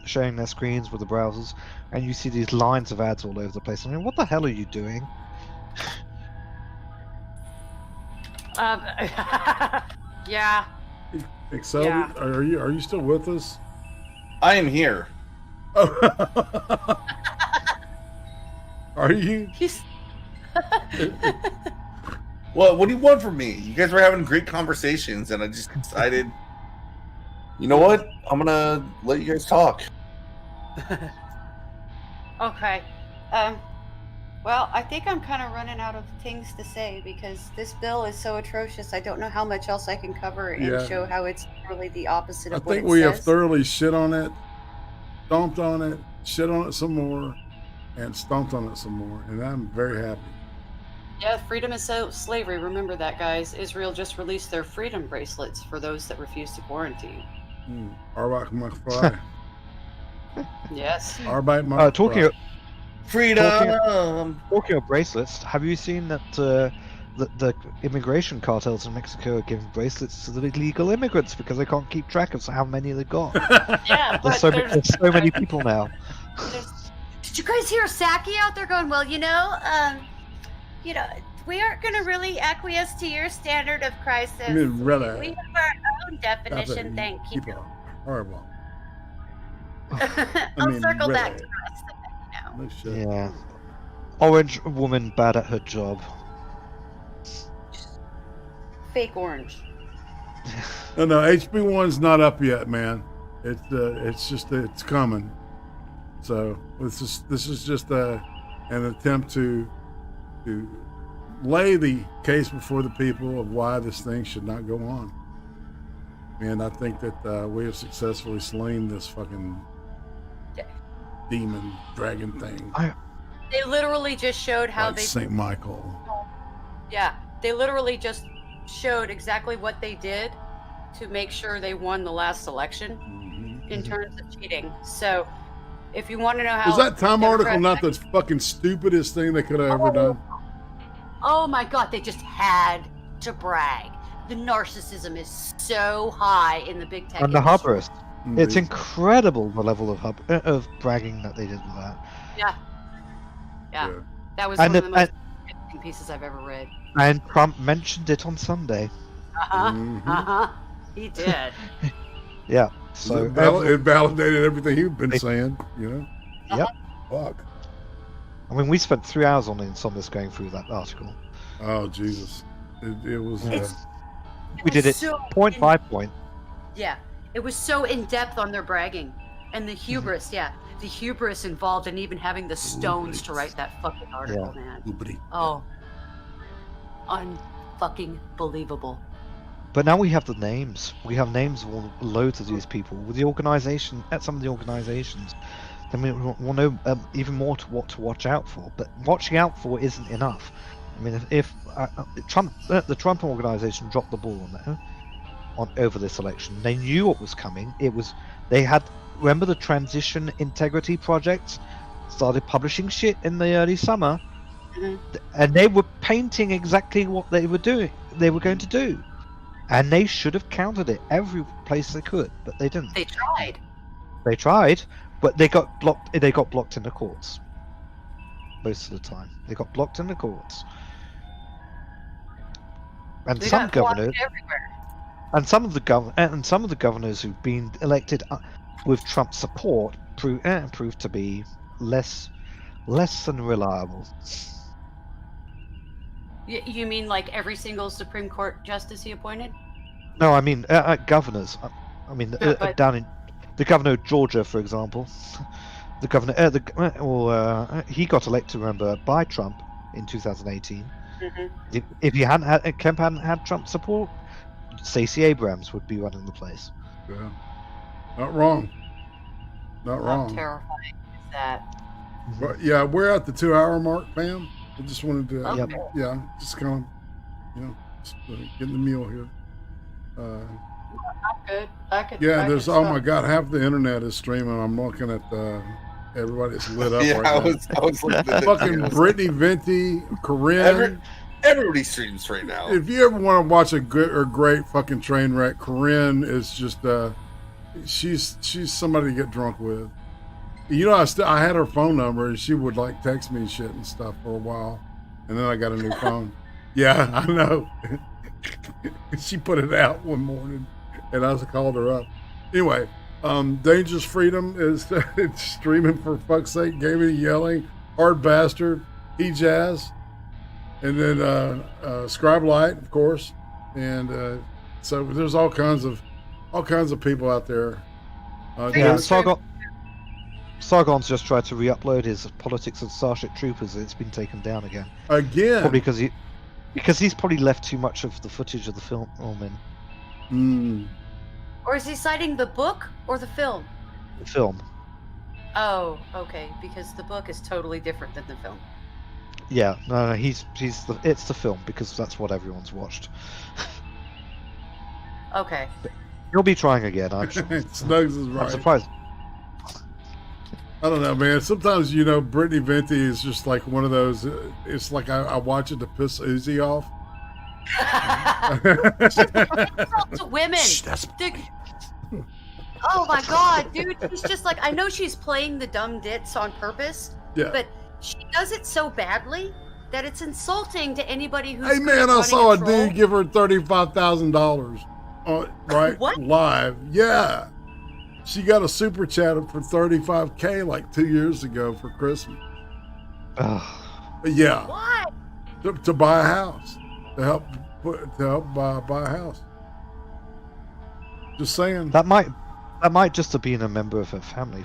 [SPEAKER 12] sharing their screens with the browsers, and you see these lines of ads all over the place. I mean, what the hell are you doing?
[SPEAKER 11] Yeah.
[SPEAKER 9] Excel,
[SPEAKER 11] Yeah.
[SPEAKER 9] are you still with us?
[SPEAKER 10] I am here.
[SPEAKER 9] Are you?
[SPEAKER 10] Well, what do you want from me? You guys were having great conversations, and I just decided, you know what? I'm gonna let you guys talk.
[SPEAKER 11] Okay. Well, I think I'm kind of running out of things to say because this bill is so atrocious. I don't know how much else I can cover and show how it's really the opposite of what it says.
[SPEAKER 9] I think we have thoroughly shit on it, stomped on it, shit on it some more, and stomped on it some more, and I'm very happy.
[SPEAKER 11] Yeah, freedom is slavery. Remember that, guys. Israel just released their freedom bracelets for those that refuse to quarantine.
[SPEAKER 9] Arbeit macht frei.
[SPEAKER 11] Yes.
[SPEAKER 9] Arbeit macht
[SPEAKER 12] talking
[SPEAKER 9] frei.
[SPEAKER 10] Freedom.
[SPEAKER 12] Talking of bracelets, have you seen that the immigration cartels in Mexico are giving bracelets to the illegal immigrants because they can't keep track of how many they got?
[SPEAKER 11] Yeah,
[SPEAKER 12] there's so many people now.
[SPEAKER 11] Did you guys hear Saki out there going, well, you know, we aren't going to really acquiesce to your standard of crisis.
[SPEAKER 9] I mean, really.
[SPEAKER 11] We have our own definition, thank you.
[SPEAKER 9] Horrible.
[SPEAKER 11] I'll circle back to us.
[SPEAKER 9] No shit.
[SPEAKER 12] Yeah. Orange woman bad at her job.
[SPEAKER 11] Fake orange.
[SPEAKER 9] No, HB1's not up yet, man. It's coming. So this is just an attempt to lay the case before the people of why this thing should not go on. And I think that we have successfully slain this fucking demon dragon thing.
[SPEAKER 11] They literally just showed how
[SPEAKER 9] like St. Michael.
[SPEAKER 11] Yeah, they literally just showed exactly what they did to make sure they won the last election in terms of cheating. So, if you want to know how...
[SPEAKER 9] Was that Time article not the fucking stupidest thing they could have ever done?
[SPEAKER 11] Oh my god, they just had to brag. The narcissism is so high in the big tech
[SPEAKER 12] And the
[SPEAKER 11] industry.
[SPEAKER 12] hubris. It's incredible the level of bragging that they did with that.
[SPEAKER 11] Yeah. That was one of the most interesting pieces I've ever read.
[SPEAKER 12] And Trump mentioned it on Sunday.
[SPEAKER 11] He did.
[SPEAKER 12] Yeah. So
[SPEAKER 9] it validated everything you've been saying, you know?
[SPEAKER 12] Yep.
[SPEAKER 9] Fuck.
[SPEAKER 12] I mean, we spent 3 hours on this going through that article.
[SPEAKER 9] Oh, Jesus. It was...
[SPEAKER 12] we did it
[SPEAKER 11] so
[SPEAKER 12] point by point.
[SPEAKER 11] Yeah. It was so in-depth on their bragging. And the hubris, the hubris involved in even having the stones to write that fucking article, man. Oh. Un-fucking believable.
[SPEAKER 12] But now we have the names. We have names of loads of these people. With the organization, at some of the organizations, then we'll know even more what to watch out for. But watching out for isn't enough. I mean, if the Trump organization dropped the ball on over this election, they knew what was coming. Remember the Transition Integrity Project started publishing shit in the early summer, and they were painting exactly what they were doing. They were going to do, and they should have countered it every place they could, but they didn't.
[SPEAKER 11] They tried.
[SPEAKER 12] They tried, but they got blocked. They got blocked in the courts. Most of the time, they got blocked in the courts. And
[SPEAKER 11] They
[SPEAKER 12] some
[SPEAKER 11] got blocked
[SPEAKER 12] governors,
[SPEAKER 11] everywhere.
[SPEAKER 12] and some of the governors who've been elected with Trump's support proved to be less than reliable.
[SPEAKER 11] You mean like every single Supreme Court justice he appointed?
[SPEAKER 12] No, I mean governors. I mean down in the governor of Georgia, for example. The governor, he got elected, remember, by Trump in 2018. If he hadn't had Kemp hadn't had Trump support, Stacey Abrams would be running the place.
[SPEAKER 9] Yeah, not wrong. Not wrong.
[SPEAKER 11] How terrifying is that?
[SPEAKER 9] But yeah, we're at the 2-hour mark, fam. I just wanted to,
[SPEAKER 11] Okay.
[SPEAKER 9] just kind of, just, getting the meal here.
[SPEAKER 11] I'm good. I could.
[SPEAKER 9] Yeah,
[SPEAKER 11] I
[SPEAKER 9] there's
[SPEAKER 11] could
[SPEAKER 9] oh
[SPEAKER 11] stop.
[SPEAKER 9] my god, half the internet is streaming. I'm looking at everybody's lit up
[SPEAKER 10] Yeah,
[SPEAKER 9] right
[SPEAKER 10] I
[SPEAKER 9] now.
[SPEAKER 10] was looking at
[SPEAKER 9] Fucking
[SPEAKER 10] it.
[SPEAKER 9] Brittany Venti, Corinne.
[SPEAKER 10] Everybody streams right now.
[SPEAKER 9] If you ever want to watch a good or great fucking train wreck, Corinne is just she's somebody to get drunk with. You know, I had her phone number and she would like text me shit and stuff for a while, and then I got a new phone. Yeah, I know. She put it out one morning, and I called her up. Anyway, Dangerous Freedom is it's streaming for fuck's sake. Gaming, yelling, hard bastard, E-Jazz, and then Scribe Light, of course, and so there's all kinds of people out there.
[SPEAKER 12] Yeah, Sargon's just tried to re-upload his Politics of Starship Troopers, and it's been taken down again.
[SPEAKER 9] Again?
[SPEAKER 12] Probably because he's probably left too much of the footage of the film in.
[SPEAKER 11] Or is he citing the book or the film?
[SPEAKER 12] The film.
[SPEAKER 11] Oh, okay. Because the book is totally different than the film.
[SPEAKER 12] Yeah, no, it's the film because that's what everyone's watched.
[SPEAKER 11] Okay.
[SPEAKER 12] He'll be trying again, I'm sure.
[SPEAKER 9] Snugs is right.
[SPEAKER 12] I'm surprised.
[SPEAKER 9] I don't know, man. Sometimes, Brittany Venti is just like one of those. It's like I watch it to piss Uzi off.
[SPEAKER 11] To women. Dude. Oh my god, dude. She's just like, I know she's playing the dumb ditz on purpose, but she does it so badly that it's insulting to anybody who's.
[SPEAKER 9] Hey, man, I saw a dude give her $35,000 right?
[SPEAKER 11] What?
[SPEAKER 9] Live. Yeah. She got a super chat for $35K like 2 years ago for Christmas. Yeah.
[SPEAKER 11] Why?
[SPEAKER 9] To buy a house. To help buy a house. Just saying.
[SPEAKER 12] That might just have been a member of her family.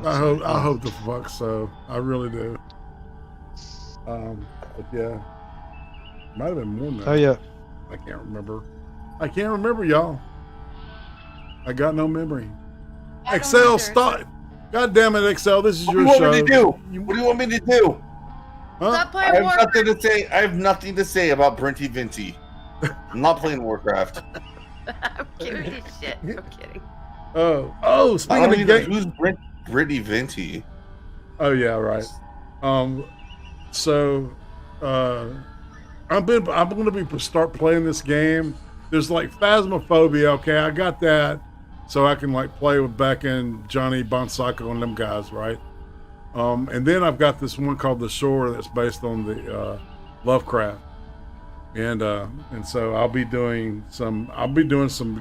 [SPEAKER 9] I hope the fuck so. I really do. But yeah. Might have been more than that.
[SPEAKER 12] Oh yeah.
[SPEAKER 9] I can't remember, y'all. I got no memory. Excel, stop. God damn it, Excel. This is your show.
[SPEAKER 10] What do you want me to do?
[SPEAKER 9] Huh?
[SPEAKER 11] Stop playing
[SPEAKER 10] I have
[SPEAKER 11] Warcraft.
[SPEAKER 10] nothing to say. I have nothing to say about Brinty Vinty. I'm not playing Warcraft.
[SPEAKER 11] I'm kidding. Shit. I'm kidding.
[SPEAKER 9] Oh, speaking of games,
[SPEAKER 10] who's Brinty Vinty?
[SPEAKER 9] Oh yeah, right. So, I'm going to start playing this game. There's like Phasmophobia. Okay, I got that, so I can like play with Becca and Johnny Bonsacco and them guys, right? And then I've got this one called The Shore that's based on the Lovecraft, and so I'll be doing some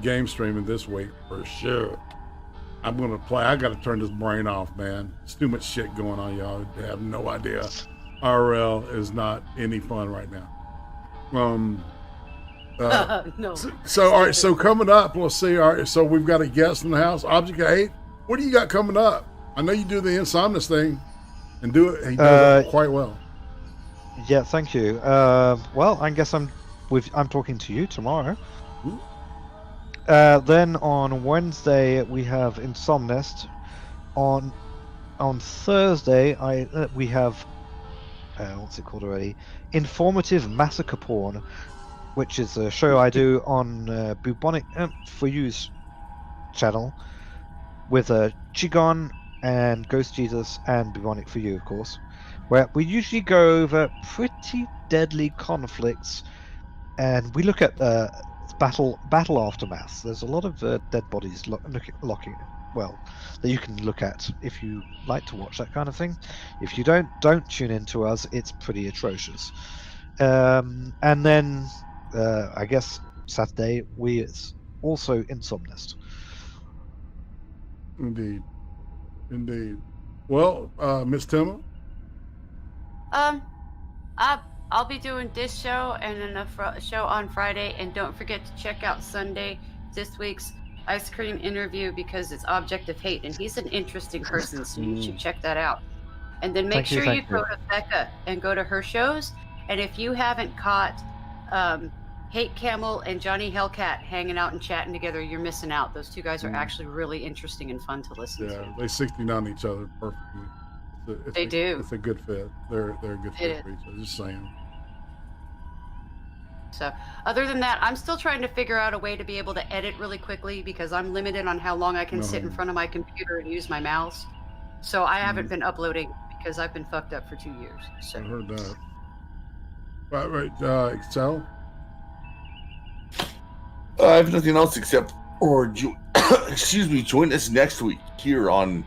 [SPEAKER 9] game streaming this week for sure. I'm gonna play. I got to turn this brain off, man. There's too much shit going on, y'all. You have no idea. RL is not any fun right now.
[SPEAKER 11] No.
[SPEAKER 9] So all right. So coming up, let's see. All right. So we've got a guest in the house. Object 8. What do you got coming up? I know you do the Insomnus thing, and do it. He does it quite well.
[SPEAKER 12] Yeah, thank you. Well, I guess I'm talking to you tomorrow. Then on Wednesday we have Insomnist. On Thursday we have what's it called already? Informative Massacre Porn, which is a show I do on Bubonic for You's channel with Chigon and Ghost Jesus and Bubonic for You, of course. where we usually go over pretty deadly conflicts, and we look at battle aftermaths. There's a lot of dead bodies locking. Well, that you can look at if you like to watch that kind of thing. If you don't tune into us. It's pretty atrocious. And then I guess Saturday it's also Insomnist.
[SPEAKER 9] Indeed. Well, Miss Timma?
[SPEAKER 11] I'll be doing this show and then a show on Friday, and don't forget to check out Sunday, this week's Ice Cream interview, because it's Object of Hate, and he's an interesting person, so you should check that out. And then make sure you go to Becca and go to her shows, and if you haven't caught Hate Camel and Johnny Hellcat hanging out and chatting together, you're missing out. Those two guys are actually really interesting and fun to listen to.
[SPEAKER 9] Yeah, they 69 each other perfectly.
[SPEAKER 11] They do.
[SPEAKER 9] It's a good fit. They're a good fit for each other. Just saying.
[SPEAKER 11] So, other than that, I'm still trying to figure out a way to be able to edit really quickly, because I'm limited on how long I can sit in front of my computer and use my mouse. So I haven't been uploading because I've been fucked up for 2 years. So.
[SPEAKER 9] I heard that. Right, Excel?
[SPEAKER 10] I have nothing else except, join us next week here on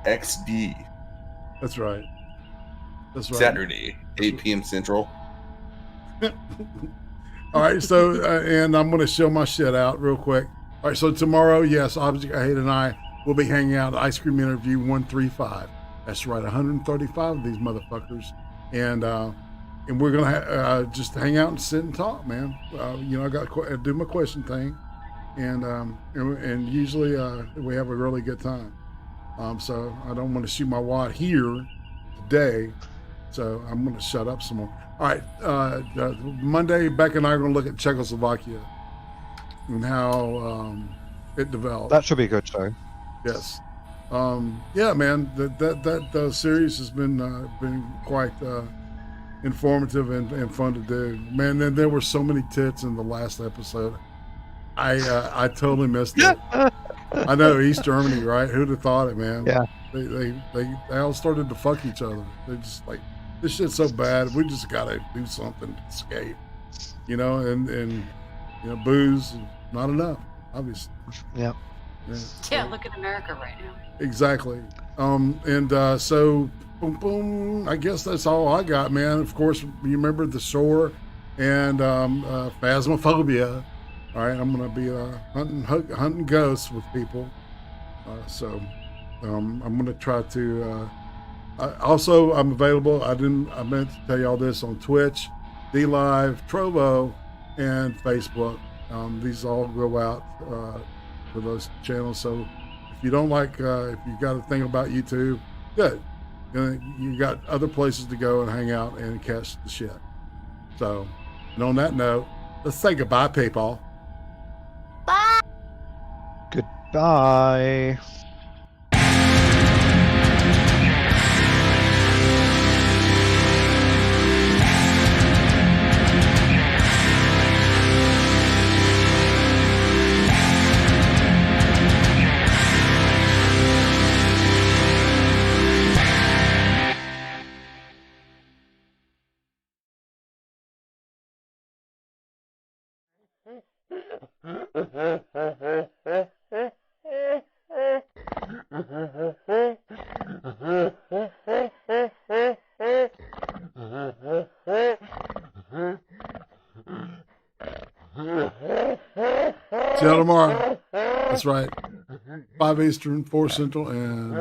[SPEAKER 10] XD.
[SPEAKER 9] That's right.
[SPEAKER 10] Saturday, 8 p.m. Central.
[SPEAKER 9] All right, so, and I'm going to show my shit out real quick. All right, so tomorrow, yes, Object I Hate and I will be hanging out at Ice Cream Interview 135. That's right, 135 of these motherfuckers. And we're going to just hang out and sit and talk, man. I got to do my question thing. And usually we have a really good time. So I don't want to shoot my wad here today. So I'm going to shut up some more. All right, Monday, Beck and I are going to look at Czechoslovakia and how it developed.
[SPEAKER 12] That should be a good show.
[SPEAKER 9] Yes. Yeah, man, that series has been quite informative and fun to do. Man, then there were so many tits in the last episode. I totally missed it. I know, East Germany, right? Who'd have thought it, man?
[SPEAKER 12] Yeah.
[SPEAKER 9] They all started to fuck each other. They just like, this shit's so bad. We just gotta do something to escape, and booze is not enough, obviously.
[SPEAKER 12] Yeah.
[SPEAKER 11] Yeah, look at America right now.
[SPEAKER 9] Exactly. So boom, boom. I guess that's all I got, man. Of course, you remember the Shore and Phasmophobia. All right, I'm gonna be hunting ghosts with people. So I'm gonna try to. Also, I'm available. I meant to tell you all this on Twitch, DLive, Trovo, and Facebook. These all go out for those channels. So if you don't like, if you got a thing about YouTube, good. You got other places to go and hang out and catch the shit. So, and on that note, let's say goodbye, people.
[SPEAKER 11] Bye.
[SPEAKER 12] Goodbye.
[SPEAKER 9] See y'all tomorrow. That's right. 5 Eastern, 4 Central, and